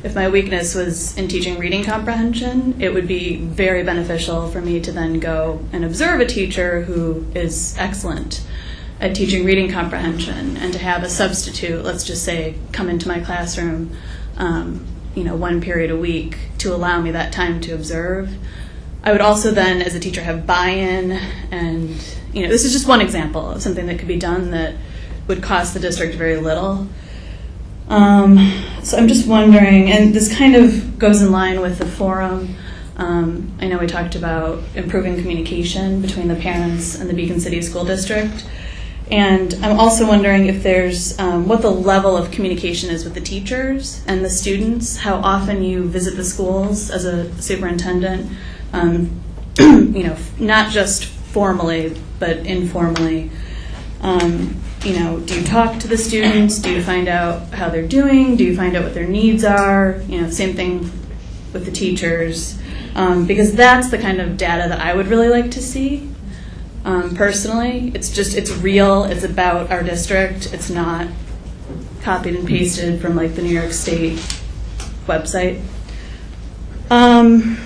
if my weakness was in teaching reading comprehension, it would be very beneficial for me to then go and observe a teacher who is excellent at teaching reading comprehension, and to have a substitute, let's just say, come into my classroom, 1 period a week to allow me that time to observe. I would also then, as a teacher, have buy-in, and this is just one example of something that could be done that would cost the district very little. So I'm just wondering, and this kind of goes in line with the forum. I know we talked about improving communication between the parents and the Beacon City School District. And I'm also wondering if there's what the level of communication is with the teachers and the students, how often you visit the schools as a superintendent, not just formally, but informally. Do you talk to the students? Do you find out how they're doing? Do you find out what their needs are? Same thing with the teachers. Because that's the kind of data that I would really like to see. Personally, it's real, it's about our district, it's not copied and pasted from like the New York State website. And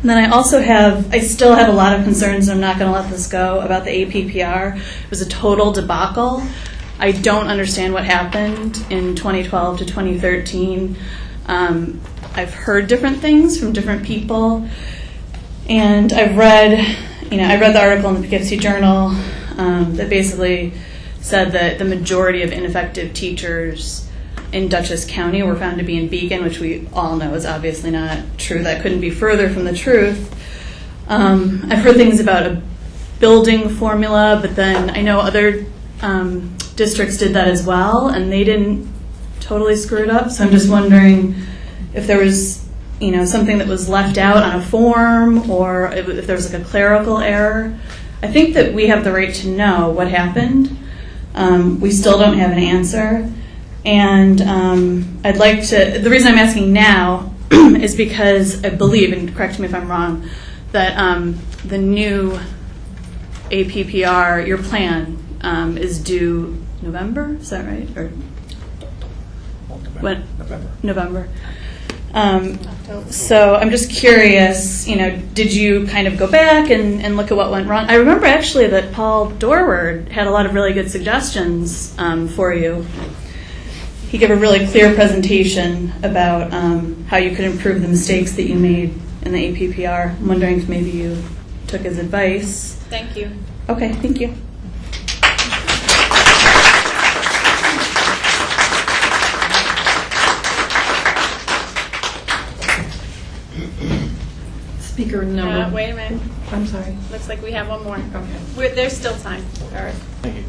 then I still have a lot of concerns, and I'm not going to let this go, about the APPR. It was a total debacle. I don't understand what happened in 2012 to 2013. I've heard different things from different people, and I've read the article in the Poughkeepsie Journal that basically said that the majority of ineffective teachers in Dutchess County were found to be in Beacon, which we all know is obviously not true. That couldn't be further from the truth. I've heard things about a building formula, but then I know other districts did that as well, and they didn't totally screw it up. So I'm just wondering if there was something that was left out on a form, or if there was like a clerical error. I think that we have the right to know what happened. We still don't have an answer. And I'd like to, the reason I'm asking now is because I believe, and correct me if I'm wrong, that the new APPR, your plan, is due November, is that right? Or when? November. So I'm just curious, did you kind of go back and look at what went wrong? I remember actually that Paul Dorward had a lot of really good suggestions for you. He gave a really clear presentation about how you could improve the mistakes that you made in the APPR. I'm wondering if maybe you took his advice. Thank you. Okay, thank you. Speaker number. Wait a minute. I'm sorry. Looks like we have one more. Okay. There's still time. All right. Thank you.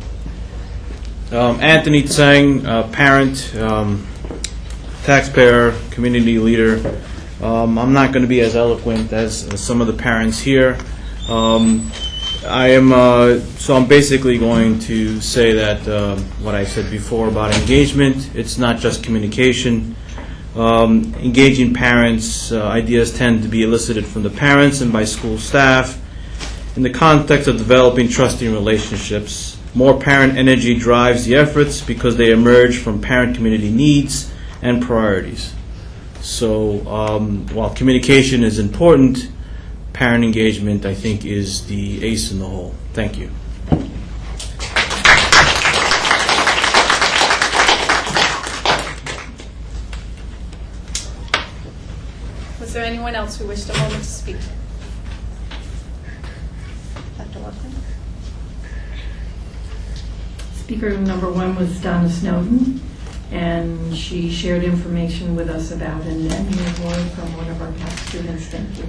Anthony Tsang, parent, taxpayer, community leader. I'm not going to be as eloquent as some of the parents here. So I'm basically going to say that what I said before about engagement, it's not just communication. Engaging parents, ideas tend to be elicited from the parents and by school staff. In the context of developing trusting relationships, more parent energy drives the efforts because they emerge from parent community needs and priorities. So while communication is important, parent engagement, I think, is the ace in the hole. Thank you. Was there anyone else who wished a moment to speak? Dr. Watson? Speaker number 1 was Donna Snowden, and she shared information with us about an Emmy Award from one of our past students. Thank you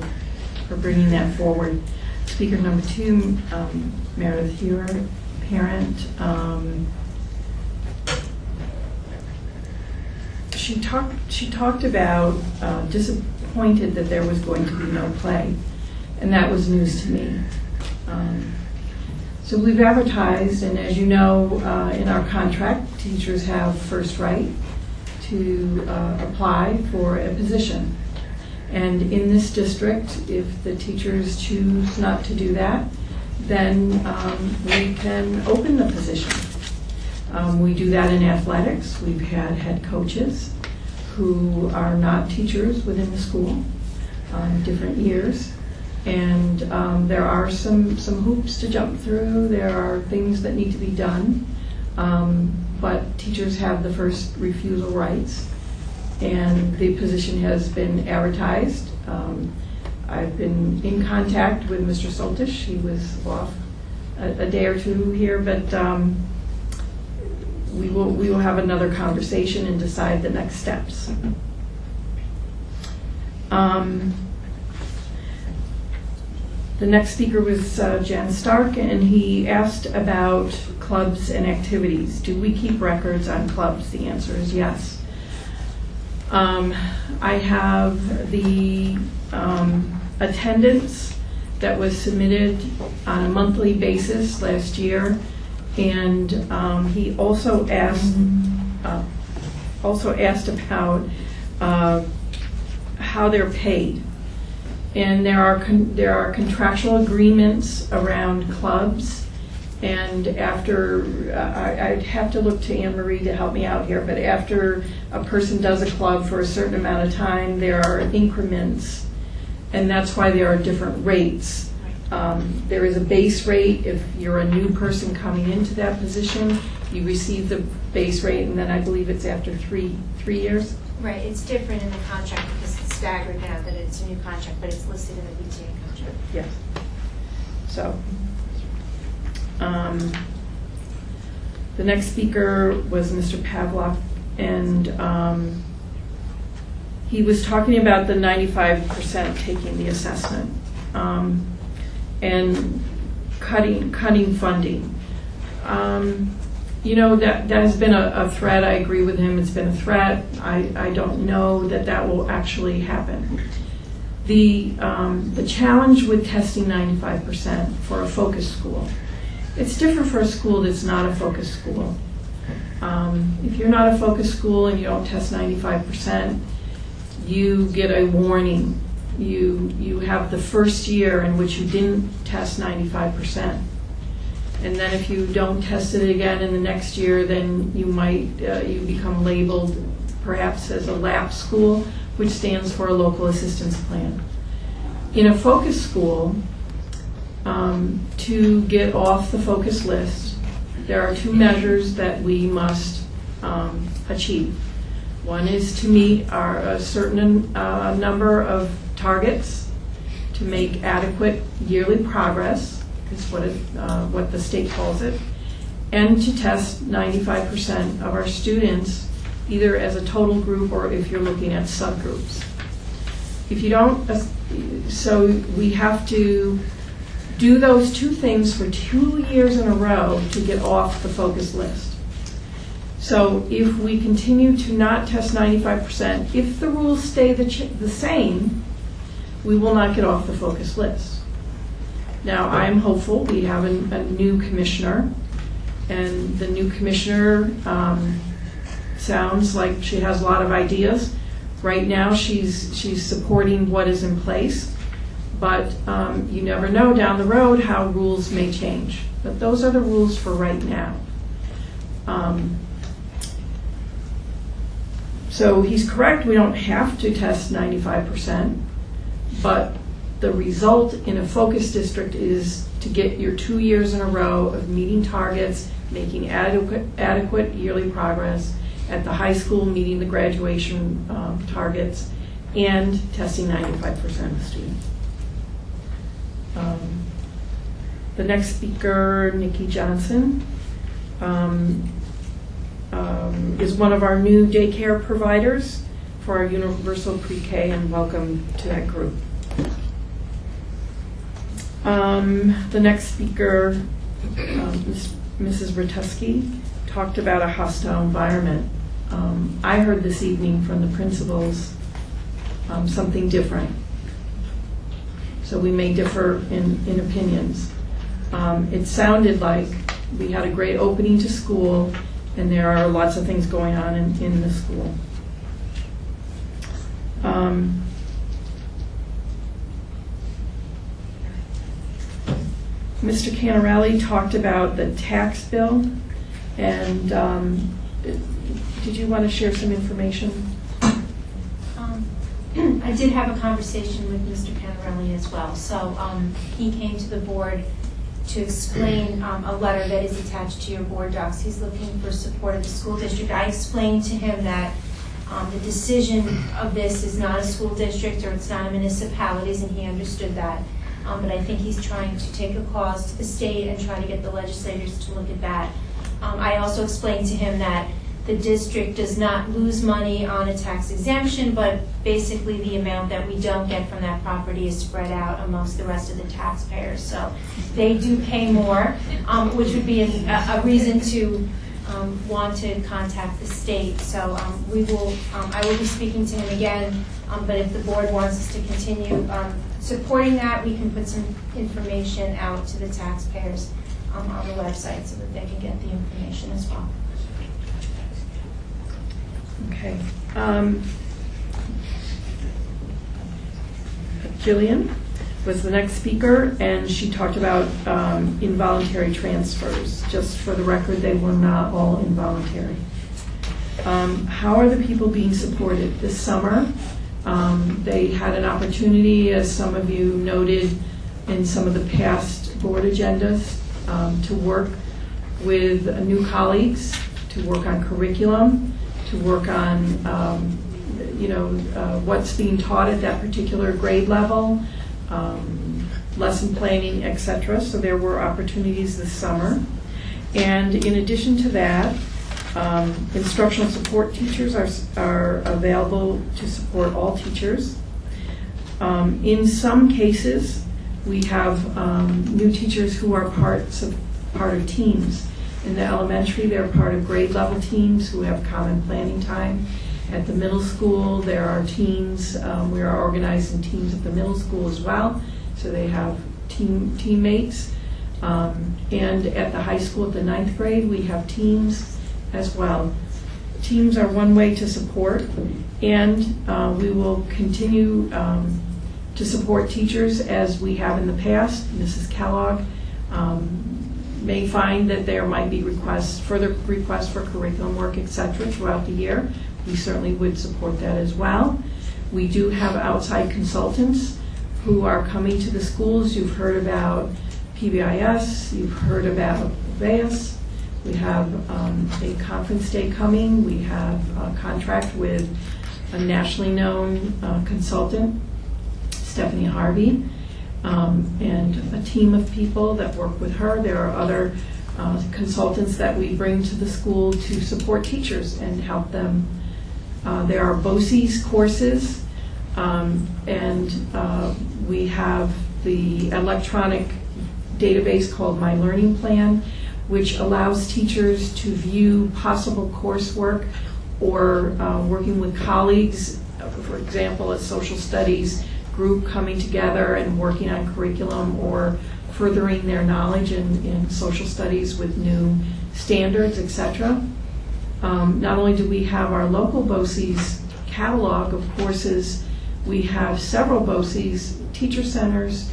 for bringing that forward. Speaker number 2, Meredith Hewer, parent. She talked about disappointed that there was going to be no play, and that was news to me. So we've advertised, and as you know, in our contract, teachers have first right to apply for a position. And in this district, if the teachers choose not to do that, then we can open the position. We do that in athletics. We've had head coaches who are not teachers within the school, different years. And there are some hoops to jump through. There are things that need to be done. But teachers have the first refusal rights. And the position has been advertised. I've been in contact with Mr. Soltish. He was off a day or two here, but we will have another conversation and decide the next steps. The next speaker was Jan Stark, and he asked about clubs and activities. Do we keep records on clubs? The answer is yes. I have the attendance that was submitted on a monthly basis last year, and he also asked about how they're paid. And there are contractual agreements around clubs, and after I'd have to look to Anne Marie to help me out here, but after a person does a club for a certain amount of time, there are increments, and that's why there are different rates. There is a base rate. If you're a new person coming into that position, you receive the base rate, and then I believe it's after three years. Right, it's different in the contract because it's staggered now that it's a new contract, but it's listed in the PTA contract. Yes. So, the next speaker was Mr. Pavlov, and he was talking about the 95% taking the assessment and cutting funding. You know, that has been a threat. I agree with him. It's been a threat. I don't know that will actually happen. The challenge with testing 95% for a focus school, it's different for a school that's not a focus school. If you're not a focus school and you don't test 95%, you get a warning. You have the first year in which you didn't test 95%. And then if you don't test it again in the next year, then you might you become labeled perhaps as a LAP school, which stands for a local assistance plan. In a focus school, to get off the focus list, there are 2 measures that we must achieve. One is to meet a certain number of targets to make adequate yearly progress, is what the state calls it, and to test 95% of our students, either as a total group or if you're looking at subgroups. if you don't, so we have to do those two things for 2 years in a row to get off the focus list. So if we continue to not test 95%, if the rules stay the same, we will not get off the focus list. Now, I'm hopeful. We have a new commissioner, and the new commissioner sounds like she has a lot of ideas. Right now, she's supporting what is in place, but you never know down the road how rules may change. But those are the rules for right now. So he's correct, we don't have to test 95%, but the result in a focus district is to get your 2 years in a row of meeting targets, making adequate yearly progress, at the high school meeting the graduation targets, and testing 95% of students. The next speaker, Nikki Johnson, is one of our new daycare providers for our universal pre-K, and welcome to that group. The next speaker, Mrs. Ratusky, talked about a hostile environment. I heard this evening from the principals something different. So we may differ in opinions. It sounded like we had a great opening to school, and there are lots of things going on in the school. Mr. Canarelli talked about the tax bill, and did you want to share some information? I did have a conversation with Mr. Canarelli as well. So he came to the board to explain a letter that is attached to your board docs. He's looking for support of the school district. I explained to him that the decision of this is not a school district or it's not a municipalities, and he understood that. But I think he's trying to take a cause to the state and try to get the legislators to look at that. I also explained to him that the district does not lose money on a tax exemption, but basically the amount that we don't get from that property is spread out amongst the rest of the taxpayers. So they do pay more, which would be a reason to want to contact the state. So I will be speaking to him again, but if the board wants us to continue supporting that, we can put some information out to the taxpayers on the website so that they can get the information as well. Okay. Jillian was the next speaker, and she talked about involuntary transfers. Just for the record, they were not all involuntary. How are the people being supported? This summer, they had an opportunity, as some of you noted in some of the past board agendas, to work with new colleagues, to work on curriculum, to work on what's being taught at that particular grade level, lesson planning, etc. So there were opportunities this summer. And in addition to that, instructional support teachers are available to support all teachers. In some cases, we have new teachers who are part of teams. In the elementary, they're part of grade level teams who have common planning time. At the middle school, there are teams. We are organizing teams at the middle school as well, so they have teammates. And at the high school, at the 9th grade, we have teams as well. Teams are one way to support, and we will continue to support teachers as we have in the past. Mrs. Kellogg may find that there might be further requests for curriculum work, etc. throughout the year. We certainly would support that as well. We do have outside consultants who are coming to the schools. You've heard about PBIS, you've heard about VAS. We have a conference day coming. We have a contract with a nationally known consultant, Stephanie Harvey, and a team of people that work with her. There are other consultants that we bring to the school to support teachers and help them. There are BOCES courses And we have the electronic database called My Learning Plan, which allows teachers to view possible coursework or working with colleagues, for example, a social studies group coming together and working on curriculum or furthering their knowledge in social studies with new standards, etc. Not only do we have our local BOCES catalog of courses, we have several BOCES teacher centers,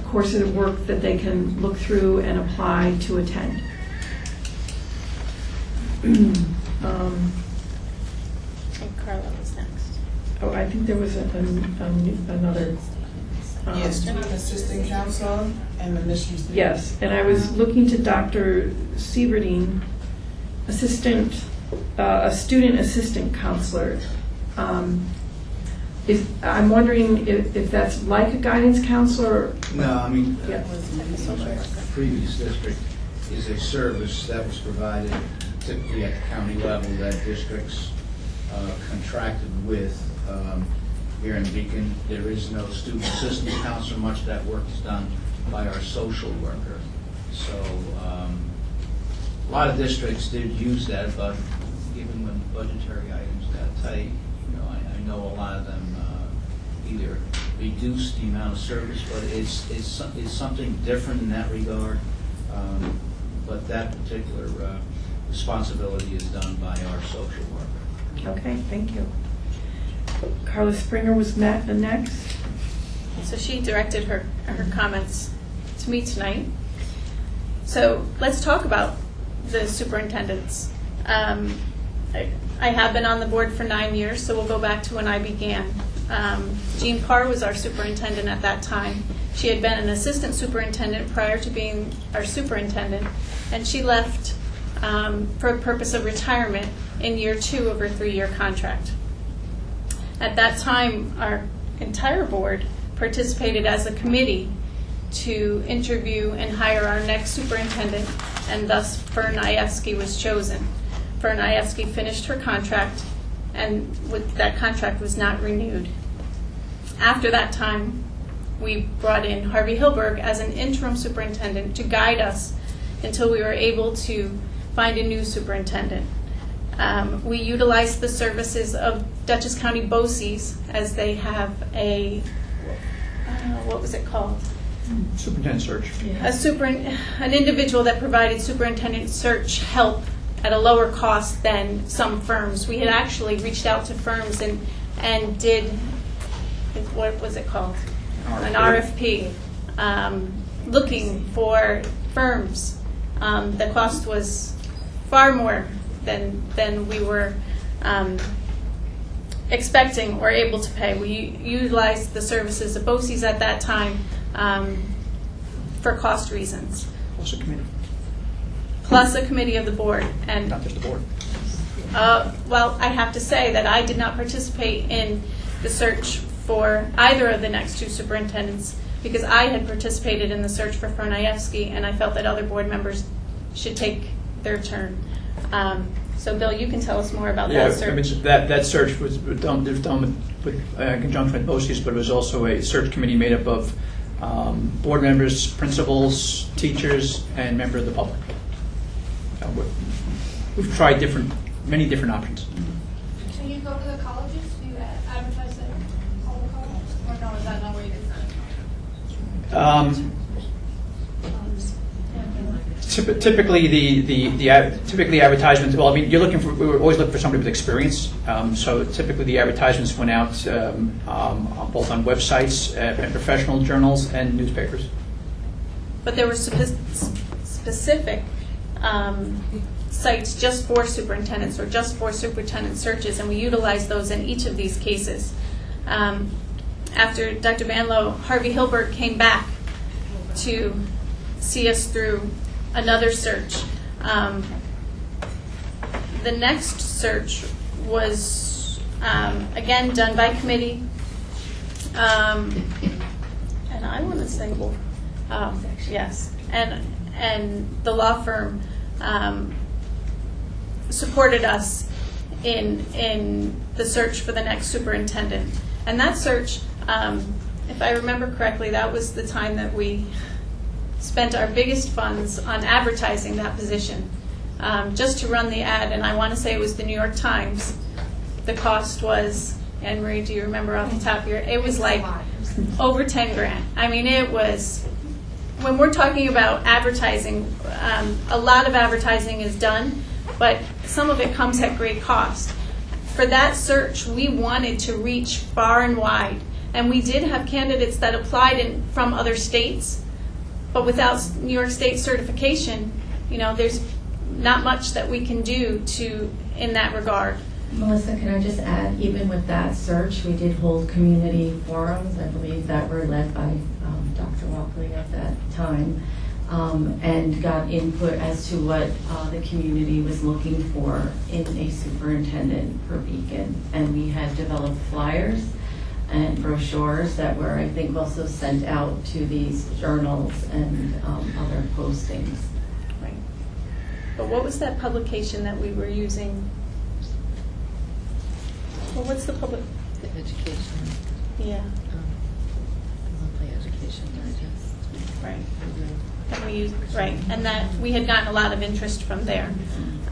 courses of work that they can look through and apply to attend. And Carla was next. Oh, I think there was another. Yes, assistant counselor and the mission statement. Yes, and I was looking to Dr. Sieverding, a student assistant counselor. I'm wondering if that's like a guidance counselor? No, I mean, Yeah. the previous district is a service that was provided typically at the county level that districts contracted with. Here in Beacon, there is no student assistance counselor. Much of that work is done by our social worker. So a lot of districts did use that, but given when budgetary items got tight, I know a lot of them either reduced the amount of service, but it's something different in that regard. But that particular responsibility is done by our social worker. Okay, thank you. Carla Springer was next. So she directed her comments to me tonight. So let's talk about the superintendents. I have been on the board for 9 years, so we'll go back to when I began. Jean Parr was our superintendent at that time. She had been an assistant superintendent prior to being our superintendent, and she left for a purpose of retirement in year 2 of her 3-year contract. At that time, our entire board participated as a committee to interview and hire our next superintendent, and thus Fern Ajewski was chosen. Fern Ajewski finished her contract, and that contract was not renewed. After that time, we brought in Harvey Hilberg as an interim superintendent to guide us until we were able to find a new superintendent. We utilized the services of Dutchess County BOCES, as they have a, what was it called? Superintendent search. An individual that provided superintendent search help at a lower cost than some firms. We had actually reached out to firms and did, what was it called? An RFP, looking for firms. The cost was far more than we were expecting or able to pay. We utilized the services of BOCES at that time for cost reasons. Plus a committee. Plus a committee of the board. And not just the board. Well, I have to say that I did not participate in the search for either of the next 2 superintendents because I had participated in the search for Fern Ajewski, and I felt that other board members should take their turn. So, Bill, you can tell us more about that search. I mean, that search was done in conjunction with BOCES, but it was also a search committee made up of board members, principals, teachers, and members of the public. We've tried many different options. So you go to the colleges? Do you advertise at all the colleges? Or no, is that not where you do that? Typically, the advertisements. Well, I mean, we were always looking for somebody with experience. So typically, the advertisements went out both on websites, and professional journals, and newspapers. But there were specific sites just for superintendents or just for superintendent searches, and we utilized those in each of these cases. After Dr. Banlow, Harvey Hilberg came back to see us through another search. The next search was, again, done by committee. And I want to say, yes, and the law firm supported us in the search for the next superintendent. And that search, if I remember correctly, that was the time that we spent our biggest funds on advertising that position, just to run the ad. And I want to say it was the New York Times. The cost was, Anne Marie, do you remember off the top of your? It was like over 10 grand. I mean, it was. When we're talking about advertising, a lot of advertising is done, but some of it comes at great cost. For that search, we wanted to reach far and wide, and we did have candidates that applied from other states, but without New York State certification, there's not much that we can do in that regard. Melissa, can I just add, even with that search, we did hold community forums, I believe, that were led by Dr. Walkley at that time, and got input as to what the community was looking for in a superintendent for Beacon. And we had developed flyers and brochures that were, I think, also sent out to these journals and other postings. Right. But what was that publication that we were using? Well, what's the public? The education. Yeah. Monthly education digest. Right. And we used, right, and that we had gotten a lot of interest from there.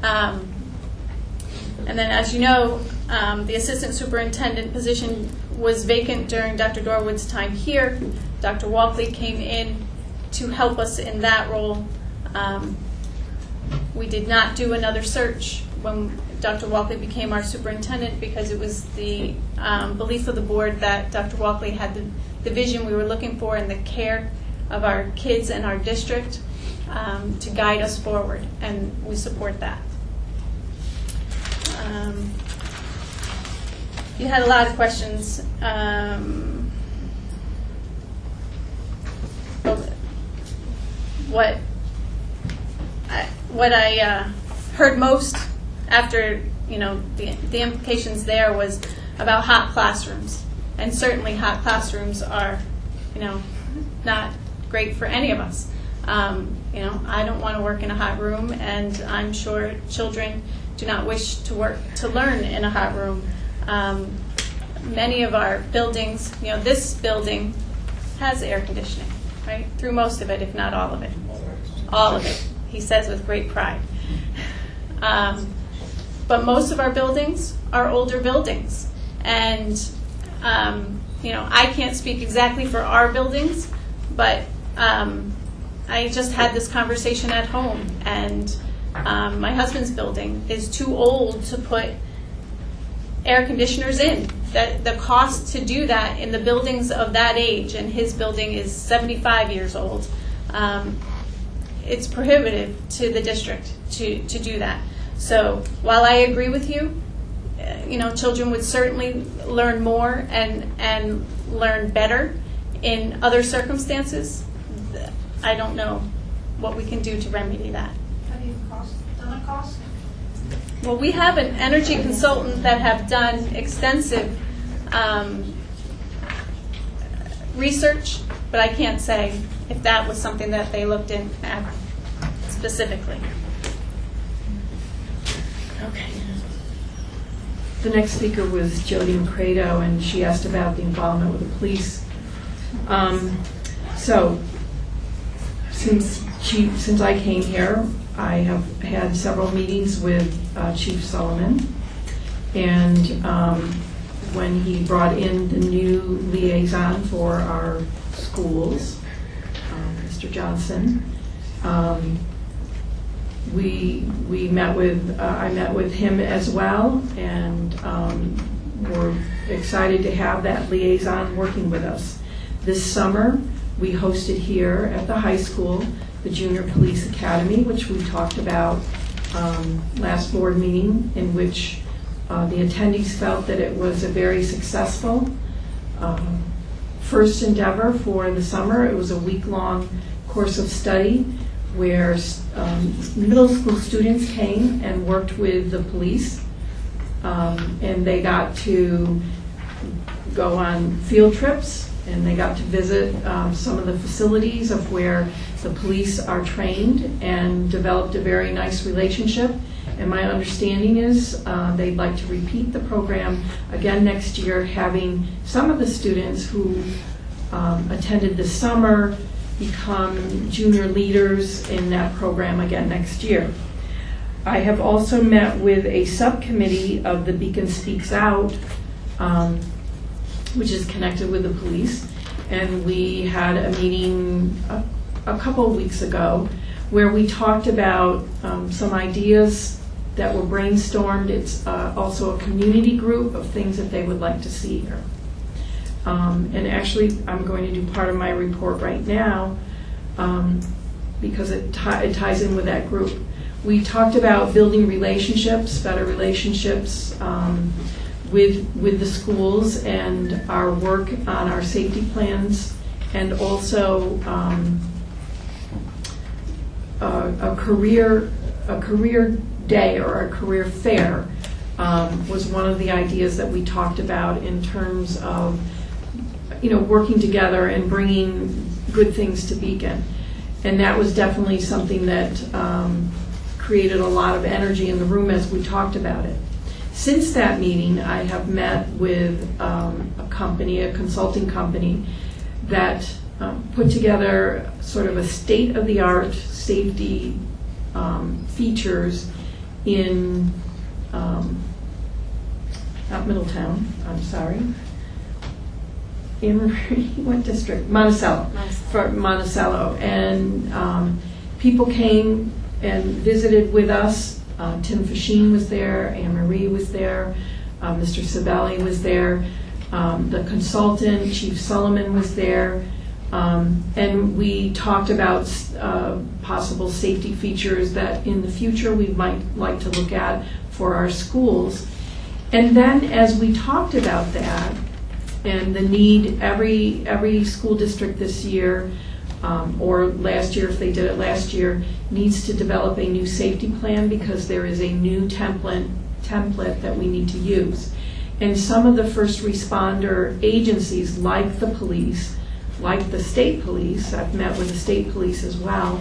And then, as you know, the assistant superintendent position was vacant during Dr. Dorwood's time here. Dr. Walkley came in to help us in that role. We did not do another search when Dr. Walkley became our superintendent because it was the belief of the board that Dr. Walkley had the vision we were looking for and the care of our kids and our district to guide us forward, and we support that. You had a lot of questions. What I heard most after the implications there was about hot classrooms, and certainly hot classrooms are not great for any of us. I don't want to work in a hot room, and I'm sure children do not wish to learn in a hot room. Many of our buildings, this building has air conditioning, right? Through most of it, if not all of it. All of it, he says with great pride. But most of our buildings are older buildings. And, I can't speak exactly for our buildings, but I just had this conversation at home, and my husband's building is too old to put air conditioners in. The cost to do that in the buildings of that age, and his building is 75 years old, it's prohibitive to the district to do that. So while I agree with you, children would certainly learn more and learn better in other circumstances. I don't know what we can do to remedy that. Have you done a cost? Well, we have an energy consultant that have done extensive research, but I can't say if that was something that they looked at specifically. Okay. The next speaker was Jody Macredo, and she asked about the involvement with the police. So, since I came here, I have had several meetings with Chief Sullivan, and when he brought in the new liaison for our schools, Mr. Johnson, we met with I met with him as well, and we're excited to have that liaison working with us. This summer, we hosted here at the high school the Junior Police Academy, which we talked about last board meeting, in which the attendees felt that it was a very successful first endeavor for the summer. It was a week-long course of study where middle school students came and worked with the police, and they got to go on field trips and they got to visit some of the facilities of where the police are trained and developed a very nice relationship. And my understanding is they'd like to repeat the program again next year, having some of the students who attended this summer become junior leaders in that program again next year. I have also met with a subcommittee of the Beacon Speaks Out, which is connected with the police, and we had a meeting a couple of weeks ago where we talked about some ideas that were brainstormed. It's also a community group of things that they would like to see here. And actually, I'm going to do part of my report right now because it ties in with that group. We talked about building relationships, better relationships with the schools, and our work on our safety plans, and also a career day or a career fair was one of the ideas that we talked about in terms of working together and bringing good things to Beacon. And that was definitely something that created a lot of energy in the room as we talked about it. Since that meeting, I have met with a consulting company that put together sort of a state-of-the-art safety features in, not Middletown, I'm sorry, in what district? Monticello. For Monticello. And people came and visited with us. Tim Fasheen was there, Anne Marie was there, Mr. Sabelli was there, the consultant, Chief Sullivan was there, and we talked about possible safety features that in the future we might like to look at for our schools. And then as we talked about that, and the need, every school district this year, or last year if they did it last year, needs to develop a new safety plan because there is a new template that we need to use. And some of the first responder agencies, like the police, like the state police, I've met with the state police as well,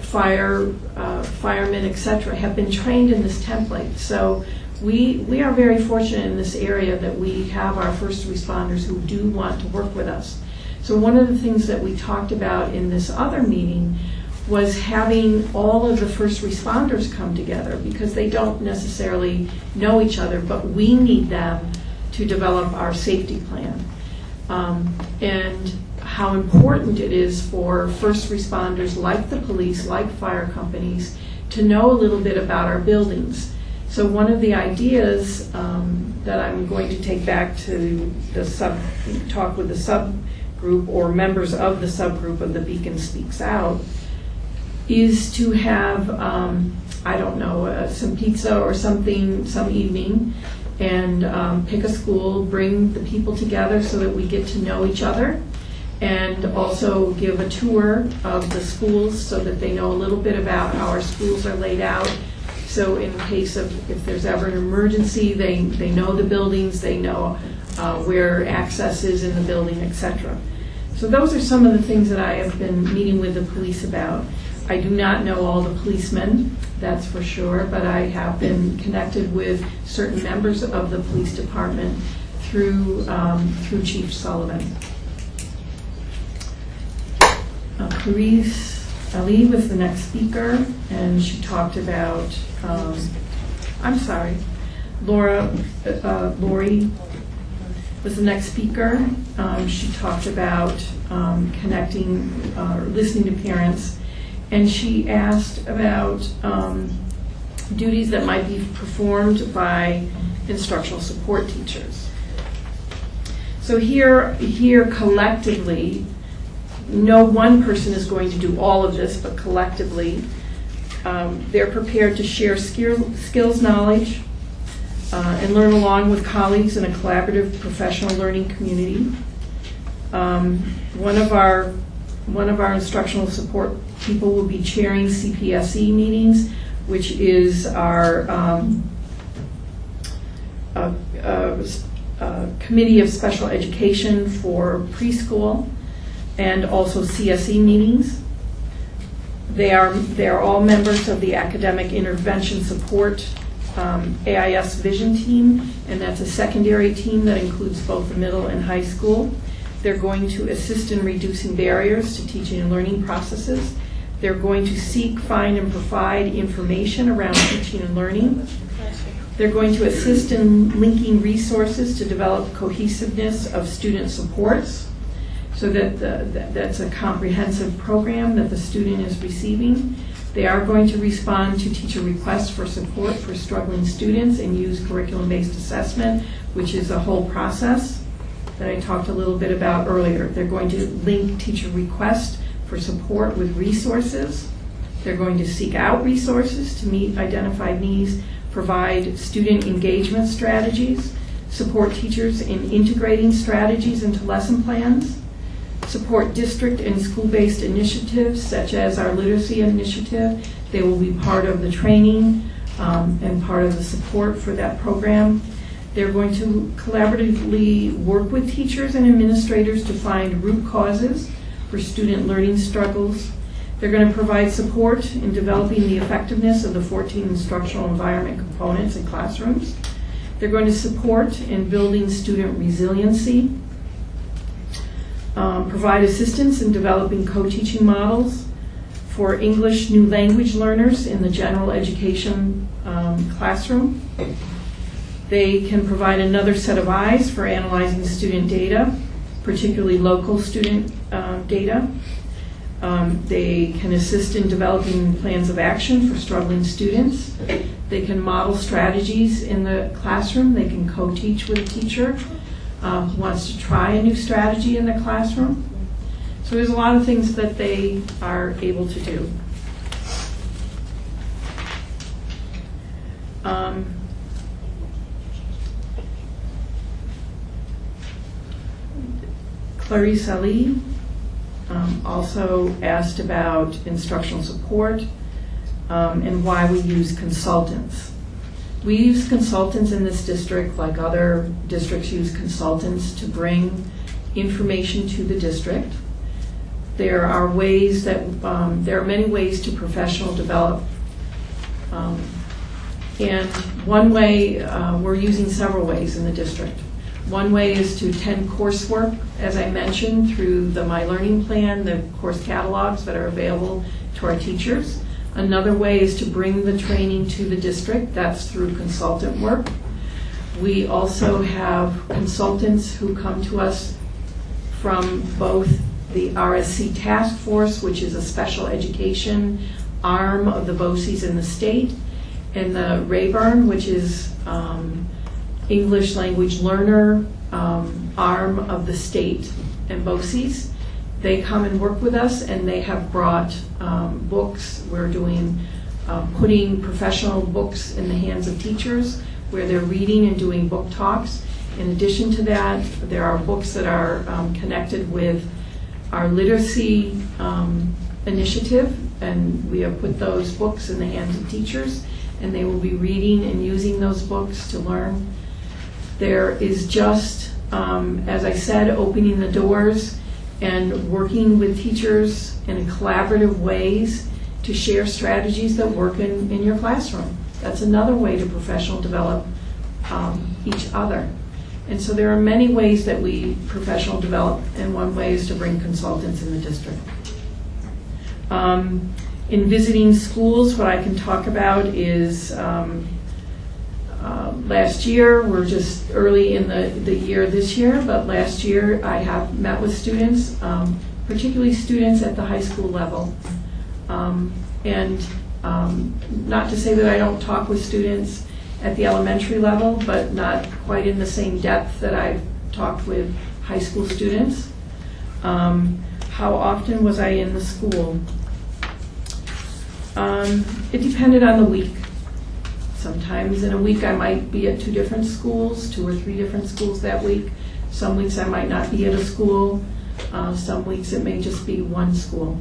firemen, etc., have been trained in this template. So we are very fortunate in this area that we have our first responders who do want to work with us. So one of the things that we talked about in this other meeting was having all of the first responders come together because they don't necessarily know each other, but we need them to develop our safety plan. And how important it is for first responders like the police, like fire companies, to know a little bit about our buildings. So one of the ideas that I'm going to take back to the talk with the subgroup or members of the subgroup of the Beacon Speaks Out is to have, I don't know, some pizza or something some evening, and pick a school, bring the people together so that we get to know each other, and also give a tour of the schools so that they know a little bit about how our schools are laid out. So in case of, if there's ever an emergency, they know the buildings, they know where access is in the building, etc. So those are some of the things that I have been meeting with the police about. I do not know all the policemen, that's for sure, but I have been connected with certain members of the police department through Chief Sullivan. Clarice Ali was the next speaker, and she talked about, Lori was the next speaker. She talked about connecting, listening to parents, and she asked about duties that might be performed by instructional support teachers. So here collectively, no one person is going to do all of this, but collectively, they're prepared to share skills, knowledge, and learn along with colleagues in a collaborative professional learning community. One of our instructional support people will be chairing CPSE meetings, which is our Committee of Special Education for preschool and also CSE meetings. They are all members of the Academic Intervention Support AIS Vision Team, and that's a secondary team that includes both the middle and high school. They're going to assist in reducing barriers to teaching and learning processes. They're going to seek, find, and provide information around teaching and learning. They're going to assist in linking resources to develop cohesiveness of student supports, so that that's a comprehensive program that the student is receiving. They are going to respond to teacher requests for support for struggling students and use curriculum-based assessment, which is a whole process that I talked a little bit about earlier. They're going to link teacher requests for support with resources. They're going to seek out resources to meet identified needs, provide student engagement strategies, support teachers in integrating strategies into lesson plans, support district and school-based initiatives such as our literacy initiative. They will be part of the training and part of the support for that program. They're going to collaboratively work with teachers and administrators to find root causes for student learning struggles. They're going to provide support in developing the effectiveness of the 14 instructional environment components in classrooms. They're going to support in building student resiliency, provide assistance in developing co-teaching models for English new language learners in the general education classroom. They can provide another set of eyes for analyzing student data, particularly local student data. They can assist in developing plans of action for struggling students. They can model strategies in the classroom. They can co-teach with a teacher who wants to try a new strategy in the classroom. So there's a lot of things that they are able to do. Clarice Ali also asked about instructional support and why we use consultants. We use consultants in this district, like other districts use consultants, to bring information to the district. There are ways that there are many ways to professional develop, and one way we're using several ways in the district. One way is to attend coursework, as I mentioned, through the My Learning Plan, the course catalogs that are available to our teachers. Another way is to bring the training to the district. That's through consultant work. We also have consultants who come to us from both the RSC Task Force, which is a special education arm of the BOCES in the state, and the Rayburn, which is English language learner arm of the state and BOCES. They come and work with us, and they have brought books. We're doing putting professional books in the hands of teachers where they're reading and doing book talks. In addition to that, there are books that are connected with our literacy initiative, and we have put those books in the hands of teachers, and they will be reading and using those books to learn. There is just, as I said, opening the doors and working with teachers in collaborative ways to share strategies that work in your classroom. That's another way to professional develop each other. And so there are many ways that we professional develop, and one way is to bring consultants in the district. In visiting schools, what I can talk about is last year, we're just early in the year this year, but last year I have met with students, particularly students at the high school level. And not to say that I don't talk with students at the elementary level, but not quite in the same depth that I've talked with high school students. How often was I in the school? It depended on the week. Sometimes in a week I might be at 2 different schools, 2 or 3 different schools that week. Some weeks I might not be at a school. Some weeks it may just be one school.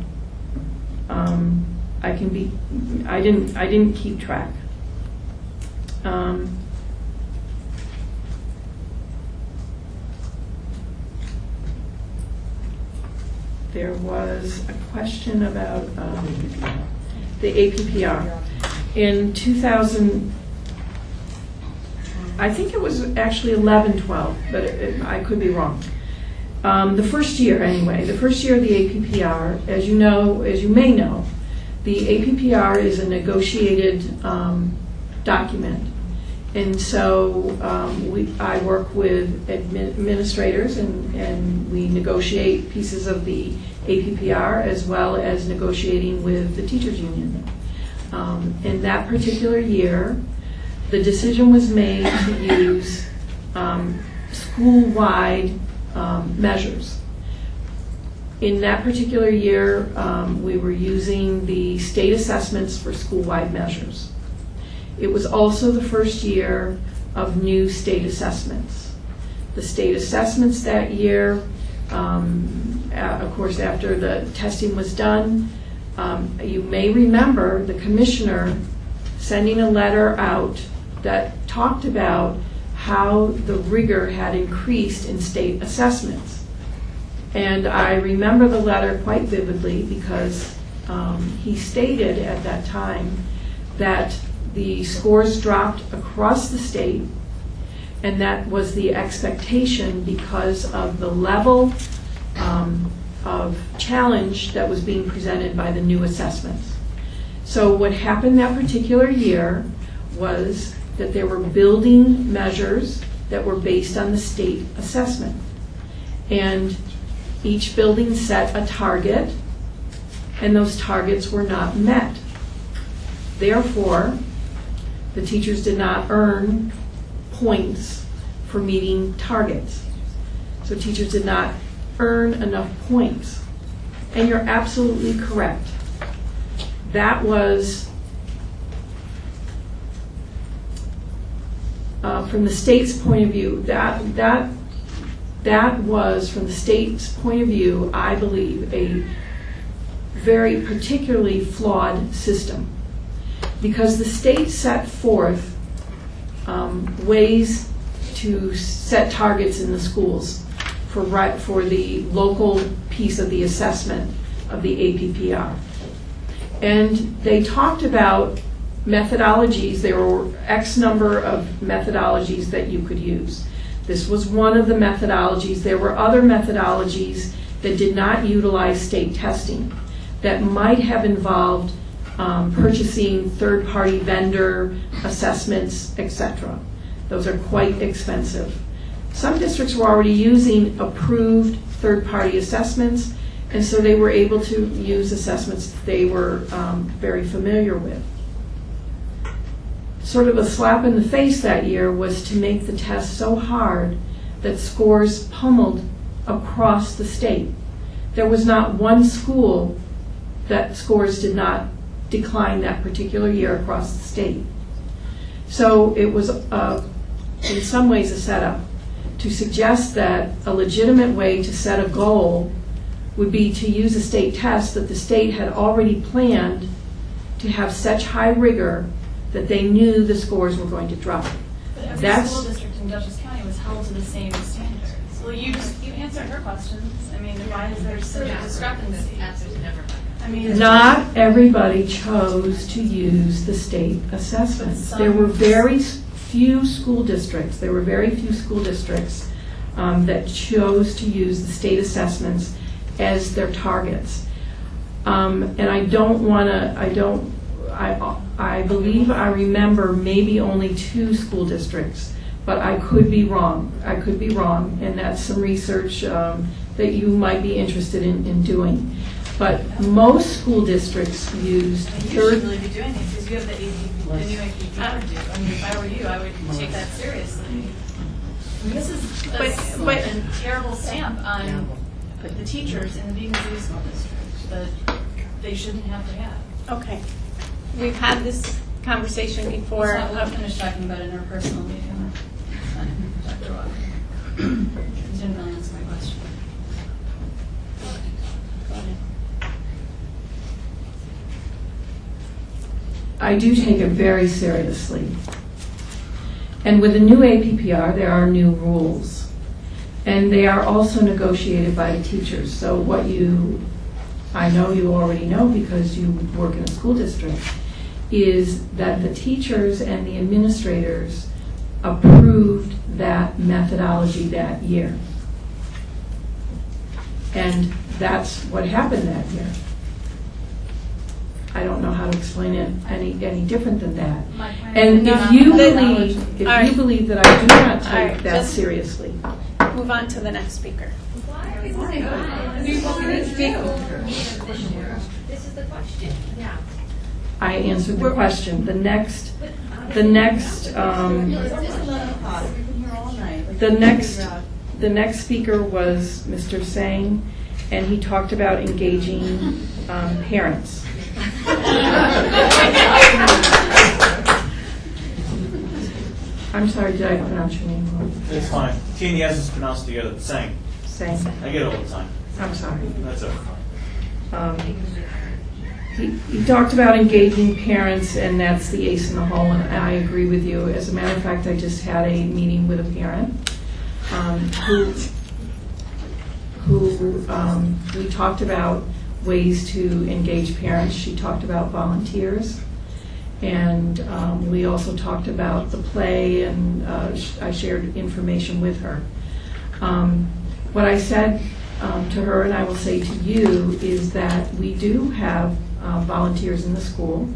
I didn't keep track. there was a question about the APPR. In 2000, I think it was actually 11-12, but I could be wrong. The first year, anyway, the first year of the APPR, as you may know, the APPR is a negotiated document. And so I work with administrators and we negotiate pieces of the APPR as well as negotiating with the teachers union. In that particular year, the decision was made to use school-wide measures. In that particular year, we were using the state assessments for school-wide measures. It was also the first year of new state assessments. The state assessments that year, of course, after the testing was done, you may remember the commissioner sending a letter out that talked about how the rigor had increased in state assessments. And I remember the letter quite vividly because he stated at that time that the scores dropped across the state, and that was the expectation because of the level of challenge that was being presented by the new assessments. So what happened that particular year was that there were building measures that were based on the state assessment. And each building set a target, and those targets were not met. Therefore, the teachers did not earn points for meeting targets. So teachers did not earn enough points. And you're absolutely correct. That was, from the state's point of view, that was, from the state's point of view, I believe, a very particularly flawed system. Because the state set forth ways to set targets in the schools for the local piece of the assessment of the APPR. And they talked about methodologies. There were X number of methodologies that you could use. This was one of the methodologies. There were other methodologies that did not utilize state testing that might have involved purchasing third-party vendor assessments, etc. Those are quite expensive. Some districts were already using approved third-party assessments, and so they were able to use assessments they were very familiar with. Sort of a slap in the face that year was to make the test so hard that scores pummeled across the state. There was not one school that scores did not decline that particular year across the state. So it was, in some ways, a setup to suggest that a legitimate way to set a goal would be to use a state test that the state had already planned to have such high rigor that they knew the scores were going to drop. But every school district in Dutchess County was held to the same standards. Well, you answered her questions. I mean, why is there such a discrepancy? I mean, not everybody chose to use the state assessments. There were very few school districts. That chose to use the state assessments as their targets. And I believe I remember maybe only 2 school districts, but I could be wrong. And that's some research that you might be interested in doing. But most school districts used you should really be doing these because you have the new APPR. I mean, if I were you, I would take that seriously. I mean, this is a terrible stamp on the teachers in the Beacon City School District that they shouldn't have to have. Okay. We've had this conversation before. I'll finish talking about it in our personal meeting. Dr. Walker. You didn't really answer my question. Go ahead. I do take it very seriously. And with the new APPR, there are new rules. And they are also negotiated by the teachers. So I know you already know because you work in a school district, is that the teachers and the administrators approved that methodology that year. And that's what happened that year. I don't know how to explain it any different than that. And if you believe that I do not take that seriously. Move on to the next speaker. This is the question. Yeah. I answered the question. The next speaker was Mr. Sang, and he talked about engaging parents. I'm sorry, did I pronounce your name wrong? It's fine. T and S is pronounced together. Sang. Sang. I get it all the time. I'm sorry. That's okay. He talked about engaging parents, and that's the ace in the hole, and I agree with you. As a matter of fact, I just had a meeting with a parent who we talked about ways to engage parents. She talked about volunteers, and we also talked about the play, and I shared information with her. What I said to her, and I will say to you, is that we do have volunteers in the school,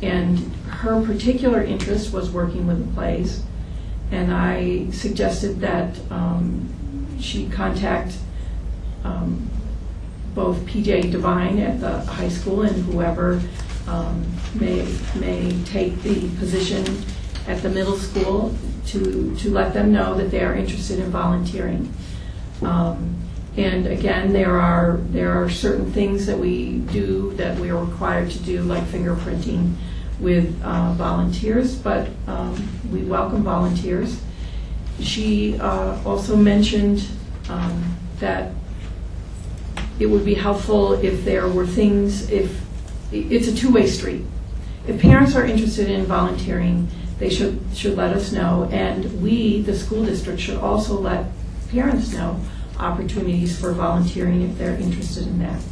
and her particular interest was working with the plays, and I suggested that she contact both PJ Devine at the high school and whoever may take the position at the middle school to let them know that they are interested in volunteering. And again, there are certain things that we do that we are required to do, like fingerprinting with volunteers, but we welcome volunteers. She also mentioned that it would be helpful if there were things, if it's a two-way street. If parents are interested in volunteering, they should let us know, and we, the school district, should also let parents know opportunities for volunteering if they're interested in that.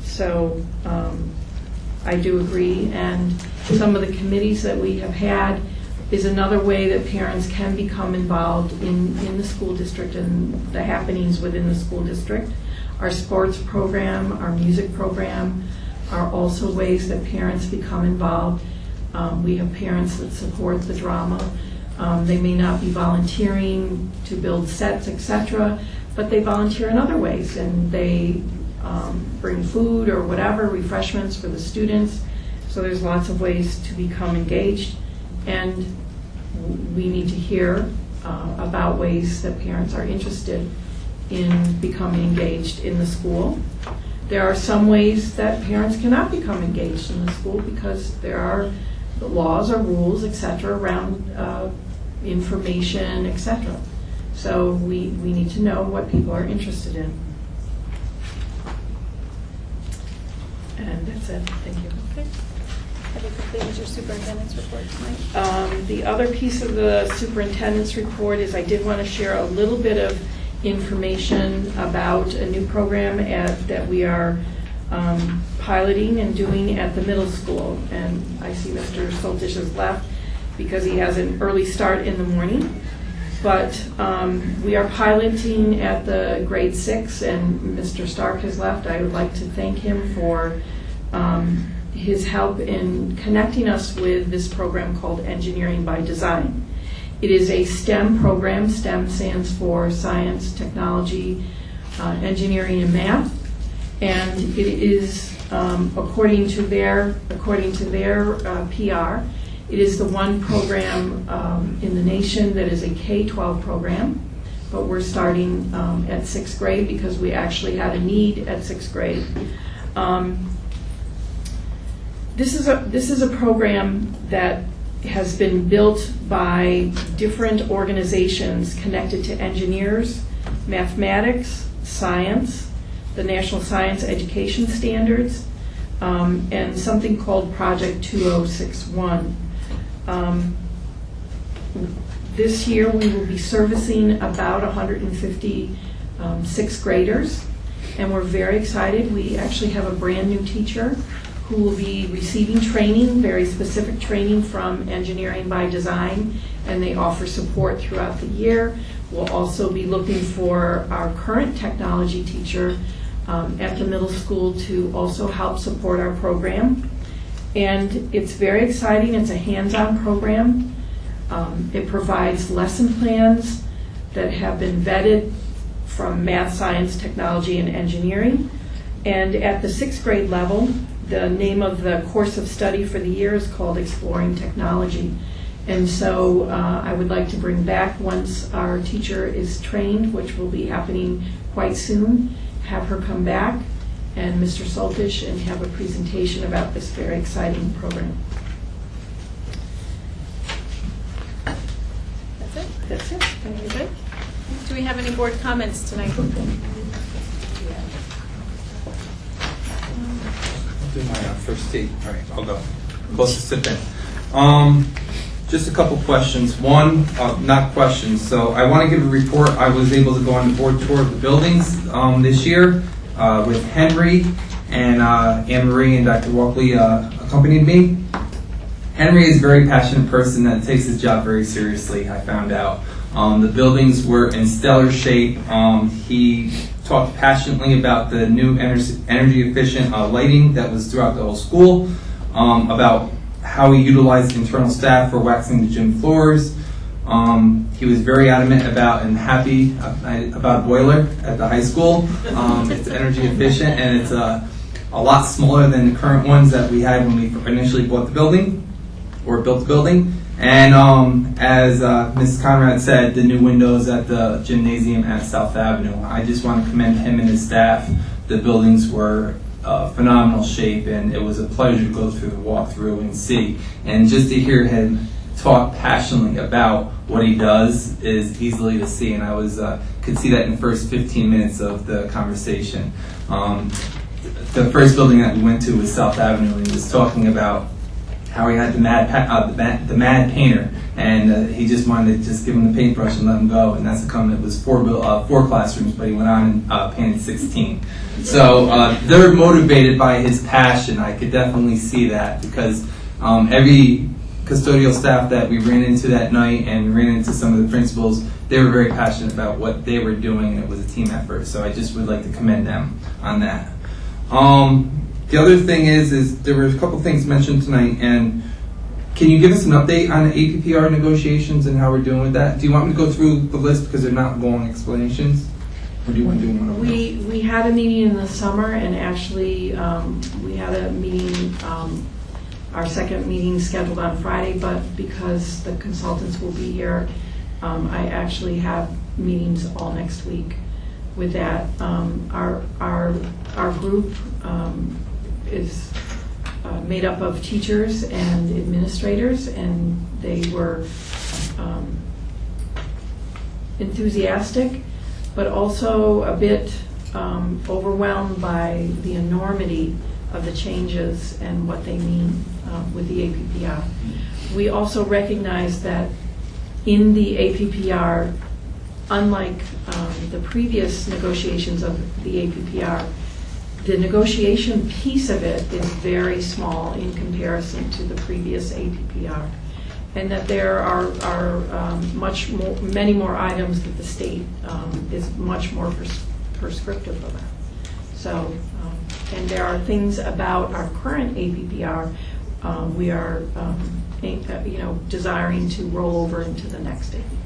So I do agree, and some of the committees that we have had is another way that parents can become involved in the school district and the happenings within the school district. Our sports program, our music program are also ways that parents become involved. We have parents that support the drama. They may not be volunteering to build sets, etc., but they volunteer in other ways, and they bring food or whatever, refreshments for the students. So there's lots of ways to become engaged, and we need to hear about ways that parents are interested in becoming engaged in the school. There are some ways that parents cannot become engaged in the school because there are laws or rules, etc., around information, etc. So we need to know what people are interested in. And that's it. Thank you. Okay. Have you completed your superintendent's report tonight? The other piece of the superintendent's report is I did want to share a little bit of information about a new program that we are piloting and doing at the middle school. And I see Mr. Soltish has left because he has an early start in the morning. But we are piloting at the grade 6, and Mr. Stark has left. I would like to thank him for his help in connecting us with this program called Engineering by Design. It is a STEM program. STEM stands for Science, Technology, Engineering, and Math. And it is, according to their PR, it is the one program in the nation that is a K-12 program, but we're starting at 6th grade because we actually had a need at 6th grade. This is a program that has been built by different organizations connected to engineers, mathematics, science, the National Science Education Standards, and something called Project 2061. This year, we will be servicing about 150 sixth graders, and we're very excited. We actually have a brand-new teacher who will be receiving training, very specific training from Engineering by Design, and they offer support throughout the year. We'll also be looking for our current technology teacher at the middle school to also help support our program. And it's very exciting. It's a hands-on program. It provides lesson plans that have been vetted from math, science, technology, and engineering. And at the sixth grade level, the name of the course of study for the year is called Exploring Technology. And so I would like to bring back, once our teacher is trained, which will be happening quite soon, have her come back and Mr. Soltish and have a presentation about this very exciting program. That's it? That's it. Thank you. Good. Do we have any board comments tonight? I'll do my first take. All right, I'll go. Closest to then. Just a couple questions. One, not questions. So I want to give a report. I was able to go on the board tour of the buildings this year with Henry, and Anne Marie and Dr. Walkley accompanied me. Henry is a very passionate person that takes his job very seriously, I found out. The buildings were in stellar shape. He talked passionately about the new energy efficient lighting that was throughout the whole school, about how he utilized internal staff for waxing the gym floors. He was very adamant about and happy about a boiler at the high school. It's energy efficient, and it's a lot smaller than the current ones that we had when we initially bought the building, or built the building. And as Mrs. Conrad said, the new windows at the gymnasium at South Avenue. I just want to commend him and his staff. The buildings were phenomenal shape, and it was a pleasure to go through the walkthrough and see. And just to hear him talk passionately about what he does is easily to see, and I could see that in the first 15 minutes of the conversation. The first building that we went to was South Avenue, and he was talking about how he had the mad painter, and he just wanted to just give him the paintbrush and let him go, and that's it was four classrooms, but he went on and painted 16. So they're motivated by his passion. I could definitely see that, because every custodial staff that we ran into that night and ran into some of the principals, they were very passionate about what they were doing, and it was a team effort. So I just would like to commend them on that. The other thing is there were a couple things mentioned tonight, and can you give us an update on the APPR negotiations and how we're doing with that? Do you want me to go through the list because they're not long explanations, or do you want to do one over? We had a meeting in the summer, and actually we had a meeting, our second meeting scheduled on Friday, but because the consultants will be here, I actually have meetings all next week with that. Our group is made up of teachers and administrators, and they were enthusiastic, but also a bit overwhelmed by the enormity of the changes and what they mean with the APPR. We also recognize that in the APPR, unlike the previous negotiations of the APPR, the negotiation piece of it is very small in comparison to the previous APPR, and that there are many more items that the state is much more prescriptive about. So, and there are things about our current APPR we are, desiring to roll over into the next APPR.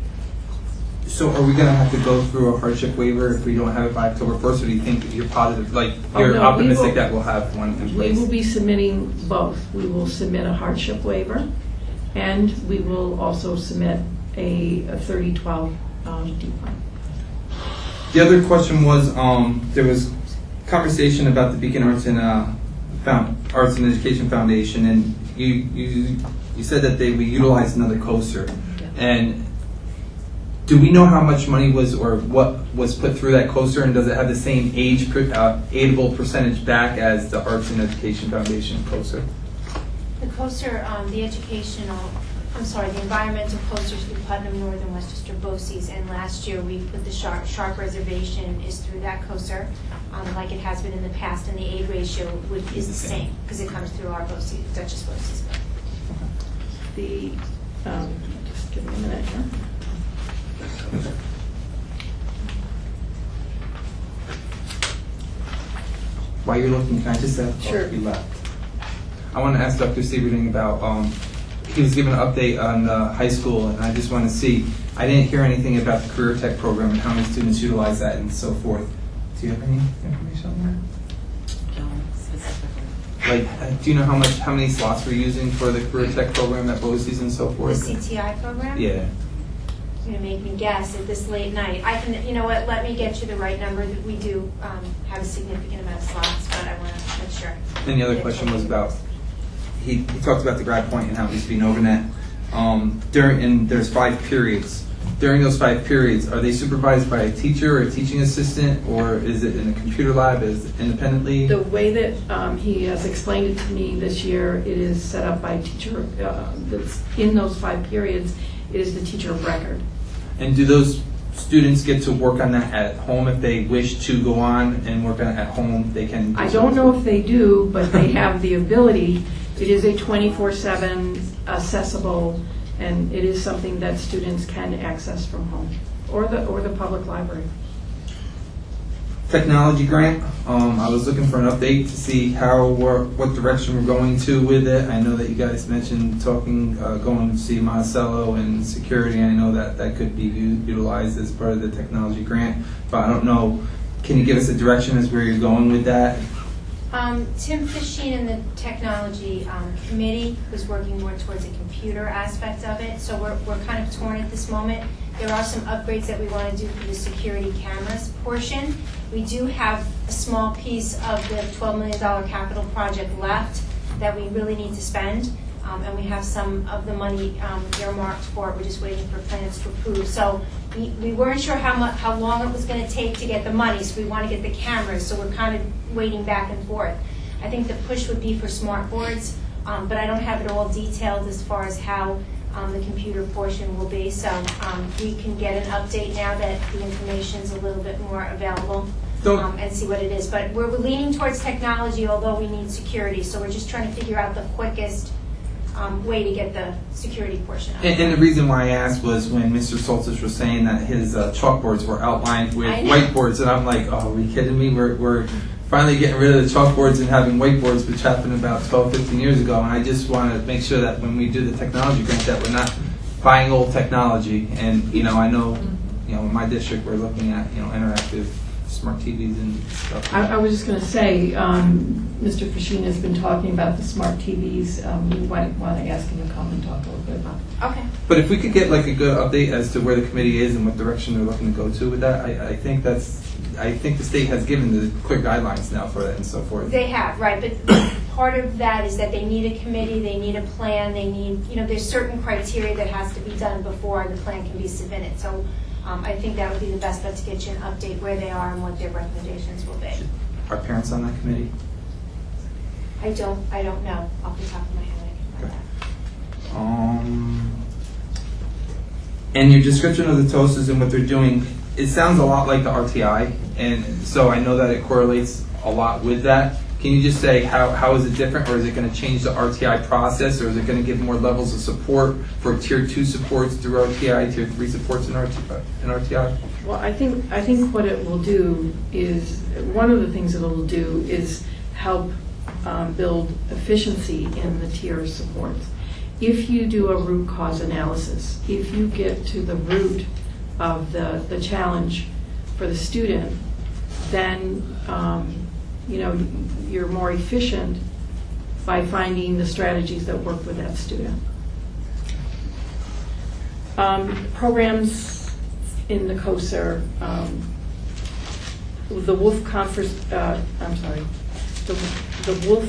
So are we going to have to go through a hardship waiver if we don't have it by October 1st, or do you think that you're positive, you're optimistic that we'll have one in place? We will be submitting both. We will submit a hardship waiver, and we will also submit a 3012 D plan. The other question was, there was conversation about the Beacon Arts and Arts and Education Foundation, and you said that we utilized another coaster, and do we know how much money was, or what was put through that coaster, and does it have the same aidable percentage back as the Arts and Education Foundation coaster? The coaster, the educational I'm sorry, the environmental posters through Putnam, Northern Westchester, BOCES, and last year we put the Sharp Reservation is through that COSER, like it has been in the past, and the aid ratio is the same, because it comes through our BOCES, Dutchess BOCES. Just give me a minute here. While you're looking, can I just ask? Sure. You left. I want to ask Dr. Sieverding about, he was giving an update on high school, and I just want to see, I didn't hear anything about the Career Tech program and how many students utilize that and so forth. Do you have any information on that? No, specifically. Like, do you know how many slots we're using for the Career Tech program at BOCES and so The forth? CTI program? Yeah. You're going to make me guess at this late night. I can, you know what, let me get you the right number. That we do have a significant amount of slots, but I want to make sure. And the other question was about, he talked about the grad point and how it used to be an overnet. And there's 5 periods. During those 5 periods, are they supervised by a teacher or a teaching assistant, or is it in a computer lab, is it independently? The way that he has explained it to me this year, it is set up by a teacher that's in those 5 periods. It is the teacher of record. And do those students get to work on that at home if they wish to go on and work on it at home? They can. I don't know if they do, but they have the ability. It is a 24/7 accessible, and it is something that students can access from home or the public library. Technology grant. I was looking for an update to see what direction we're going to with it. I know that you guys mentioned going to see Monticello and security. I know that could be utilized as part of the technology grant, but I don't know. Can you give us a direction as where you're going with that? Tim Fishine and the technology committee was working more towards a computer aspect of it, so we're kind of torn at this moment. There are some upgrades that we want to do for the security cameras portion. We do have a small piece of the $12 million capital project left that we really need to spend, and we have some of the money earmarked for it. We're just waiting for plans to approve. So we weren't sure how long it was going to take to get the money, so we want to get the cameras, so we're kind of waiting back and forth. I think the push would be for smart boards, but I don't have it all detailed as far as how the computer portion will be. So we can get an update now that the information is a little bit more available and see what it is. But we're leaning towards technology, although we need security. So we're just trying to figure out the quickest way to get the security portion of it. And the reason why I asked was when Mr. Soltis was saying that his chalkboards were outlined with whiteboards, and I'm like, oh, are you kidding me? We're finally getting rid of the chalkboards and having whiteboards, which happened about 12, 15 years ago. And I just want to make sure that when we do the technology grant that we're not buying old technology. And, I know, in my district we're looking at, interactive smart TVs and stuff. I was just going to say, Mr. Fishine has been talking about the smart TVs. We might want to ask him to come and talk a little bit about it. Okay. But if we could get a good update as to where the committee is and what direction they're looking to go to with that, I think the state has given the clear guidelines now for that and so forth. They have, right, but part of that is that they need a committee, they need a plan, they need, there's certain criteria that has to be done before the plan can be submitted. So I think that would be the best bet to get you an update where they are and what their recommendations will be. Are parents on that committee? I don't know off the top of my head. And your description of the TOSAs and what they're doing, it sounds a lot like the RTI, and so I know that it correlates a lot with that. Can you just say how is it different, or is it going to change the RTI process, or is it going to give more levels of support for Tier 2 supports through RTI, Tier 3 supports in RTI? Well, I think what it will do is, one of the things that it will do is help build efficiency in the tier supports. If you do a root cause analysis, if you get to the root of the challenge for the student, then you're more efficient by finding the strategies that work with that student. Programs in the COSER, the Wolf the Wolf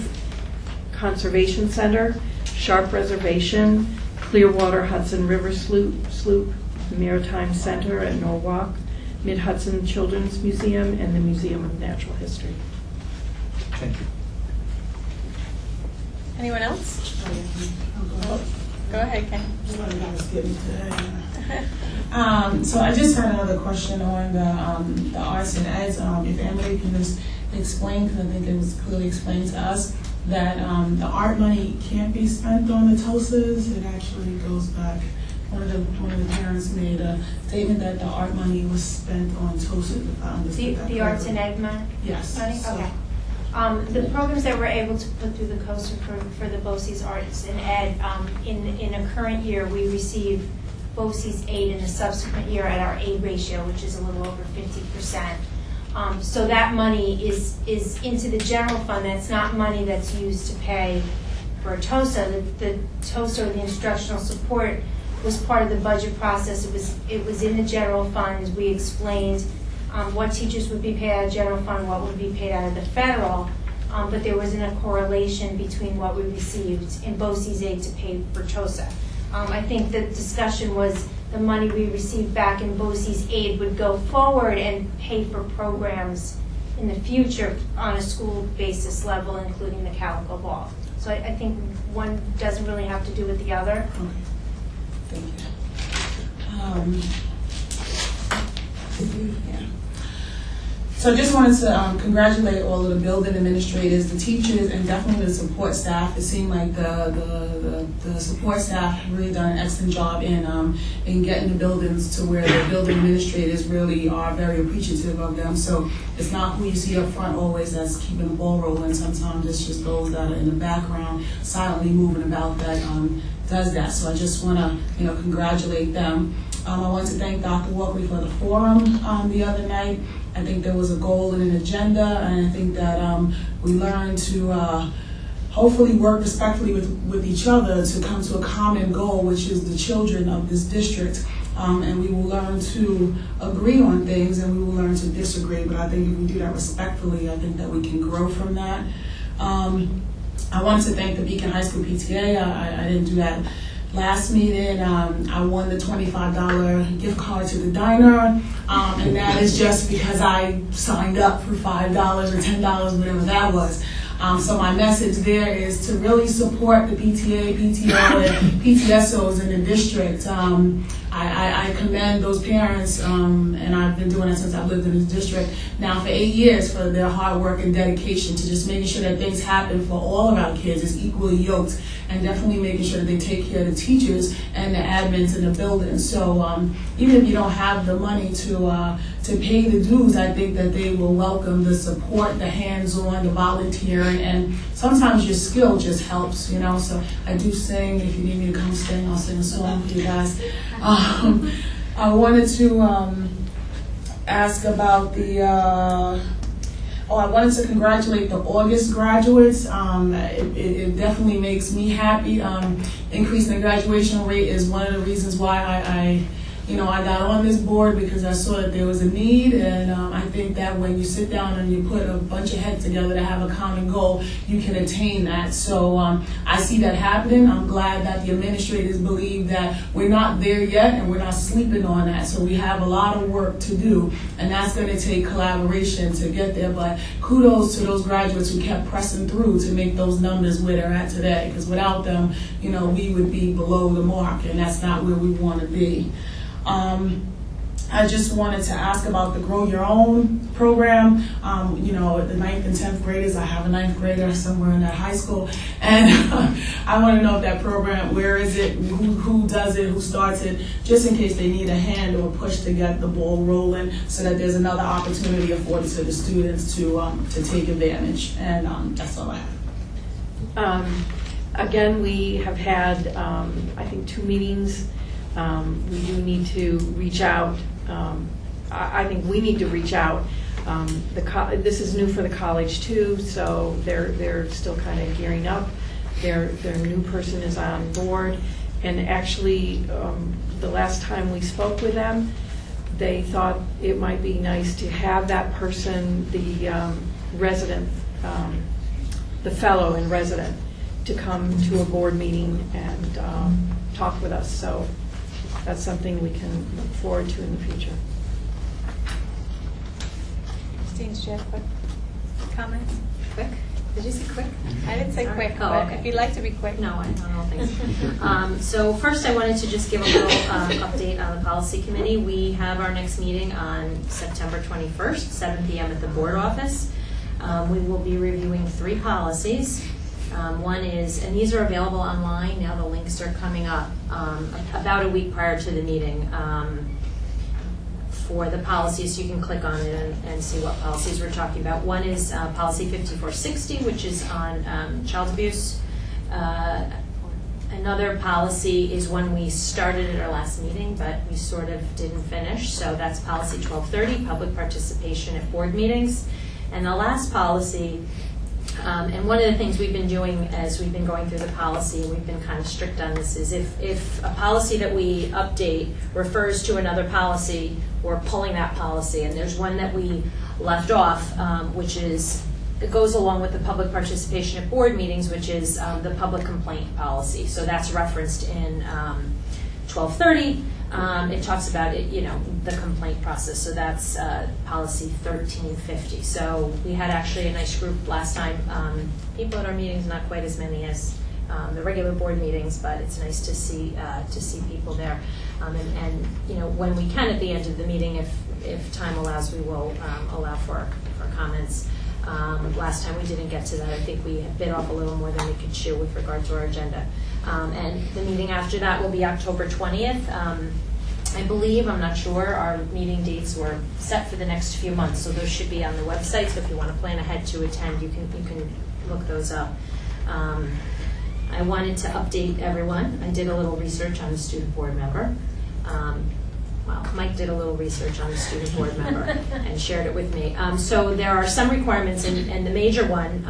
Conservation Center, Sharp Reservation, Clearwater Hudson River Sloop, Maritime Center at Norwalk, Mid-Hudson Children's Museum, and the Museum of Natural History. Thank you. Anyone else? Go ahead, Ken. So I just had another question on the arts and eds. If Emily can just explain, because I think it was clearly explained to us that the art money can't be spent on the TOSAs. It actually goes back. One of the parents made a statement that the art money was spent on TOSAs. If I understood that The arts and ed money? Yes. So- Okay. The programs that we're able to put through the COSA for the BOCES Arts and Ed, in a current year, we receive BOCES aid in the subsequent year at our aid ratio, which is a little over 50%. So that money is into the general fund. That's not money that's used to pay for a TOSA. The TOSA, or the instructional support, was part of the budget process. It was in the general fund. We explained what teachers would be paid out of general fund, what would be paid out of the federal, but there wasn't a correlation between what we received in BOCES aid to pay for TOSA. I think the discussion was the money we received back in BOCES aid would go forward and pay for programs in the future on a school basis level, including the Calico Ball. So I think one doesn't really have to do with the other. Thank you. Yeah. So I just wanted to congratulate all of the building administrators, the teachers, and definitely the support staff. It seemed like the support staff have really done an excellent job in getting the buildings to where the building administrators really are very appreciative of them. So it's not who you see up front always that's keeping the ball rolling. Sometimes it's just those that are in the background silently moving about that does that. So I just want to congratulate them. I want to thank Dr. Walkley for the forum the other night. I think there was a goal and an agenda, and I think that we learned to hopefully work respectfully with each other to come to a common goal, which is the children of this district. And we will learn to agree on things, and we will learn to disagree. But I think if we do that respectfully, I think that we can grow from that. I want to thank the Beacon High School PTA. I didn't do that last meeting. I won the $25 gift card to the diner, and that is just because I signed up for $5 or $10, whatever that was. So my message there is to really support the PTA, PTO, and PTSOs in the district. I commend those parents, and I've been doing it since I've lived in this district now for 8 years, for their hard work and dedication to just making sure that things happen for all of our kids is equally yoked, and definitely making sure that they take care of the teachers and the admins in the building. So even if you don't have the money to pay the dues, I think that they will welcome the support, the hands-on, the volunteering, and sometimes your skill just helps, So I do sing. If you need me to come sing, I'll sing a song for you guys. I wanted to ask about I wanted to congratulate the August graduates. It definitely makes me happy. Increasing the graduation rate is one of the reasons why I got on this board, because I saw that there was a need, and I think that when you sit down and you put a bunch of heads together to have a common goal, you can attain that. So I see that happening. I'm glad that the administrators believe that we're not there yet, and we're not sleeping on that. So we have a lot of work to do, and that's going to take collaboration to get there. But kudos to those graduates who kept pressing through to make those numbers where they're at today, because without them, we would be below the mark, and that's not where we want to be. I just wanted to ask about the Grow Your Own program. The 9th and 10th graders, I have a 9th grader somewhere in that high school, and I want to know if that program, where is it, who does it, who starts it, just in case they need a hand or a push to get the ball rolling, so that there's another opportunity afforded to the students to take advantage. And that's all I have. Again, we have had, I think, 2 meetings. We do need to reach out. I think we need to reach out. This is new for the college too, so they're still kind of gearing up. Their new person is on board, and actually, the last time we spoke with them, they thought it might be nice to have that person, the resident, the fellow and resident, to come to a board meeting and talk with us. So that's something we can look forward to in the future. Christine, do you have quick comments? Quick? Did you say quick? I didn't say quick, Oh, but okay. if you'd like to be quick. No, I don't know things. So first, I wanted to just give a little update on the policy committee. We have our next meeting on September 21st, 7 p.m. at the board office. We will be reviewing 3 policies. One is, and these are available online, now the links are coming up about a week prior to the meeting for the policies, so you can click on it and see what policies we're talking about. One is policy 5460, which is on child abuse. Another policy is one we started at our last meeting, but we sort of didn't finish, so that's policy 1230, public participation at board meetings. And the last policy, and one of the things we've been doing as we've been going through the policy, and we've been kind of strict on this, is if a policy that we update refers to another policy, we're pulling that policy. And there's one that we left off, which is, it goes along with the public participation at board meetings, which is the public complaint policy. So that's referenced in 1230. It talks about it, the complaint process. So that's policy 1350. So we had actually a nice group last time. People at our meetings, not quite as many as the regular board meetings, but it's nice to see people there. And when we can at the end of the meeting, if time allows, we will allow for comments. Last time we didn't get to that. I think we bit off a little more than we could chew with regard to our agenda. And the meeting after that will be October 20th. I believe, I'm not sure, our meeting dates were set for the next few months, so those should be on the website. So if you want to plan ahead to attend, you can look those up. I wanted to update everyone. I did a little research on the student board member. Mike did a little research on the student board member and shared it with me. So there are some requirements, and the major one,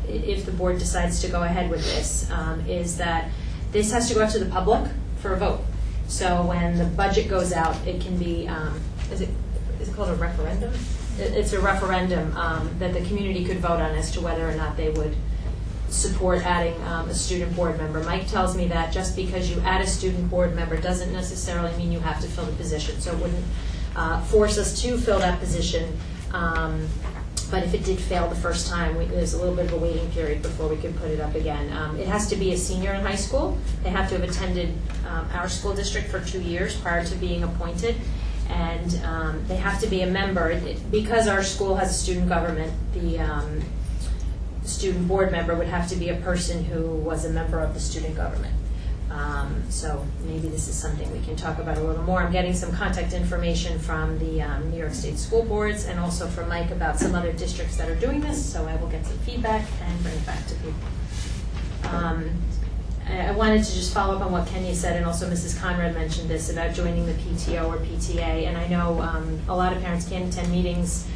if the board decides to go ahead with this, is that this has to go out to the public for a vote. So when the budget goes out, it can be, is it called a referendum? It's a referendum that the community could vote on as to whether or not they would support adding a student board member. Mike tells me that just because you add a student board member doesn't necessarily mean you have to fill the position. So it wouldn't force us to fill that position. But if it did fail the first time, there's a little bit of a waiting period before we could put it up again. It has to be a senior in high school. They have to have attended our school district for 2 years prior to being appointed. And they have to be a member. Because our school has a student government, the student board member would have to be a person who was a member of the student government. So maybe this is something we can talk about a little more. I'm getting some contact information from the New York State school boards and also from Mike about some other districts that are doing this, so I will get some feedback and bring it back to people. I wanted to just follow up on what Kenya said, and also Mrs. Conrad mentioned this about joining the PTO or PTA, and I know a lot of parents can't attend meetings,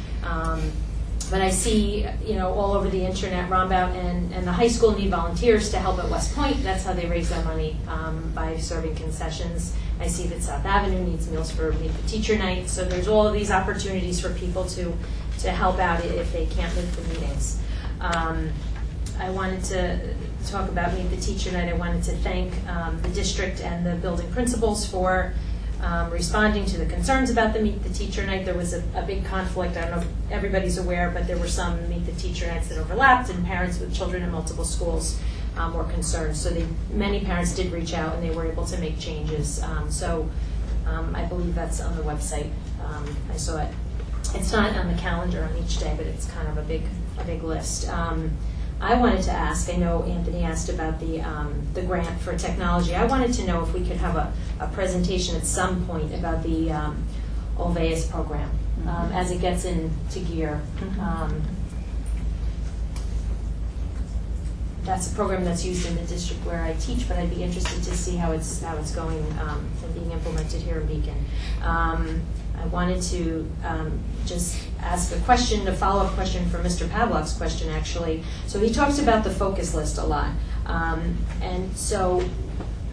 but I see, all over the internet, Rombout and the high school need volunteers to help at West Point. That's how they raise their money, by serving concessions. I see that South Avenue needs meals for Meet the Teacher Night. So there's all of these opportunities for people to help out if they can't make the meetings. I wanted to talk about Meet the Teacher Night. I wanted to thank the district and the building principals for responding to the concerns about the Meet the Teacher Night. There was a big conflict. I don't know if everybody's aware, but there were some Meet the Teacher Nights that overlapped, and parents with children in multiple schools were concerned. So many parents did reach out, and they were able to make changes. I believe that's on the website. I saw it. It's not on the calendar on each day, but it's kind of a big list. I wanted to ask, I know Anthony asked about the grant for technology. I wanted to know if we could have a presentation at some point about the Olveus program as it gets into gear. That's a program that's used in the district where I teach, but I'd be interested to see how it's going and being implemented here in Beacon. I wanted to just ask a follow-up question for Mr. Pavlov's question, actually. So he talks about the focus list a lot. And so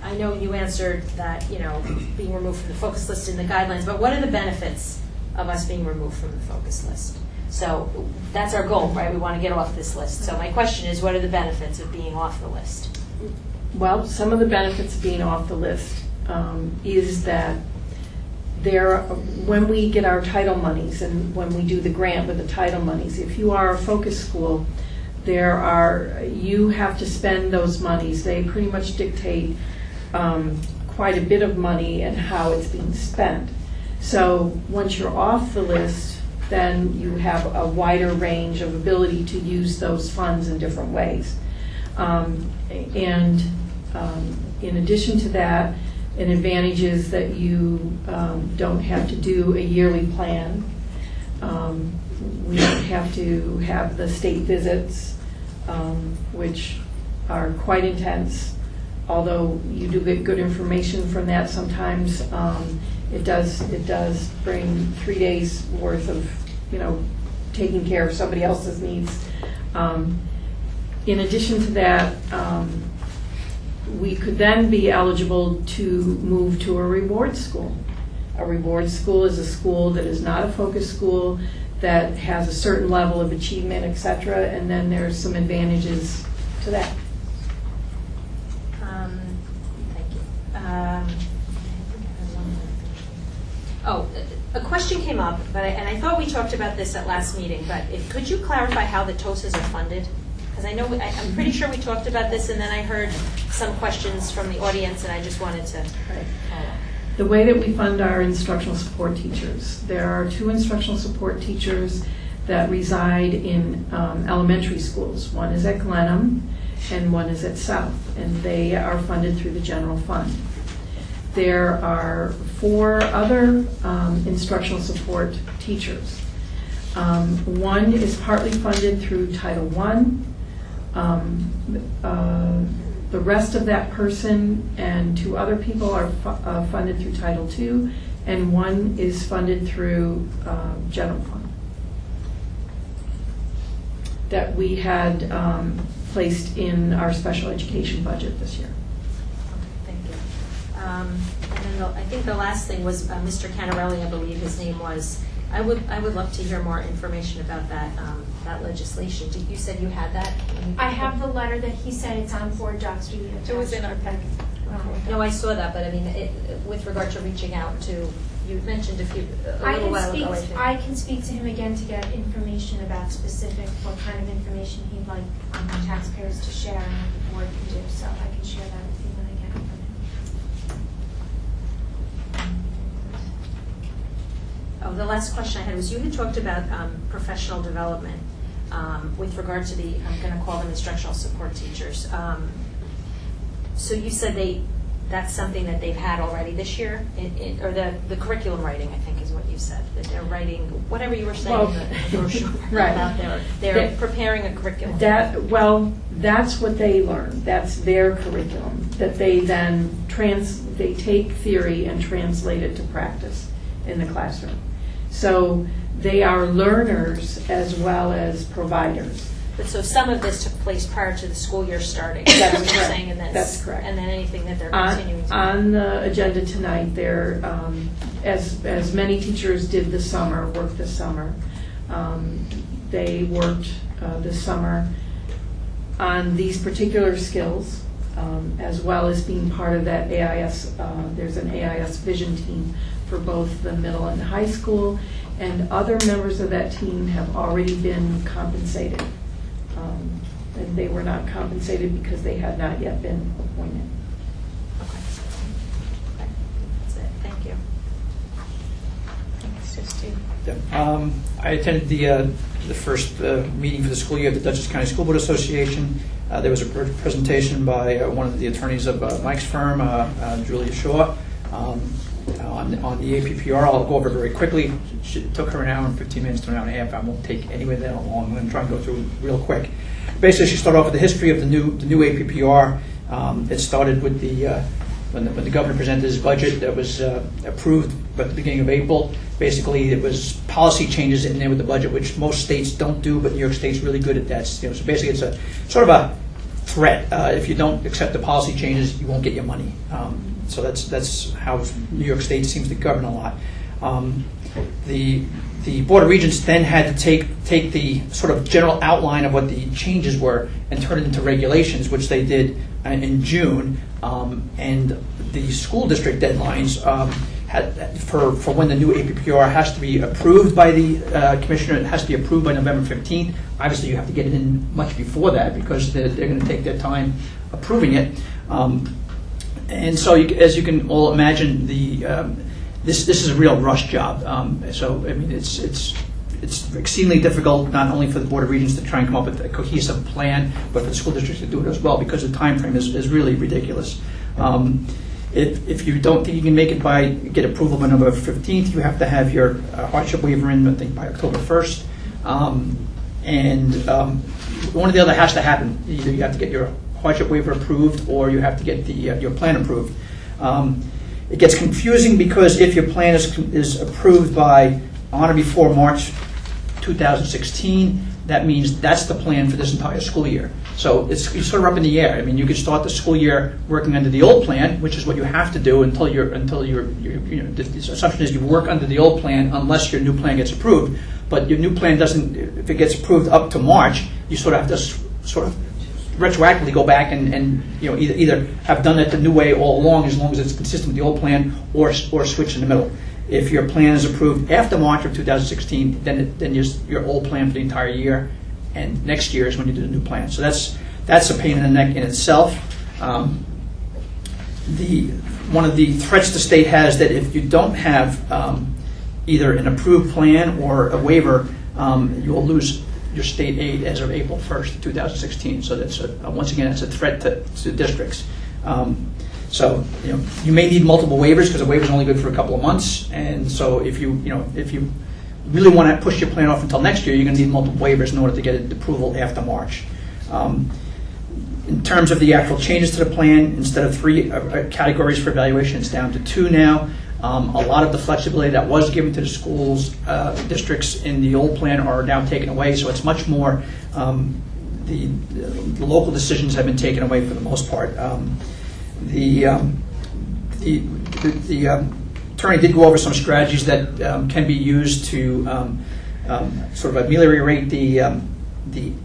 I know you answered that, being removed from the focus list in the guidelines, but what are the benefits of us being removed from the focus list? So that's our goal, right? We want to get off this list. So my question is, what are the benefits of being off the list? Well, some of the benefits of being off the list is that when we get our title monies and when we do the grant with the title monies, if you are a focus school, you have to spend those monies. They pretty much dictate quite a bit of money and how it's being spent. So once you're off the list, then you have a wider range of ability to use those funds in different ways. In addition to that, an advantage is that you don't have to do a yearly plan. We don't have to have the state visits, which are quite intense. Although you do get good information from that, sometimes it does bring 3 days worth of, taking care of somebody else's needs. In addition to that, we could then be eligible to move to a reward school. A reward school is a school that is not a focus school, that has a certain level of achievement, etc., and then there's some advantages to that. Thank you. A question came up, and I thought we talked about this at last meeting, but could you clarify how the TOSAs are funded? Because I know, I'm pretty sure we talked about this, and then I heard some questions from the audience, and I just wanted to follow. The way that we fund our instructional support teachers, there are 2 instructional support teachers that reside in elementary schools. One is at Glenham, and one is at South, and they are funded through the general fund. There are 4 other instructional support teachers. One is partly funded through Title I. The rest of that person and 2 other people are funded through Title II, and one is funded through general fund that we had placed in our special education budget this year. And then I think the last thing was Mr. Canarelli, I believe his name was. I would love to hear more information about that legislation. You said you had that? I have the letter that he said. It's on board docs. It was in our packet. No, I saw that, but I mean, with regard to reaching out to, you mentioned a little while ago, I think. I can speak to him again to get information about what kind of information he'd like taxpayers to share and what the board can do. So I can share that with you when I get it from him. Oh, the last question I had was you had talked about professional development with regard to the, I'm going to call them instructional support teachers. So you said that's something that they've had already this year, or the curriculum writing, I think is what you said, that they're writing, whatever you were saying in the brochure right. about they're preparing a curriculum. That's what they learn. That's their curriculum, that they then they take theory and translate it to practice in the classroom. So they are learners as well as providers. But so some of this took place prior to the school year starting. That's what you're saying, and that's correct. And then anything that they're continuing to on the agenda tonight, there, as many teachers did this summer, worked this summer. They worked this summer on these particular skills, as well as being part of that AIS. There's an AIS vision team for both the middle and high school, and other members of that team have already been compensated. And they were not compensated because they had not yet been appointed. Okay. That's it. Thank you. Thanks, Steve. I attended the first meeting for the school year of the Dutchess County School Board Association. There was a presentation by one of the attorneys of Mike's firm, Julia Shaw, on the APPR. I'll go over it very quickly. It took her an hour and 15 minutes to an hour and a half. I won't take anywhere that long. I'm going to try and go through it real quick. Basically, she started off with the history of the new APPR. It started with when the governor presented his budget that was approved at the beginning of April. Basically, it was policy changes in there with the budget, which most states don't do, but New York State's really good at that. So basically, it's a sort of a threat. If you don't accept the policy changes, you won't get your money. So that's how New York State seems to govern a lot. The Board of Regents then had to take the sort of general outline of what the changes were and turn it into regulations, which they did in June. And the school district deadlines for when the new APPR has to be approved by the commissioner. It has to be approved by November 15th. Obviously, you have to get it in much before that because they're going to take their time approving it. And so, as you can all imagine, this is a real rush job. So, I mean, it's exceedingly difficult not only for the Board of Regents to try and come up with a cohesive plan, but for the school districts to do it as well because the time frame is really ridiculous. If you don't think you can make it get approval by November 15th, you have to have your hardship waiver in, I think, by October 1st. One or the other has to happen. Either you have to get your hardship waiver approved or you have to get your plan approved. It gets confusing because if your plan is approved by on or before March 2016, that means that's the plan for this entire school year. So it's sort of up in the air. I mean, you could start the school year working under the old plan, which is what you have to do until the assumption is you work under the old plan unless your new plan gets approved. But your new plan doesn't, if it gets approved up to March, you sort of have to sort of retroactively go back and either have done it the new way all along as it's consistent with the old plan, or switch in the middle. If your plan is approved after March of 2016, then your old plan for the entire year, and next year is when you do the new plan. So that's a pain in the neck in itself. One of the threats the state has that if you don't have either an approved plan or a waiver, you will lose your state aid as of April 1st, 2016. So that's once again, it's a threat to districts. So you may need multiple waivers because a waiver is only good for a couple of months, and so if you really want to push your plan off until next year, you're going to need multiple waivers in order to get it approval after March. In terms of the actual changes to the plan, instead of 3 categories for evaluation, it's down to 2 now. A lot of the flexibility that was given to the schools, districts in the old plan are now taken away, so it's much more, the local decisions have been taken away for the most part. The attorney did go over some strategies that can be used to sort of ameliorate the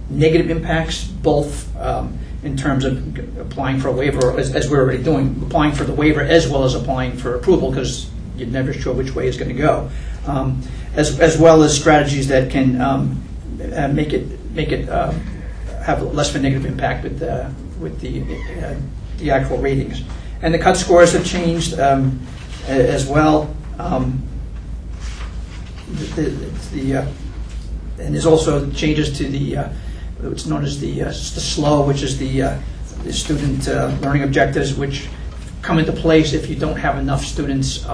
negative impacts, both in terms of applying for a waiver, as we're already doing, applying for the waiver as well as applying for approval, because you're never sure which way it's going to go, as well as strategies that can make it have less of a negative impact with the actual ratings. And the cut scores have changed as well. And there's also changes to what's known as the SLO, which is the student learning objectives, which come into place if you don't have enough students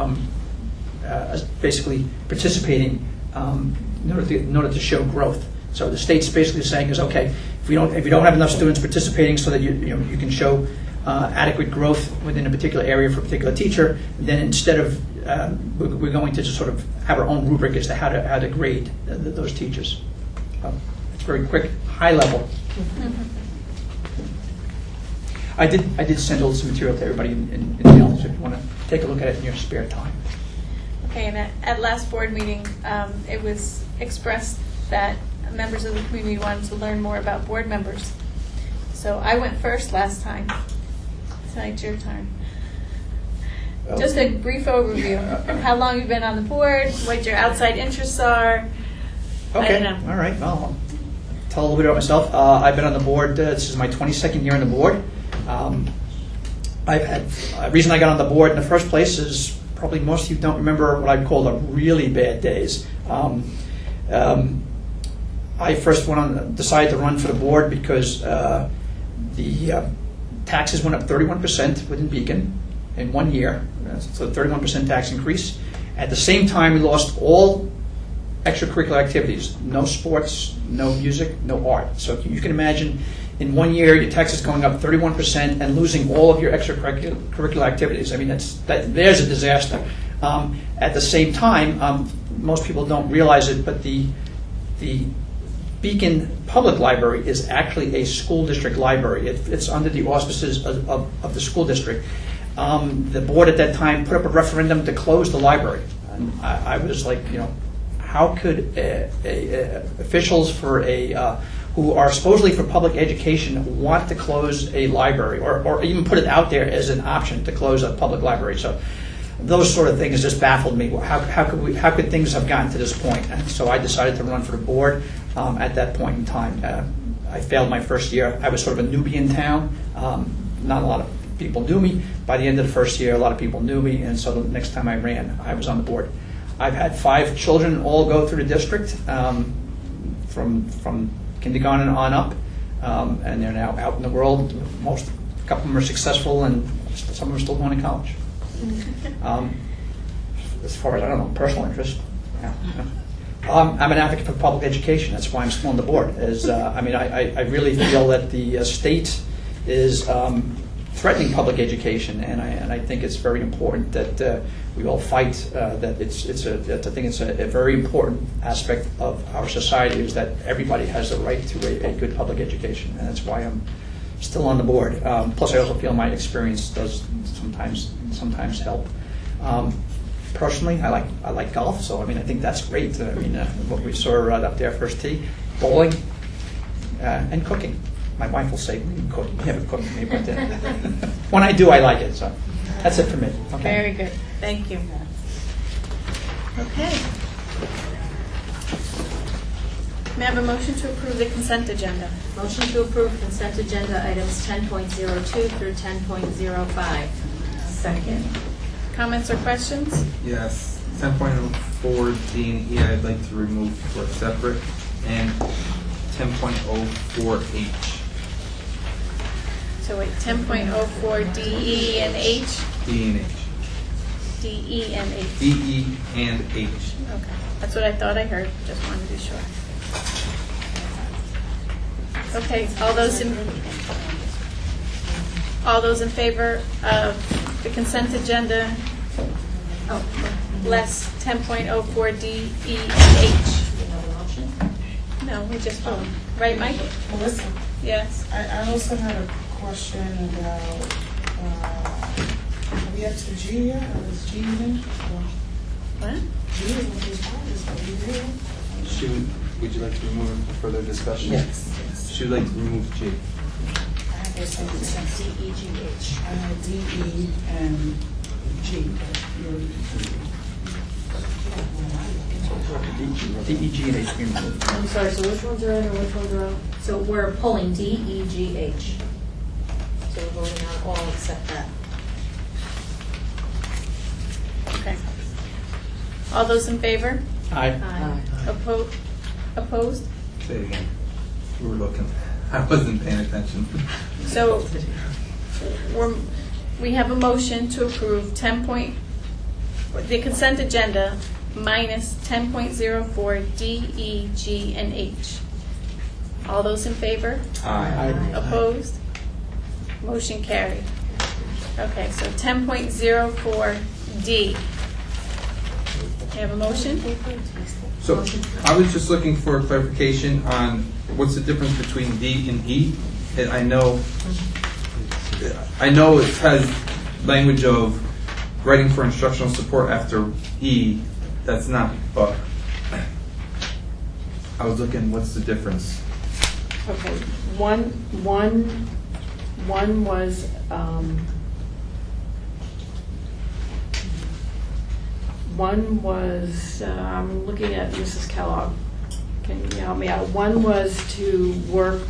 basically participating in order to show growth. So the state's basically saying is, okay, if you don't have enough students participating so that you can show adequate growth within a particular area for a particular teacher, then instead of we're going to just sort of have our own rubric as to how to grade those teachers. It's very quick, high level. I did send all some material to everybody in the email, so if you want to take a look at it in your spare time. Okay, and at last board meeting, it was expressed that members of the community wanted to learn more about board members. So I went first last time. Tonight's your turn. Just a brief overview of how long you've been on the board, what your outside interests are. Okay, I don't know. all right. Well, I'll tell a little bit about myself. I've been on the board. This is my 22nd year on the board. I've had the reason I got on the board in the first place is probably most of you don't remember what I'd call the really bad days. I first decided to run for the board because the taxes went up 31% within Beacon in 1 year, so 31% tax increase. At the same time, we lost all extracurricular activities, no sports, no music, no art. So you can imagine in 1 year, your taxes going up 31% and losing all of your extracurricular activities. I mean, there's a disaster. At the same time, most people don't realize it, but the Beacon Public Library is actually a school district library. It's under the auspices of the school district. The board at that time put up a referendum to close the library. And I was like, how could officials who are supposedly for public education want to close a library or even put it out there as an option to close a public library? So those sort of things just baffled me. How could things have gotten to this point? And so I decided to run for the board at that point in time. I failed my first year. I was sort of a newbie in town. Not a lot of people knew me. By the end of the first year, a lot of people knew me, and so the next time I ran, I was on the board. I've had 5 children all go through the district from kindergarten on up, and they're now out in the world. A couple of them are successful, and some of them are still going to college. As far as, I don't know, personal interest, yeah. I'm an advocate for public education. That's why I'm still on the board. I really feel that the state is threatening public education, and I think it's very important that we all fight. That I think it's a very important aspect of our society is that everybody has the right to a good public education, and that's why I'm still on the board. Plus, I also feel my experience does sometimes help. Personally, I like golf, so I think that's great. What we saw up there, first tee, bowling, and cooking. My wife will say, "We cook. You haven't cooked for me," but when I do, I like it. So that's it for me. Okay. Very good. Thank you. Okay. May I have a motion to approve the consent agenda? Motion to approve consent agenda items 10.02 through 10.05. Second. Comments or questions? Yes, 10.04 D and E I'd like to remove for separate, and 10.04 H. So wait, 10.04 D, E, and H? D and H. D, E, and H. D, E, and H. Okay, that's what I thought I heard, just wanted to be sure. Okay, all those in favor of the consent agenda, less 10.04 D, E, and H? No, we just voted. Right, Mike? Melissa? Yes. I also had a question about, are we up to G yet, or is G even? What? G is what this part is, what we do. Would you like to remove it for further discussion? Yes. She would like to remove G. I have those things. D, E, G, H. I have D, E, and G. D, E, G, and H being removed. I'm sorry, so which ones are in and which ones are out? So we're pulling D, E, G, H. So we're voting on all except that. Okay. All those in favor? Aye. Opposed? Say it again. We were looking. I wasn't paying attention. So we have a motion to approve the consent agenda minus 10.04 D, E, G, and H. All those in favor? Aye. Opposed? Motion carried. Okay, so 10.04 D. You have a motion? So I was just looking for clarification on what's the difference between D and E. And I know it has language of writing for instructional support after E. That's not, but I was looking, what's the difference? Okay, one was, I'm looking at Mrs. Kellogg. Can you help me out? One was to work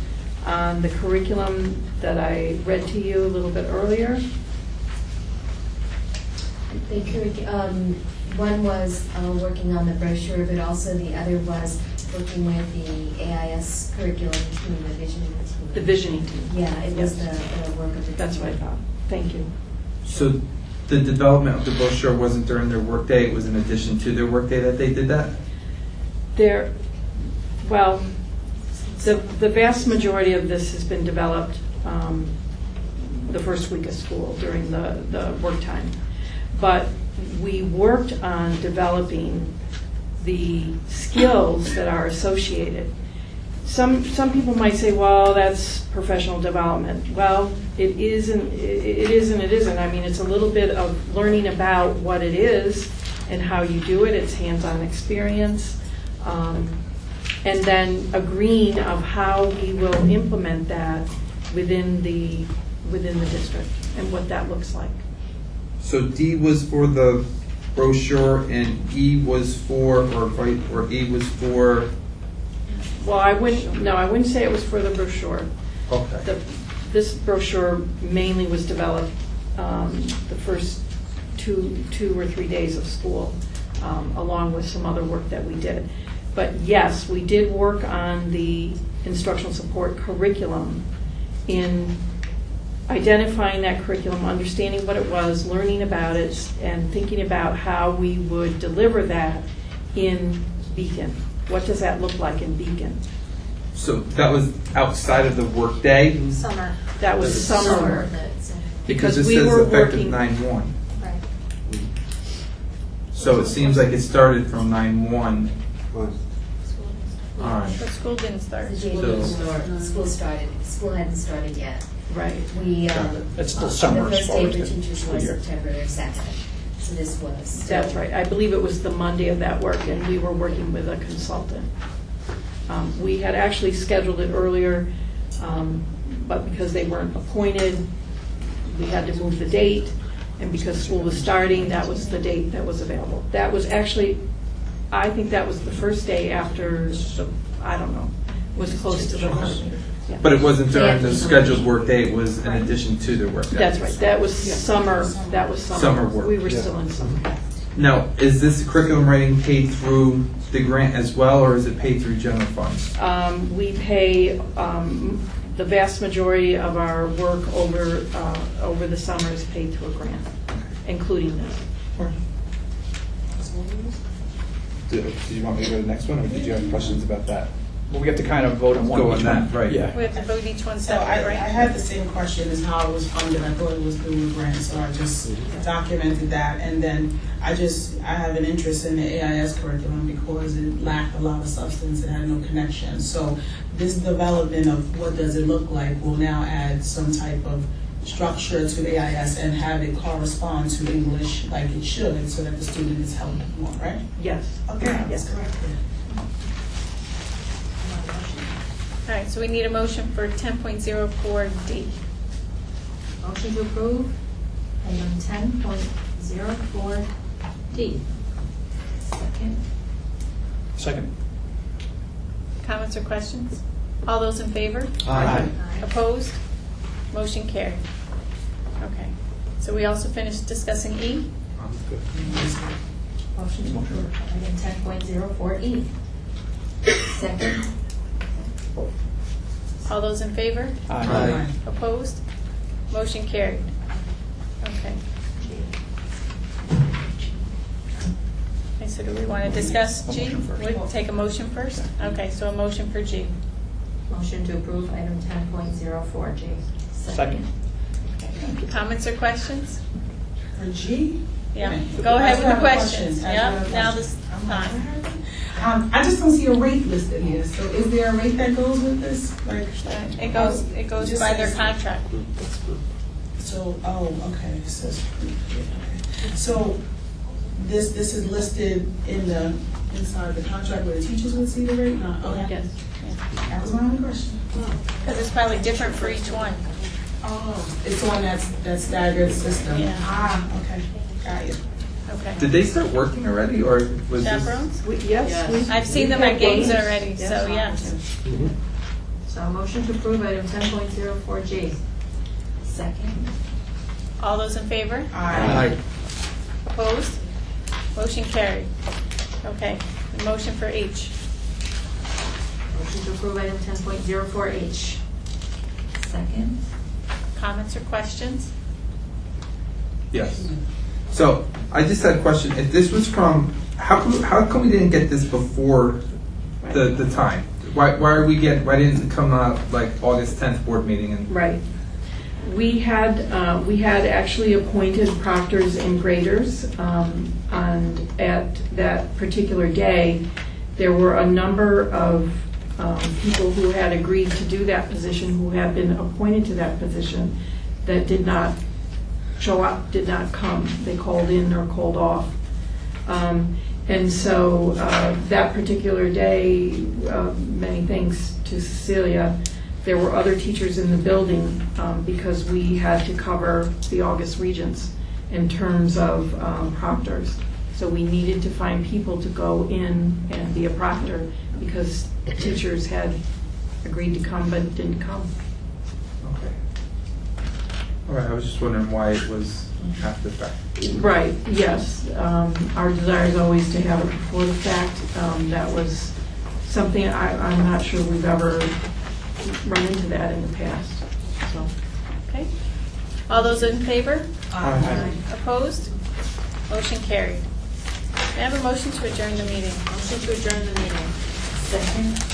on the curriculum that I read to you a little bit earlier. One was working on the brochure, but also the other was working with the AIS curriculum team, the visioning team. The visioning team. Yeah, it was Yes. the work of the That's what I thought. Thank you. So the development of the brochure wasn't during their workday, it was in addition to their workday that they did that? The vast majority of this has been developed the first week of school during the work time. But we worked on developing the skills that are associated. Some people might say, well, that's professional development. Well, it is and it isn't. I mean, it's a little bit of learning about what it is and how you do it. It's hands-on experience. And then agreeing of how we will implement that within the district and what that looks like. So D was for the brochure and E was for, or E was for, Well, I wouldn't say it was for the brochure. okay. This brochure mainly was developed the first two or 3 days of school, along with some other work that we did. But yes, we did work on the instructional support curriculum in identifying that curriculum, understanding what it was, learning about it, and thinking about how we would deliver that in Beacon. What does that look like in Beacon? So that was outside of the workday? Summer. That was summer. Because this we says were effective working- 9/1. Right. So it seems like it started from 9/1. All right. But school didn't start. School started, school hadn't started yet. Right. We, It's still summer the as first far day as for the teachers school was year. September 2nd, so this was. That's right. I believe it was the Monday of that work, and we were working with a consultant. We had actually scheduled it earlier, but because they weren't appointed, we had to move the date, and because school was starting, that was the date that was available. That was actually, I think that was the first day after, I don't know, was close to the holiday. Yeah. But it wasn't during the scheduled workday, it was in addition to the workday. That's right. That was summer. That was summer. Summer work. We were still in summer. Now, is this curriculum writing paid through the grant as well, or is it paid through general funds? We pay the vast majority of our work over the summer is paid through a grant, including this. Do you want me to go to the next one, or did you have questions about that? Well, we have to kind of vote on one. Go on each that, one. right. Yeah. We have to vote each one So I separate, right? had the same question as how it was funded. I thought it was through the grant, so I just documented that. And then I have an interest in the AIS curriculum because it lacked a lot of substance. It had no connection. So this development of what does it look like will now add some type of structure to the AIS and have it correspond to English like it should, so that the student is helped more, right? Yes. Okay, Yes. correct. All right, so we need a motion for 10.04D. Motion to approve item 10.04D. Second. Second. Comments or questions? All those in favor? Aye. Opposed? Motion carried. Okay, so we also finished discussing E? Motion to approve item 10.04E. Second. All those in favor? Aye. Opposed? Motion carried. Okay. Okay, so do we want to discuss G? We'll take a motion first? Okay, so a motion for G. Motion to approve item 10.04G. Second. Comments or questions? For G? Yeah, Okay. go ahead with the I have a questions. question. I have Yep, a now question. this time. I just don't see a rate listed here. So is there a rate that goes with this? Like It goes just by their says- contract. So, okay, it says, okay. So this is listed in the, inside the contract where the teachers would see the rate? No, okay. Yes. That was my only question. Because it's probably different for each one. Oh, it's the one that's staggered system. Yeah. Ah, okay, got you. Okay. Did they start working already, or was this? Chaperones? Yes. I've seen them at games already, so yes. So motion to approve item 10.04G. Second. All those in favor? Aye. Opposed? Motion carried. Okay, the motion for H. Motion to approve item 10.04H. Second. Comments or questions? Yes. So I just had a question. If this was from, how come we didn't get this before the time? Why didn't it come out like August 10th board meeting? And Right. We had actually appointed proctors and graders, and at that particular day, there were a number of people who had agreed to do that position, who had been appointed to that position, that did not show up, did not come. They called in or called off. And so that particular day, many thanks to Cecilia, there were other teachers in the building because we had to cover the August Regents. in terms of proctors. So we needed to find people to go in and be a proctor because teachers had agreed to come but didn't come. Okay. All right, I was just wondering why it was after the fact. Right, yes. Our desire is always to have it before the fact. That was something I'm not sure we've ever run into that in the past. So. Okay. All those in favor? Aye. Opposed? Motion carried. May I have a motion to adjourn the meeting? Motion to adjourn the meeting. Second.